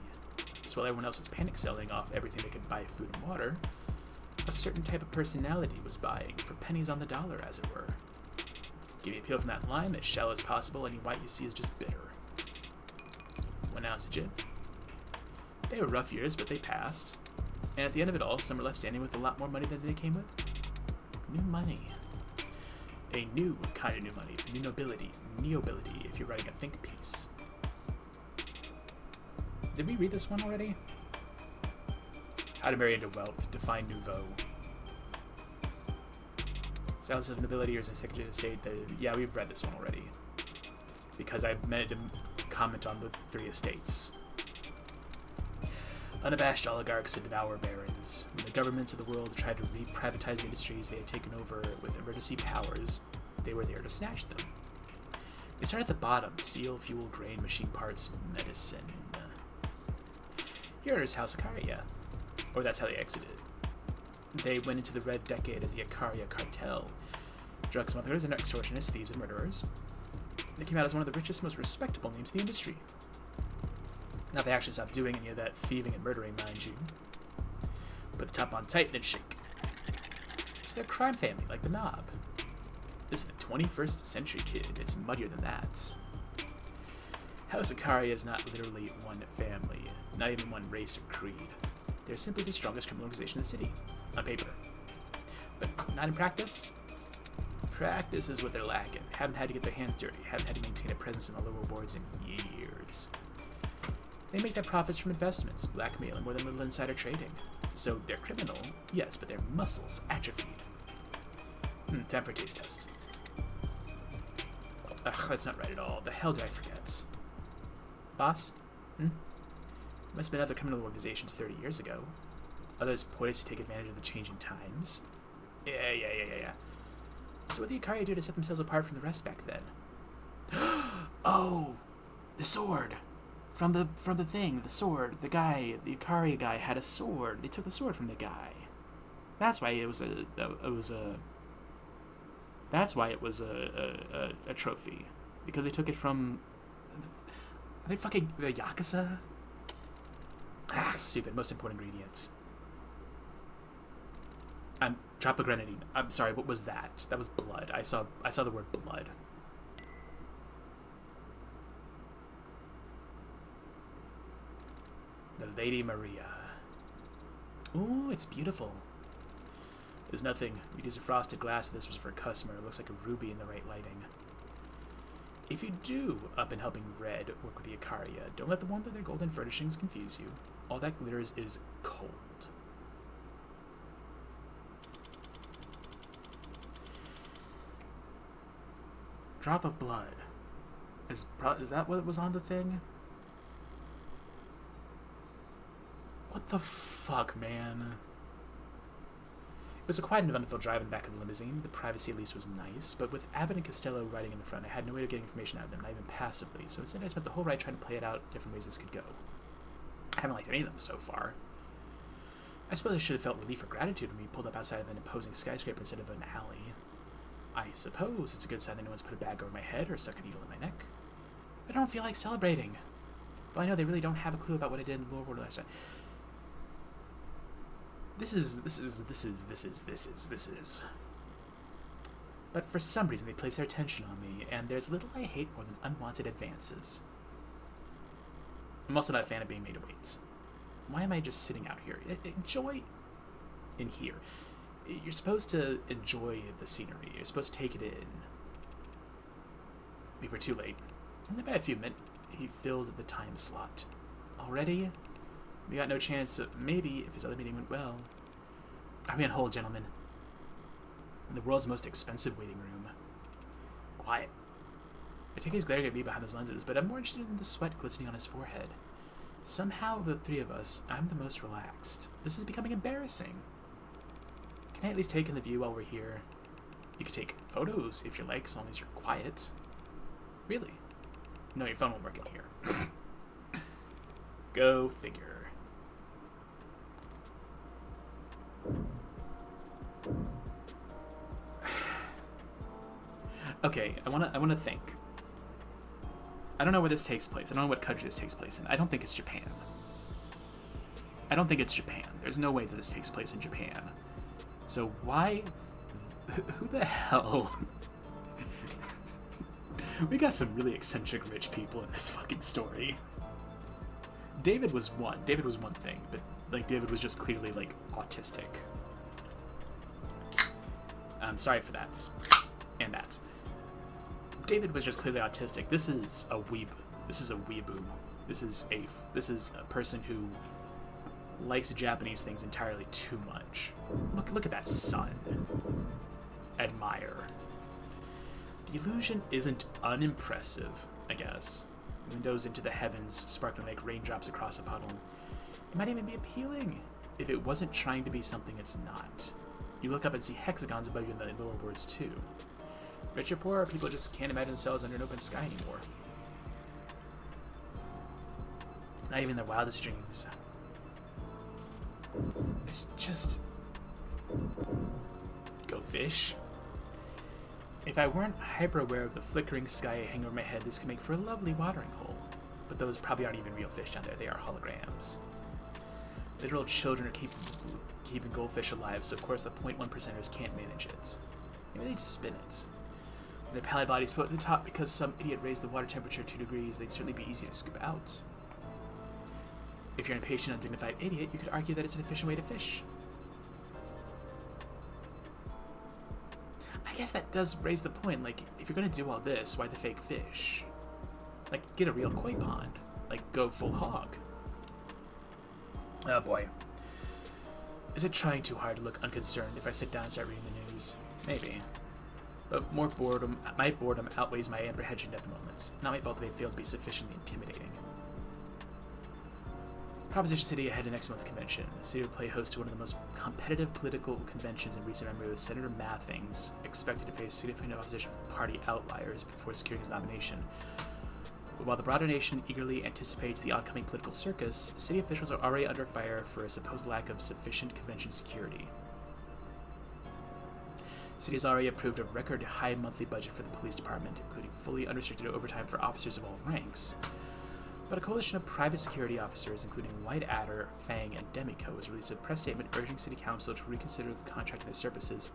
Speaker 1: Just while everyone else was panic selling off everything they could buy food and water, a certain type of personality was buying for pennies on the dollar, as it were. Give you a peel from that lime, as shallow as possible, any white you see is just bitter. 1 ounce of gin. They were rough years, but they passed. And at the end of it all, some were left standing with a lot more money than they came with. New money. A new kind of new money. New nobility. Neobility, if you're writing a think piece. Did we read this one already? How to marry into wealth. Define nouveau. Status of nobility or is a secretary of state. Yeah, we've read this one already. Because I meant to comment on the 3 estates. Unabashed oligarchs and devour barons. When the governments of the world tried to re-privatize the industries they had taken over with emergency powers, they were there to snatch them. They started at the bottom: steel, fuel, grain, machine parts, medicine. Here is House Ikaria. Or that's how they exited. They went into the Red Decade as the Ikaria Cartel. Drug smugglers and extortionists, thieves and murderers. They came out as one of the richest, most respectable names in the industry. Now they actually stopped doing any of that thieving and murdering, mind you. Put the top on tight, then shake. So they're a crime family, like the mob. This is the 21st century, kid. It's muddier than that. House Ikaria is not literally one family, not even one race or creed. They're simply the strongest criminal organization in the city, on paper. But not in practice. Practice is what they're lacking. Haven't had to get their hands dirty, haven't had to maintain a presence in the lower boards in years. They make their profits from investments, blackmail, and more than little insider trading. So they're criminal, yes, but their muscles atrophied. Time for a taste test. Ugh, that's not right at all. The hell did I forget? Boss? Must have been other criminal organizations 30 years ago. Others poised to take advantage of the changing times. Yeah. So what did the Ikaria do to set themselves apart from the rest back then? Oh! The sword! From the thing, the sword, the guy, the Ikaria guy had a sword. They took the sword from the guy. That's why it was a trophy. Because they took it from... Are they fucking... the Yakuza? Ah, stupid. Most important ingredients. Drop a grenadine. I'm sorry, what was that? That was blood. I saw the word blood. The Lady Maria. Ooh, it's beautiful. There's nothing. We'd use a frosted glass if this was for a customer. It looks like a ruby in the right lighting. If you do up in helping Red work with the Ikaria, don't let the warmth of their golden furnishings confuse you. All that glitters is cold. Drop of blood. Is that what was on the thing? What the fuck, man? It was a quiet and eventful drive in the back of the limousine. The privacy at least was nice, but with Abbott and Costello riding in the front, I had no way of getting information out of them, not even passively, so instead I spent the whole ride trying to play it out different ways this could go. I haven't liked any of them so far. I suppose I should have felt relief or gratitude when we pulled up outside of an imposing skyscraper instead of an alley. I suppose it's a good sign that no one's put a bag over my head or stuck a needle in my neck. But I don't feel like celebrating. Well, I know they really don't have a clue about what I did in the lower world last time. This is. But for some reason they place their attention on me, and there's little I hate more than unwanted advances. I'm also not a fan of being made to wait. Why am I just sitting out here? Enjoy in here. You're supposed to enjoy the scenery. You're supposed to take it in. We were too late. Only by a few minutes, he filled the time slot. Already? We got no chance of, maybe, if his other meeting went well. Are we on hold, gentlemen? In the world's most expensive waiting room. Quiet. I think he's glaring at me behind those lenses, but I'm more interested in the sweat glistening on his forehead. Somehow, of the 3 of us, I'm the most relaxed. This is becoming embarrassing. Can I at least take in the view while we're here? You can take photos if you like, as long as you're quiet. Really? No, your phone won't work in here. Go figure. Okay, I wanna think. I don't know where this takes place. I don't know what country this takes place in. I don't think it's Japan. I don't think it's Japan. There's no way that this takes place in Japan. So why... Who the hell... We got some really eccentric rich people in this fucking story. David was one. David was one thing, but, like, David was just clearly, like, autistic. I'm sorry for that. And that. David was just clearly autistic. This is a weeb. This is a weeboo. This is a person who likes Japanese things entirely too much. Look at that sun. Admire. The illusion isn't unimpressive, I guess. Windows into the heavens, sparkling like raindrops across a puddle. It might even be appealing if it wasn't trying to be something it's not. You look up and see hexagons above you in the lower words too. Rich or poor, people just can't imagine themselves under an open sky anymore. Not even their wildest dreams. It's just... Go fish? If I weren't hyper-aware of the flickering sky hanging over my head, this could make for a lovely watering hole. But those probably aren't even real fish down there, they are holograms. Literal children are keeping goldfish alive, so of course the 0.1%ers can't manage it. Maybe they'd spin it. When their pallid bodies float to the top because some idiot raised the water temperature 2 degrees, they'd certainly be easy to scoop out. If you're an impatient, undignified idiot, you could argue that it's an efficient way to fish. I guess that does raise the point, like, if you're gonna do all this, why the fake fish? Like, get a real koi pond. Like, go full hog. Oh boy. Is it trying too hard to look unconcerned if I sit down and start reading the news? Maybe. But my boredom outweighs my apprehension at the moment. Not my fault that they failed to be sufficiently intimidating. Proposition City ahead of next month's convention. The city will play host to one of the most competitive political conventions in recent memory, with Senator Mathings expected to face significant opposition from party outliers before securing his nomination. But while the broader nation eagerly anticipates the oncoming political circus, city officials are already under fire for a supposed lack of sufficient convention security. The city has already approved a record high monthly budget for the police department, including fully unrestricted overtime for officers of all ranks. But a coalition of private security officers, including White Adder, Fang, and Demico, has released a press statement urging City Council to reconsider contracting their services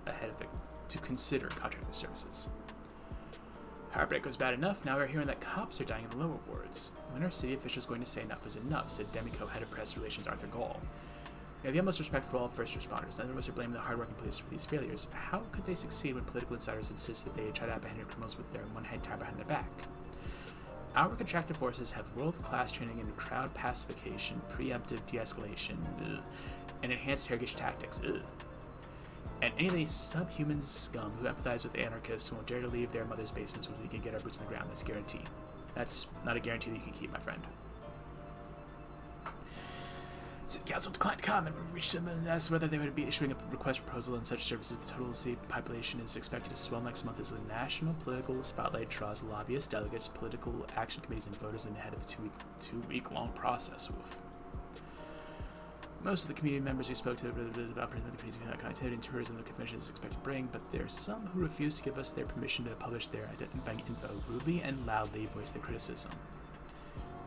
Speaker 1: Heartbreak was bad enough, now we're hearing that cops are dying in the lower wards. When are city officials going to say enough is enough, said Demico head of press relations Arthur Gall. We have the utmost respect for all first responders. None of us are blaming the hardworking police for these failures. How could they succeed when political insiders insist that they try to apprehend criminals with their one hand tied behind their back? Our contracted forces have world-class training in crowd pacification, preemptive de-escalation, and enhanced interrogation tactics. And any of these subhuman scum who empathize with anarchists won't dare to leave their mother's basements when we can get our boots on the ground. That's a guarantee. That's not a guarantee that you can keep, my friend. City Council declined to comment when we reached them and asked whether they would be issuing a request proposal on such services. The total city population is expected to swell next month as the national political spotlight draws lobbyists, delegates, political action committees, and voters in the head of the two-week-long process. Oof. Most of the community members who spoke to about the connectivity and tourism the convention is expected to bring, but there are some who refuse to give us their permission to publish their identifying info, rudely and loudly voice their criticism.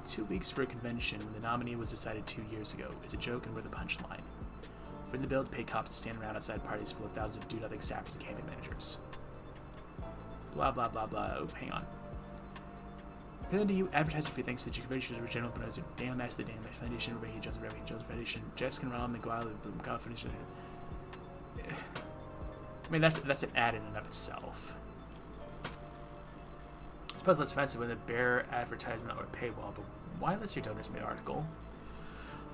Speaker 1: 2 weeks for a convention when the nominee was decided 2 years ago is a joke and worth a punchline. For the bill to pay cops to stand around outside parties full of thousands of do-nothing staffers and campaign managers. Blah blah blah blah. Oh, hang on. Present to you, advertising free thanks to the convention for General Organizer, Daniel Master, the Daniel Foundation, Ray Jones, Ray Jones Foundation, Jessica and Ron McGuire, the McGuire Foundation. I mean, that's an ad in and of itself. I suppose less offensive with a bare advertisement or paywall, but why list your donors mid article?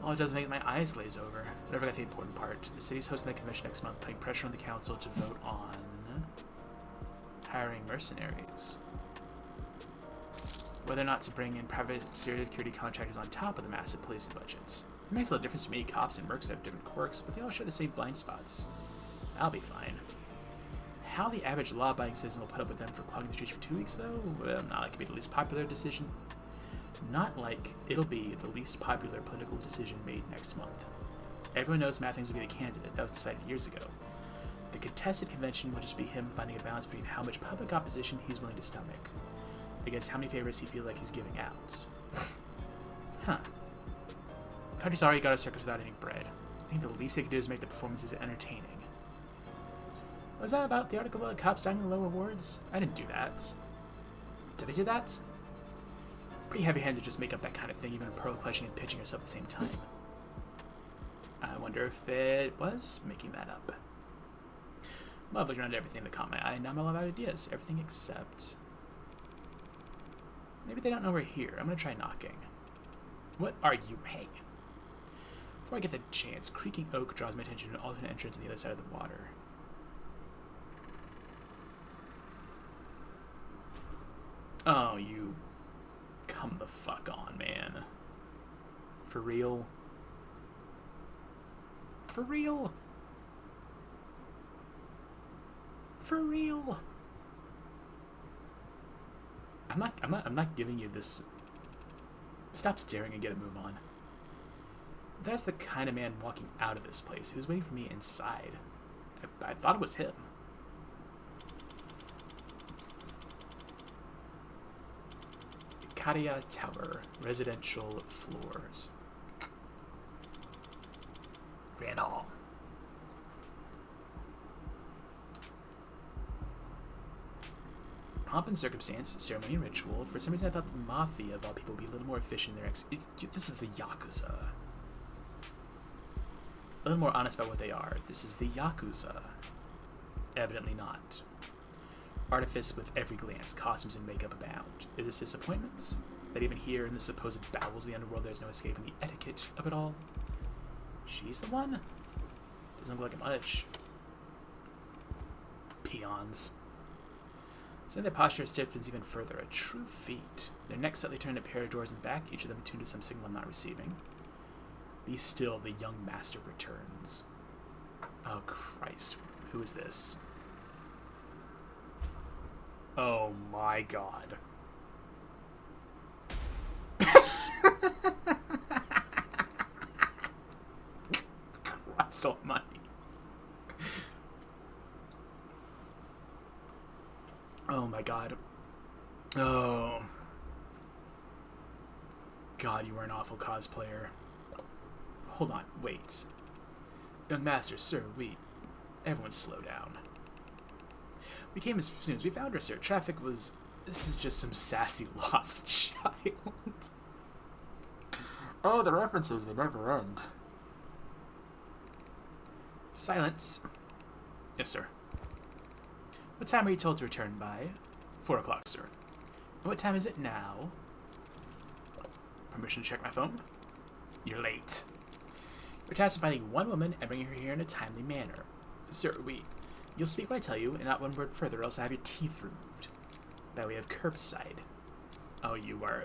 Speaker 1: All it does make my eyes glaze over. Never got the important part. The city's hosting the convention next month, putting pressure on the council to vote on hiring mercenaries. Whether or not to bring in private security contractors on top of the massive policing budgets. It makes a lot of difference to me. Cops and mercs have different quirks, but they all share the same blind spots. I'll be fine. How the average law-abiding citizen will put up with them for clogging the streets for 2 weeks, though? Well, not like it'll be the least popular decision. Not like it'll be the least popular political decision made next month. Everyone knows Mathings will be the candidate. That was decided years ago. The contested convention will just be him finding a balance between how much public opposition he's willing to stomach against how many favors he feels like he's giving out. Huh. Country's already got a circus without any bread. I think the least they could do is make the performances entertaining. Was that about the article about cops dying in low rewards? I didn't do that. Did they do that? Pretty heavy-handed to just make up that kind of thing, even pearl clutching and pitching herself at the same time. I wonder if it was making that up. Well, I've looked around everything that caught my eye, and now I'm all out of ideas. Everything except... Maybe they don't know we're here. I'm gonna try knocking. What are you? Hey! Before I get the chance, creaking oak draws my attention to an alternate entrance on the other side of the water. Oh, you... Come the fuck on, man. For real? For real? For real? I'm not giving you this. Stop staring and get a move on. That's the kind of man walking out of this place. He was waiting for me inside. I thought it was him. Katia Tower, residential floors. Grand Hall. Pomp and circumstance, ceremony and ritual. For some reason I thought the Mafia of all people would be a little more efficient in their this is the Yakuza. A little more honest about what they are. This is the Yakuza. Evidently not. Artifice with every glance, costumes and makeup abound. Is this disappointments? That even here in the supposed bowels of the underworld there's no escaping the etiquette of it all? She's the one? Doesn't look like much. Peons. So their posture stiffens even further. A true feat. Their necks slightly turned a pair of doors in the back, each of them attuned to some signal I'm not receiving. Be still, the young master returns. Oh Christ. Who is this? Oh my god. Christ almighty. Oh my god. Oh. God, you are an awful cosplayer. Hold on, wait. Young master, sir, everyone slow down. We came as soon as we found her, sir. Traffic was... This is just some sassy lost child. Oh, the references, they never end. Silence. Yes, sir. What time are you told to return by? 4 o'clock, sir. And what time is it now? Permission to check my phone? You're late. We're tasked with finding one woman and bringing her here in a timely manner. Sir, You'll speak when I tell you, and not one word further, else I have your teeth removed. That way of curbside. Oh, you are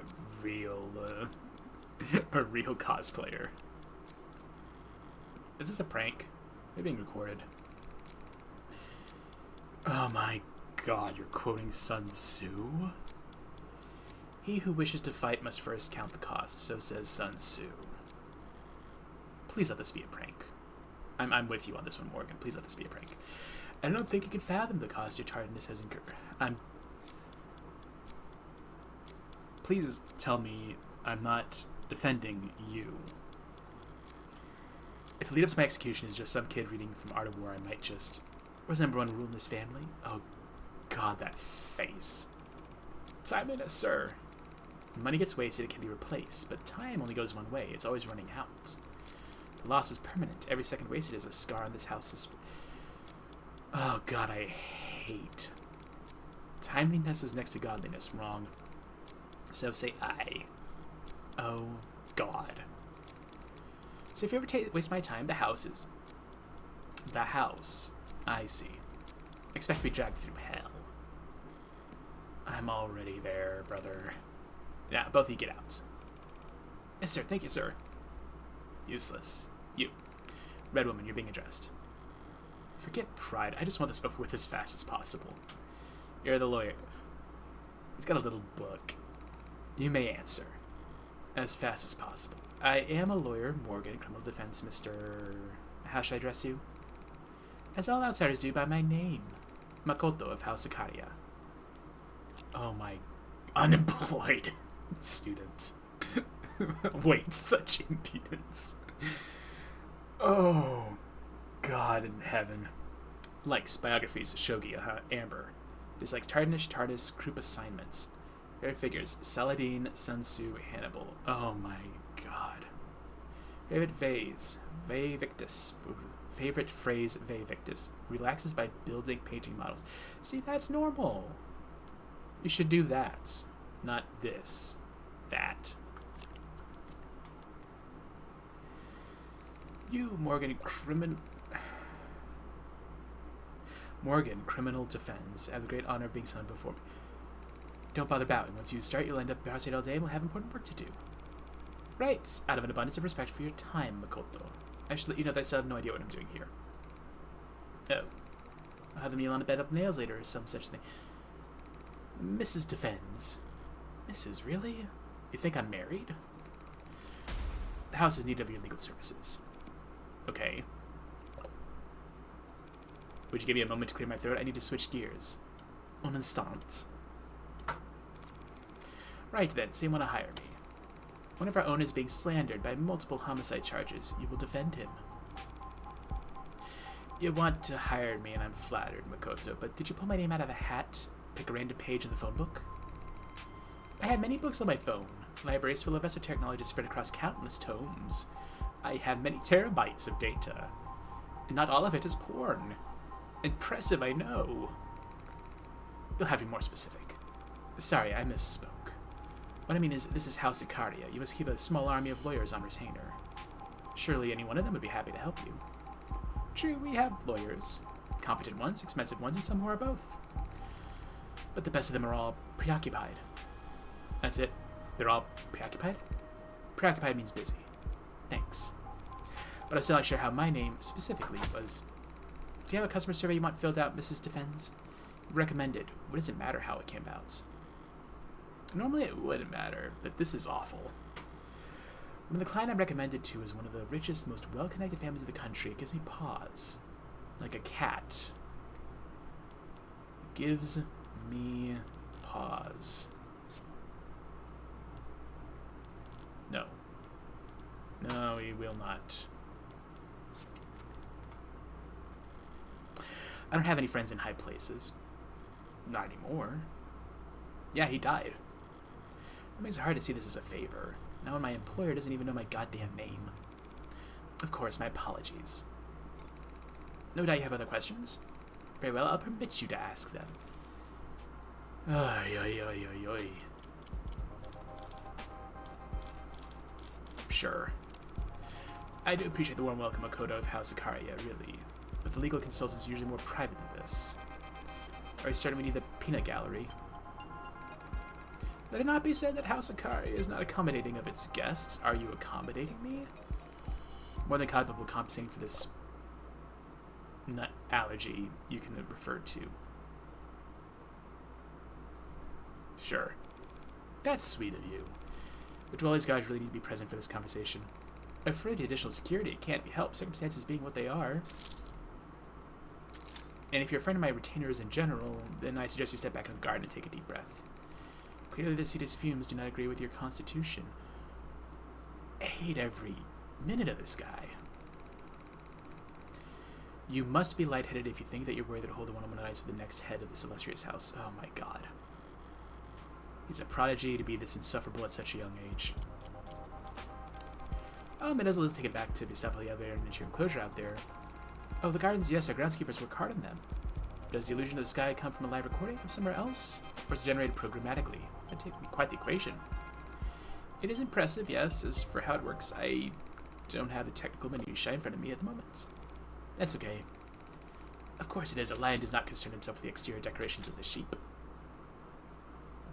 Speaker 1: a real cosplayer. Is this a prank? They're being recorded. Oh my god, you're quoting Sun Tzu? He who wishes to fight must first count the cost, so says Sun Tzu. Please let this be a prank. I'm with you on this one, Morgan. Please let this be a prank. I don't think you can fathom the cost your tardiness has incurred. Please tell me I'm not defending you. If the lead up to my execution is just some kid reading from Art of War, I might just... Where's number one rule in this family? Oh, God, that face. Time in, sir. When money gets wasted, it can be replaced, but time only goes one way. It's always running out. The loss is permanent. Every second wasted is a scar on this house's... Oh, God, I hate. Timeliness is next to godliness. Wrong. So say I. Oh, God. So if you ever waste my time, the house is... The house. I see. Expect to be dragged through hell. I'm already there, brother. Yeah, both of you get out. Yes, sir. Thank you, sir. Useless. You. Red woman, you're being addressed. Forget pride. I just want this over with as fast as possible. You're the lawyer. He's got a little book. You may answer. As fast as possible. I am a lawyer, Morgan, criminal defense, Mr... How should I address you? As all outsiders do by my name. Makoto of House Akaria. Oh my... Unemployed student. Wait, such impudence. Oh, God in heaven. Likes biographies, shogi, Amber. Dislikes Tardanish, TARDIS, group assignments. Favorite figures, Saladin, Sun Tzu, Hannibal. Oh my God. Favorite vase, Vevictus. Favorite phrase, Vevictus. Relaxes by building, painting models. See, that's normal. You should do that. Not this. That. You, Morgan, criminal defends. I have the great honor of being summoned before me. Don't bother bowing. Once you start, you'll end up browsing all day and will have important work to do. Right. Out of an abundance of respect for your time, Makoto. I should let you know that I still have no idea what I'm doing here. Oh. I'll have the meal on a bed of nails later or some such thing. Mrs. defends. Mrs., really? You think I'm married? The house is in need of your legal services. Okay. Would you give me a moment to clear my throat? I need to switch gears. Un instant. Right then, so you want to hire me. One of our owners being slandered by multiple homicide charges. You will defend him. You want to hire me, and I'm flattered, Makoto, but did you pull my name out of a hat? Pick a random page in the phone book? I have many books on my phone. Libraries full of esoteric knowledge spread across countless tomes. I have many terabytes of data. And not all of it is porn. Impressive, I know. You'll have to be more specific. Sorry, I misspoke. What I mean is, this is House Ikaria. You must keep a small army of lawyers on retainer. Surely any one of them would be happy to help you. True, we have lawyers. Competent ones, expensive ones, and some who are both. But the best of them are all preoccupied. That's it? They're all preoccupied? Preoccupied means busy. Thanks. But I'm still not sure how my name specifically was. Do you have a customer survey you want filled out, Mrs. Defends? Recommended. What does it matter how it came about? Normally it wouldn't matter, but this is awful. When the client I'm recommended to is one of the richest, most well-connected families of the country, it gives me pause. Like a cat. It gives me pause. No. No, we will not. I don't have any friends in high places. Not anymore. Yeah, he died. It makes it hard to see this as a favor. Now when my employer doesn't even know my goddamn name. Of course, my apologies. No doubt you have other questions? Very well, I'll permit you to ask them. Oy, oy, oy, oy, oy. Sure. I do appreciate the warm welcome, Makoto of House Ikaria, really. But the legal consultant is usually more private than this. Are you certain we need the peanut gallery? Let it not be said that House Ikaria is not accommodating of its guests. Are you accommodating me? More than capable of compensating for this nut allergy you can refer to. Sure. That's sweet of you. But do all these guys really need to be present for this conversation? Afraid of additional security, it can't be helped, circumstances being what they are. And if you're a friend of my retainers in general, then I suggest you step back into the garden and take a deep breath. Clearly the Cetus fumes do not agree with your constitution. I hate every minute of this guy. You must be lightheaded if you think that you're worthy to hold a one-on-one eyes with the next head of this illustrious house. Oh my god. He's a prodigy to be this insufferable at such a young age. Let's take it back to the stuff of the other into your enclosure out there. Oh, the gardens, yes, our groundskeepers work hard on them. Does the illusion of the sky come from a live recording of somewhere else? Or is it generated programmatically? That'd take me quite the equation. It is impressive, yes. As for how it works, I don't have the technical minutiae in front of me at the moment. That's okay. Of course it is. A lion does not concern himself with the exterior decorations of the sheep.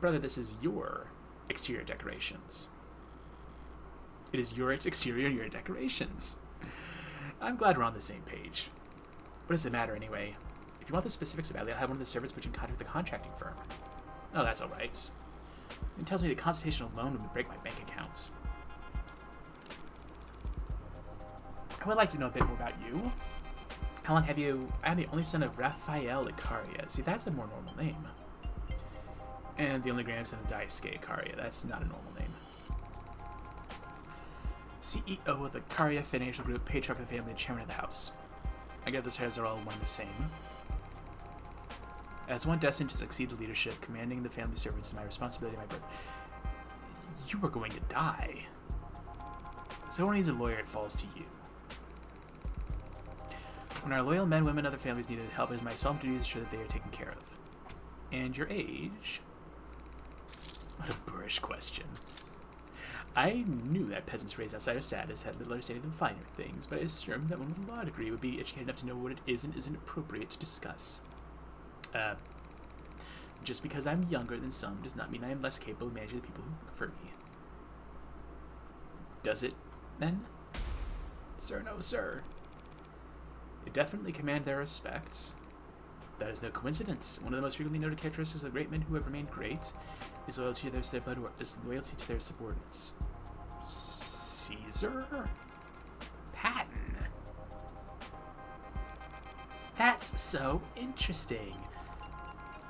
Speaker 1: Brother, this is your exterior decorations. It is your exterior and your decorations. I'm glad we're on the same page. What does it matter anyway? If you want the specifics about it, I'll have one of the servants put you in contact with the contracting firm. Oh, that's alright. It tells me the consultation alone would break my bank accounts. I would like to know a bit more about you. How long have you... I'm the only son of Raphael Ikaria. See, that's a more normal name. And the only grandson of Daisuke Ikaria. That's not a normal name. CEO of the Karya Financial Group, patriarch of the family, and chairman of the house. I guess those titles are all one and the same. As one destined to succeed to leadership, commanding the family servants is my responsibility and my birth. You are going to die. So no one needs a lawyer, it falls to you. When our loyal men, women, and other families needed help, it is my solemn duty to ensure that they are taken care of. And your age? What a boorish question. I knew that peasants raised outside of status had little understanding of the finer things, but I assumed that one with a law degree would be educated enough to know what it is and isn't appropriate to discuss. Just because I'm younger than some does not mean I am less capable of managing the people who work for me. Does it, then? Sir, no, sir. You definitely command their respect. That is no coincidence. One of the most frequently noted characteristics of great men who have remained great is loyalty to their subordinates. Caesar? Patton. That's so interesting.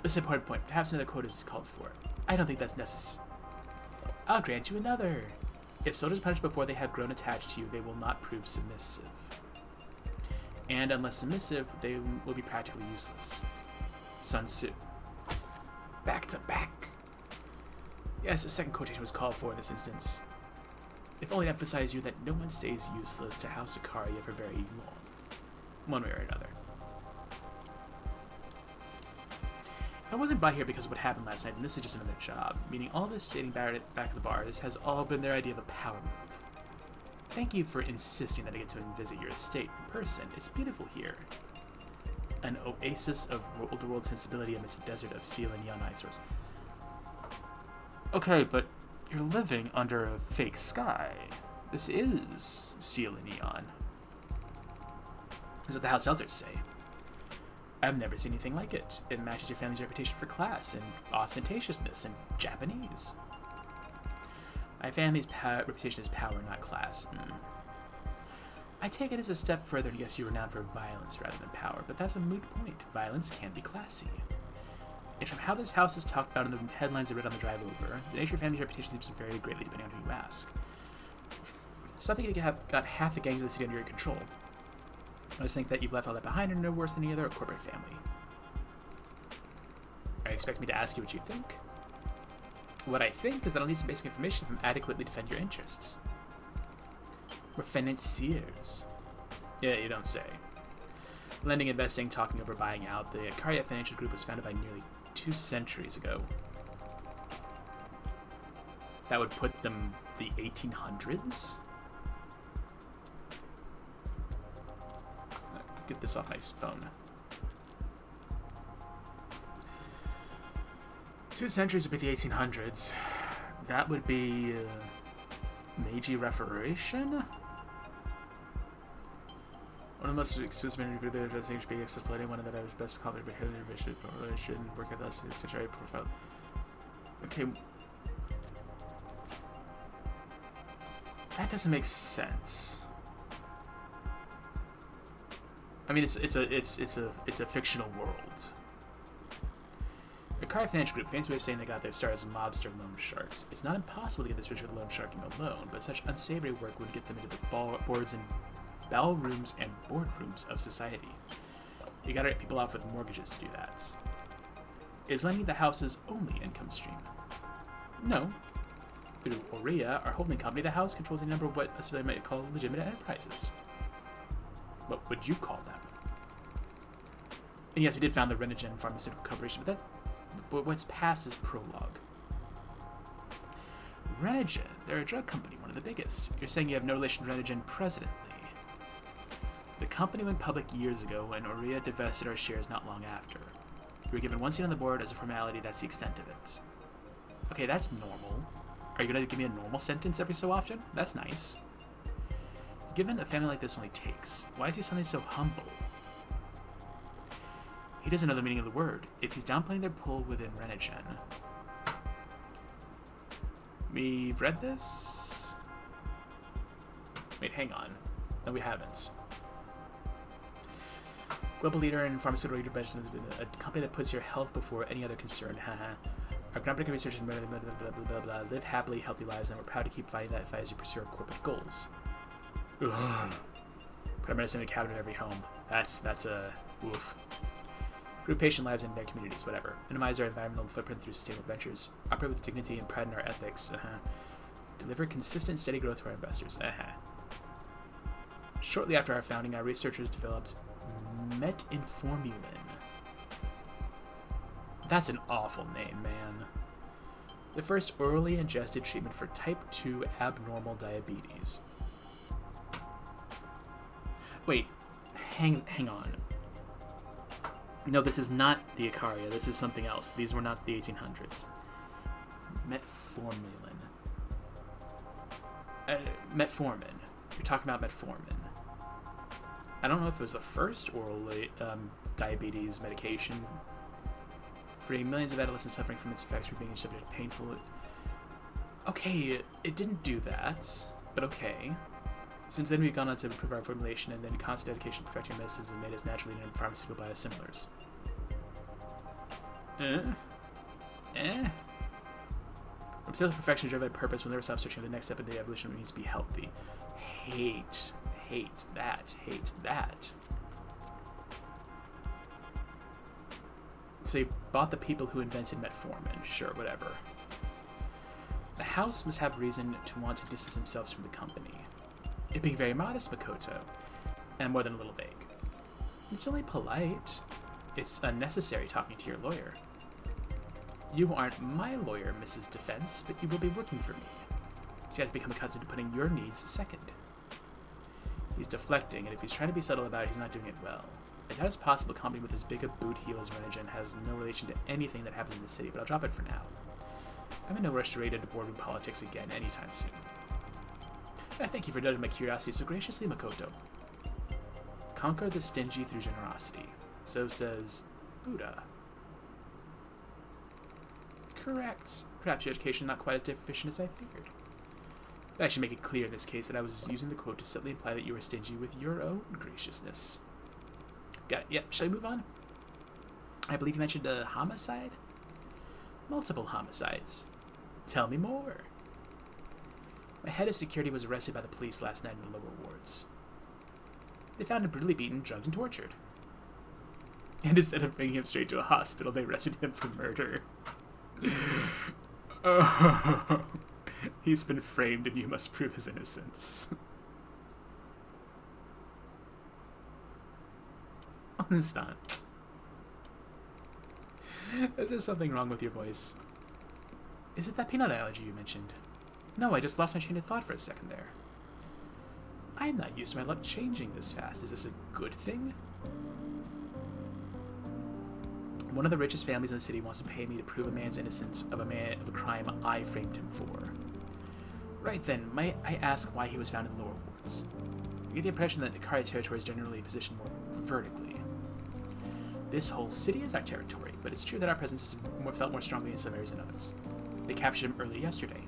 Speaker 1: This is an important point. Perhaps another quote is called for. I don't think that's necessary. I'll grant you another. If soldiers punished before they have grown attached to you, they will not prove submissive. And unless submissive, they will be practically useless. Sun Tzu. Back to back. Yes, a second quotation was called for in this instance. If only to emphasize you that no one stays useless to House Karya for very long. One way or another. I wasn't brought here because of what happened last night, and this is just another job. Meaning all this sitting back at the bar, this has all been their idea of a power move. Thank you for insisting that I get to visit your estate in person. It's beautiful here. An oasis of old-world sensibility amidst a desert of steel and neon eyesores. Okay, but you're living under a fake sky. This is steel and neon. That's what the house elders say. I've never seen anything like it. It matches your family's reputation for class and ostentatiousness and Japanese. My family's reputation is power, not class. I take it as a step further and guess you're renowned for violence rather than power, but that's a moot point. Violence can be classy. And from how this house is talked about in the headlines I read on the drive over, the nature of your family's reputation seems to vary greatly depending on who you ask. Something that you have got half the gangs of the city under your control. I just think that you've left all that behind and are no worse than any other corporate family. Are you expecting me to ask you what you think? What I think is that I'll need some basic information to adequately defend your interests. We're financiers. Yeah, you don't say. Lending, investing, talking over, buying out. The Karya Financial Group was founded by nearly 2 centuries ago. That would put them the 1800s? Get this off my phone. 2 centuries would be the 1800s. That would be Meiji Reformation? One of the most exclusive people there is HB exploiting one of that I was best copied by Haley Bishop and work with us in the century profile. Okay. That doesn't make sense. I mean, it's a fictional world. The Karya Financial Group, famous way of saying they got their start as mobster loan sharks. It's not impossible to get this rich with loan sharking alone, but such unsavory work would get them into the boards and ballrooms and boardrooms of society. You gotta get people off with mortgages to do that. Is lending the house's only income stream? No. Through Aurea, our holding company, the house controls a number of what a civilian might call legitimate enterprises. What would you call them? And yes, we did found the Renogen Pharmaceutical Corporation, but what's past is prologue. Renogen, they're a drug company, one of the biggest. You're saying you have no relation to Renogen presently. The company went public years ago, and Aurea divested our shares not long after. We were given one seat on the board as a formality. That's the extent of it. Okay, that's normal. Are you going to give me a normal sentence every so often? That's nice. Given a family like this only takes, why is he suddenly so humble? He doesn't know the meaning of the word. If he's downplaying their pull within Renogen. We've read this? Wait, hang on. No, we haven't. Global leader in pharmaceutical leadership, a company that puts your health before any other concern. Haha. Our groundbreaking research and blah, blah, blah, blah, blah, blah, live happily, healthy lives, and we're proud to keep fighting that fight as you pursue our corporate goals. Ugh. Put a medicine in a cabinet of every home. That's a oof. Improve patient lives in their communities, whatever. Minimize our environmental footprint through sustainable ventures. Operate with dignity and pride in our ethics. Deliver consistent, steady growth for our investors. Shortly after our founding, our researchers developed metformin. That's an awful name, man. The first orally ingested treatment for type 2 abnormal diabetes. Wait, hang on. No, this is not the Icaria. This is something else. These were not the 1800s. Metformin. Metformin. You're talking about metformin. I don't know if it was the first oral diabetes medication. Freeing millions of adolescents suffering from its effects from being subject to painful... Okay, it didn't do that, but okay. Since then, we've gone on to improve our formulation, and then constant dedication to perfecting medicines and made us naturally in pharmaceutical biosimilars. Obsessive perfection driven by purpose will never stop searching for the next step in the evolution that needs to be healthy. Hate that. So you bought the people who invented metformin. Sure, whatever. The house must have reason to want to distance themselves from the company. You're being very modest, Makoto, and more than a little vague. It's only polite. It's unnecessary talking to your lawyer. You aren't my lawyer, Mrs. Defense, but you will be working for me. So you have to become accustomed to putting your needs second. He's deflecting, and if he's trying to be subtle about it, he's not doing it well. I doubt it's possible company with as big a boot heel as Renigen has no relation to anything that happens in the city, but I'll drop it for now. I'm in no rush to raid into boardroom politics again anytime soon. I thank you for indulging my curiosity so graciously, Makoto. Conquer the stingy through generosity. So says Buddha. Correct. Perhaps your education is not quite as deficient as I feared. But I should make it clear in this case that I was using the quote to subtly imply that you were stingy with your own graciousness. Got it. Yep. Shall we move on? I believe you mentioned a homicide? Multiple homicides. Tell me more. My head of security was arrested by the police last night in the lower wards. They found him brutally beaten, drugged, and tortured. And instead of bringing him straight to a hospital, they arrested him for murder. Oh, he's been framed and you must prove his innocence. Understand. Is there something wrong with your voice? Is it that peanut allergy you mentioned? No, I just lost my train of thought for a second there. I am not used to my luck changing this fast. Is this a good thing? One of the richest families in the city wants to pay me to prove a man's innocence of a crime I framed him for. Right then, might I ask why he was found in the lower wards? You get the impression that Ikari territory is generally positioned more vertically. This whole city is our territory, but it's true that our presence is felt more strongly in some areas than others. They captured him early yesterday.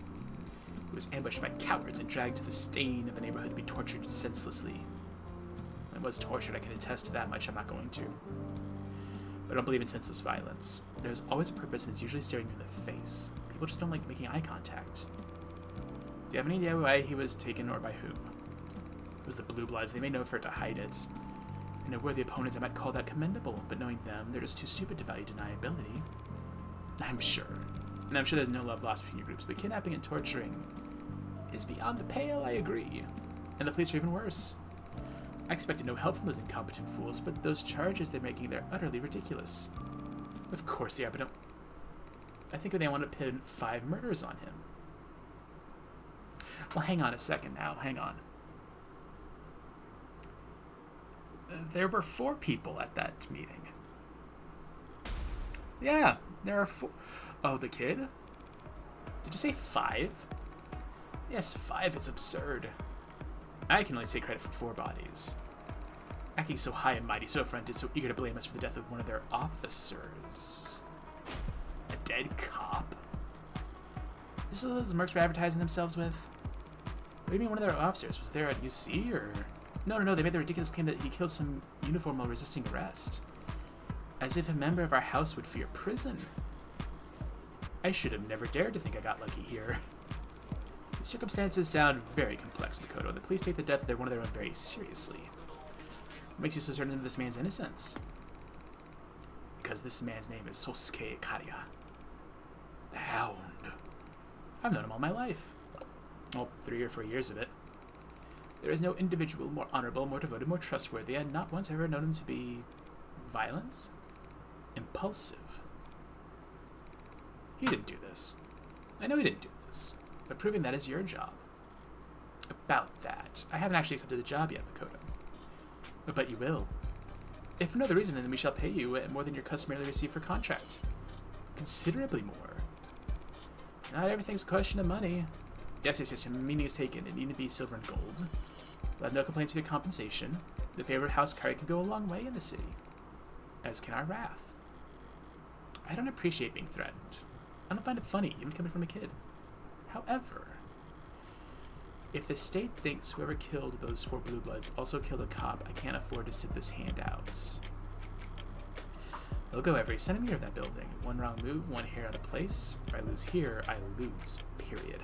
Speaker 1: He was ambushed by cowards and dragged to the stain of the neighborhood to be tortured senselessly. I was tortured, I can attest to that much. I'm not going to. But I don't believe in senseless violence. There's always a purpose, and it's usually staring you in the face. People just don't like making eye contact. Do you have any idea why he was taken or by whom? It was the Blue Bloods. They made no effort to hide it. And a worthy opponents, I might call that commendable, but knowing them, they're just too stupid to value deniability. I'm sure. And I'm sure there's no love lost between your groups, but kidnapping and torturing is beyond the pale, I agree. And the police are even worse. I expected no help from those incompetent fools, but those charges they're making, they're utterly ridiculous. Of course they are, but don't... I think they want to pin 5 murders on him. Well, hang on a second now. Hang on. There were 4 people at that meeting. Yeah, there are 4. Oh, the kid? Did you say 5? Yes, 5. It's absurd. I can only take credit for 4 bodies. Acting so high and mighty, so affronted, so eager to blame us for the death of one of their officers. A dead cop? This is what those mercs were advertising themselves with? What do you mean one of their officers? Was there a UC or... No, they made the ridiculous claim that he killed some uniform while resisting arrest. As if a member of our house would fear prison. I should have never dared to think I got lucky here. Circumstances sound very complex, Makoto. The police take the death of one of their own very seriously. What makes you so certain of this man's innocence? Because this man's name is Sosuke Kariya. The Hound. I've known him all my life. Well, 3 or 4 years of it. There is no individual more honorable, more devoted, more trustworthy, and not once ever known him to be violent, impulsive. He didn't do this. I know he didn't do this, but proving that is your job. About that, I haven't actually accepted the job yet, Makoto. But you will. If for no other reason, then we shall pay you more than you customarily receive for contracts. Considerably more. Not everything's a question of money. Yes, your meaning is taken. It need to be silver and gold. But I have no complaints with your compensation. The favor of House Kari can go a long way in the city. As can our wrath. I don't appreciate being threatened. I don't find it funny, even coming from a kid. However, if the state thinks whoever killed those 4 blue bloods also killed a cop, I can't afford to sit this hand out. They'll go every centimeter of that building. One wrong move, one hair out of place. If I lose here, I lose. Period.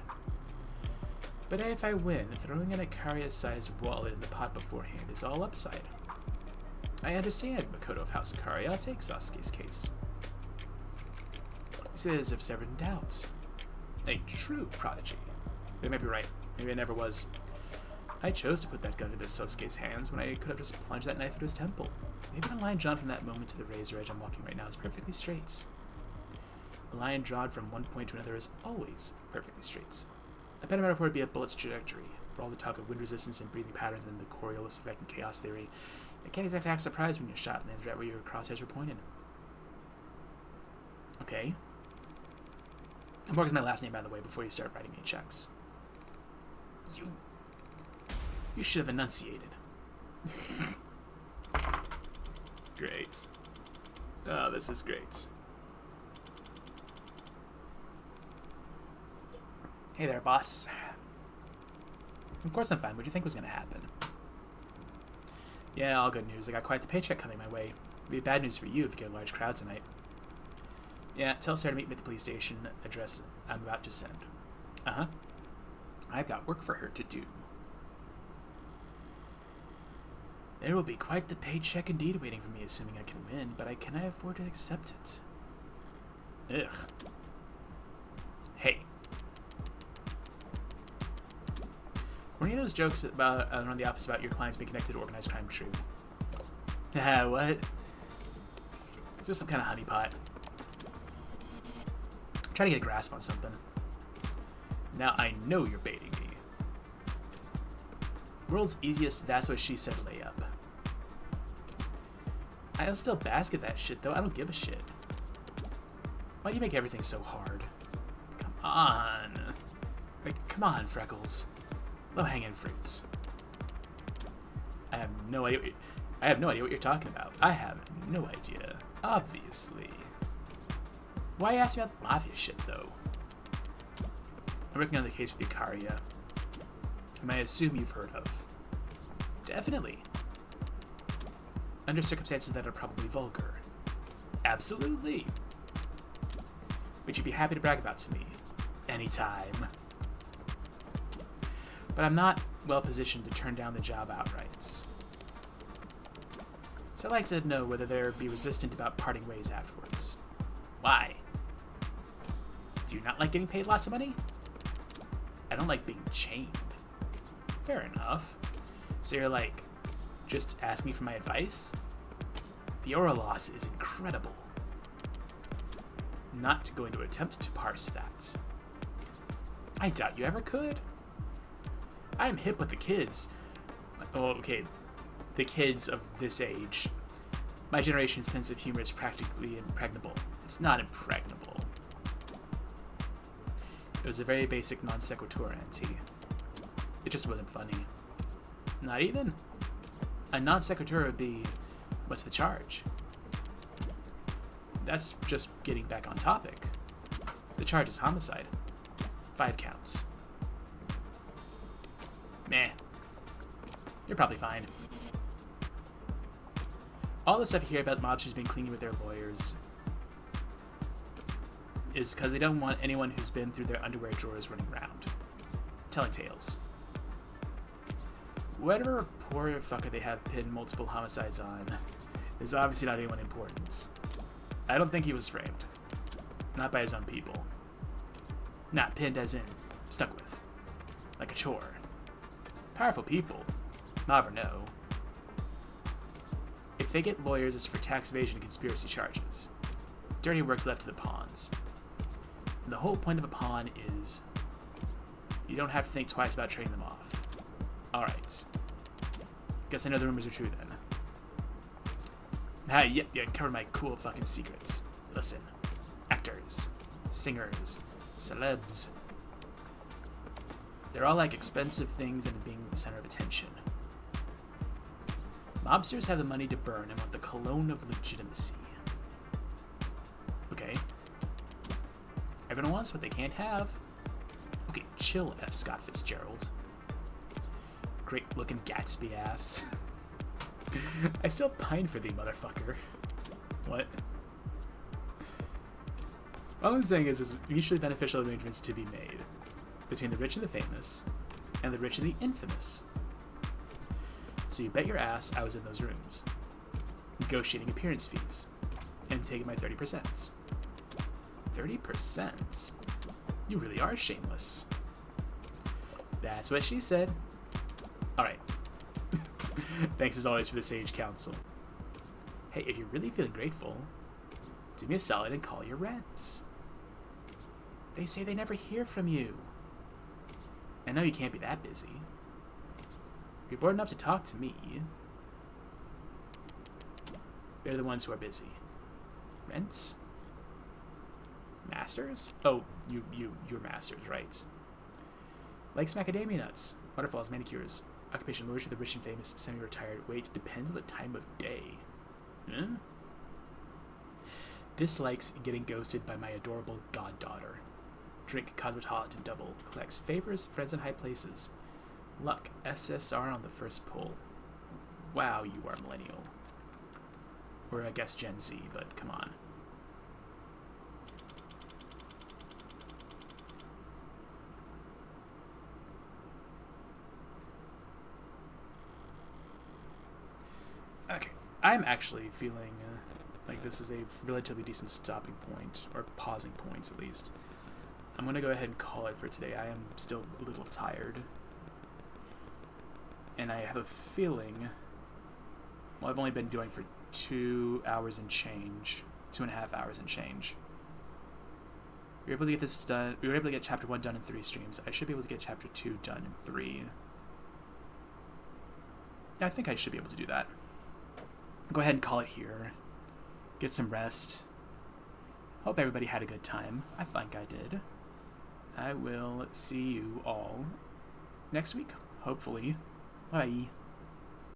Speaker 1: But if I win, throwing in a Kariya-sized wallet in the pot beforehand is all upside. I understand, Makoto of House Akari. I'll take Sasuke's case. He says I've severed in doubt. A true prodigy. They might be right. Maybe I never was. I chose to put that gun into Sasuke's hands when I could have just plunged that knife into his temple. Maybe the line drawn from that moment to the razor edge I'm walking right now is perfectly straight. A line drawn from one point to another is always perfectly straight. A better metaphor would be a bullet's trajectory. For all the talk of wind resistance and breathing patterns and the Coriolis effect and chaos theory, it can't exactly act surprised when your shot lands right where your crosshairs were pointed. Okay. I'm working my last name, by the way, before you start writing me checks. You should have enunciated. Great. Oh, this is great. Hey there, boss. Of course I'm fine. What do you think was going to happen? Yeah, all good news. I got quite the paycheck coming my way. It'd be bad news for you if you get a large crowd tonight. Yeah, tell Sarah to meet me at the police station address I'm about to send. Uh-huh. I've got work for her to do. There will be quite the paycheck indeed waiting for me, assuming I can win, but can I afford to accept it? Ugh. Hey. Were any of those jokes about around the office about your clients being connected to organized crime true? What? Is this some kind of honeypot? I'm trying to get a grasp on something. Now I know you're baiting me. World's easiest that's what she said layup. I'll still bask at that shit though, I don't give a shit. Why do you make everything so hard? Come on. Like, come on, Freckles. Low-hanging fruits. I have no idea what you're talking about. I have no idea. Obviously. Why ask me about the mafia shit though? I'm working on the case with Kariya, whom I assume you've heard of. Definitely. Under circumstances that are probably vulgar. Absolutely. Would you be happy to brag about to me? Anytime. But I'm not well positioned to turn down the job outright. So I'd like to know whether there be resistant about parting ways afterwards. Why? Do you not like getting paid lots of money? I don't like being chained. Fair enough. So you're like, just asking for my advice? The aura loss is incredible. Not going to attempt to parse that. I doubt you ever could. I am hip with the kids. Oh, okay. The kids of this age. My generation's sense of humor is practically impregnable. It's not impregnable. It was a very basic non sequitur, Auntie. It just wasn't funny. Not even. A non sequitur would be, what's the charge? That's just getting back on topic. The charge is homicide. 5 counts. Meh. You're probably fine. All the stuff you hear about mobsters being clingy with their lawyers is because they don't want anyone who's been through their underwear drawers running around. telling tales. Whatever poor fucker they have pinned multiple homicides on is obviously not anyone important. I don't think he was framed. Not by his own people. Not pinned as in stuck with. Like a chore. Powerful people. Never know. If they get lawyers, it's for tax evasion and conspiracy charges. Dirty work's left to the pawns. And the whole point of a pawn is you don't have to think twice about trading them off. Alright. Guess I know the rumors are true then. Ah, yep, you uncovered my cool fucking secrets. Listen. Actors. Singers. Celebs. They're all like expensive things and being the center of attention. Mobsters have the money to burn and want the cologne of legitimacy. Okay. Everyone wants what they can't have. Okay, chill, F. Scott Fitzgerald. Great looking Gatsby ass. I still pine for thee, motherfucker. What? All I'm saying is there's mutually beneficial arrangements to be made between the rich and the famous and the rich and the infamous. So you bet your ass I was in those rooms, negotiating appearance fees and taking my 30%. 30%? You really are shameless. That's what she said. Alright. Thanks as always for the sage counsel. Hey, if you're really feeling grateful, do me a solid and call your rents. They say they never hear from you. I know you can't be that busy. If you're bored enough to talk to me, they're the ones who are busy. Rents? Masters? Oh, you're masters, right. Likes macadamia nuts, waterfalls, manicures, occupation lures for the rich and famous, semi-retired. Wait, depends on the time of day. Huh? Dislikes getting ghosted by my adorable goddaughter. Drink Cosmopolitan double. Collects favors, friends in high places. Luck, SSR on the first pull. Wow, you are millennial. Or I guess Gen Z, but come on. Okay, I'm actually feeling like this is a relatively decent stopping point, or pausing point at least. I'm going to go ahead and call it for today. I am still a little tired. And I have a feeling, well, I've only been doing for 2 hours and change, 2.5 hours and change. We were able to get this done, we were able to get chapter 1 done in 3 streams. I should be able to get chapter 2 done in 3. Yeah, I think I should be able to do that. Go ahead and call it here. Get some rest. Hope everybody had a good time. I think I did. I will see you all next week, hopefully. Bye.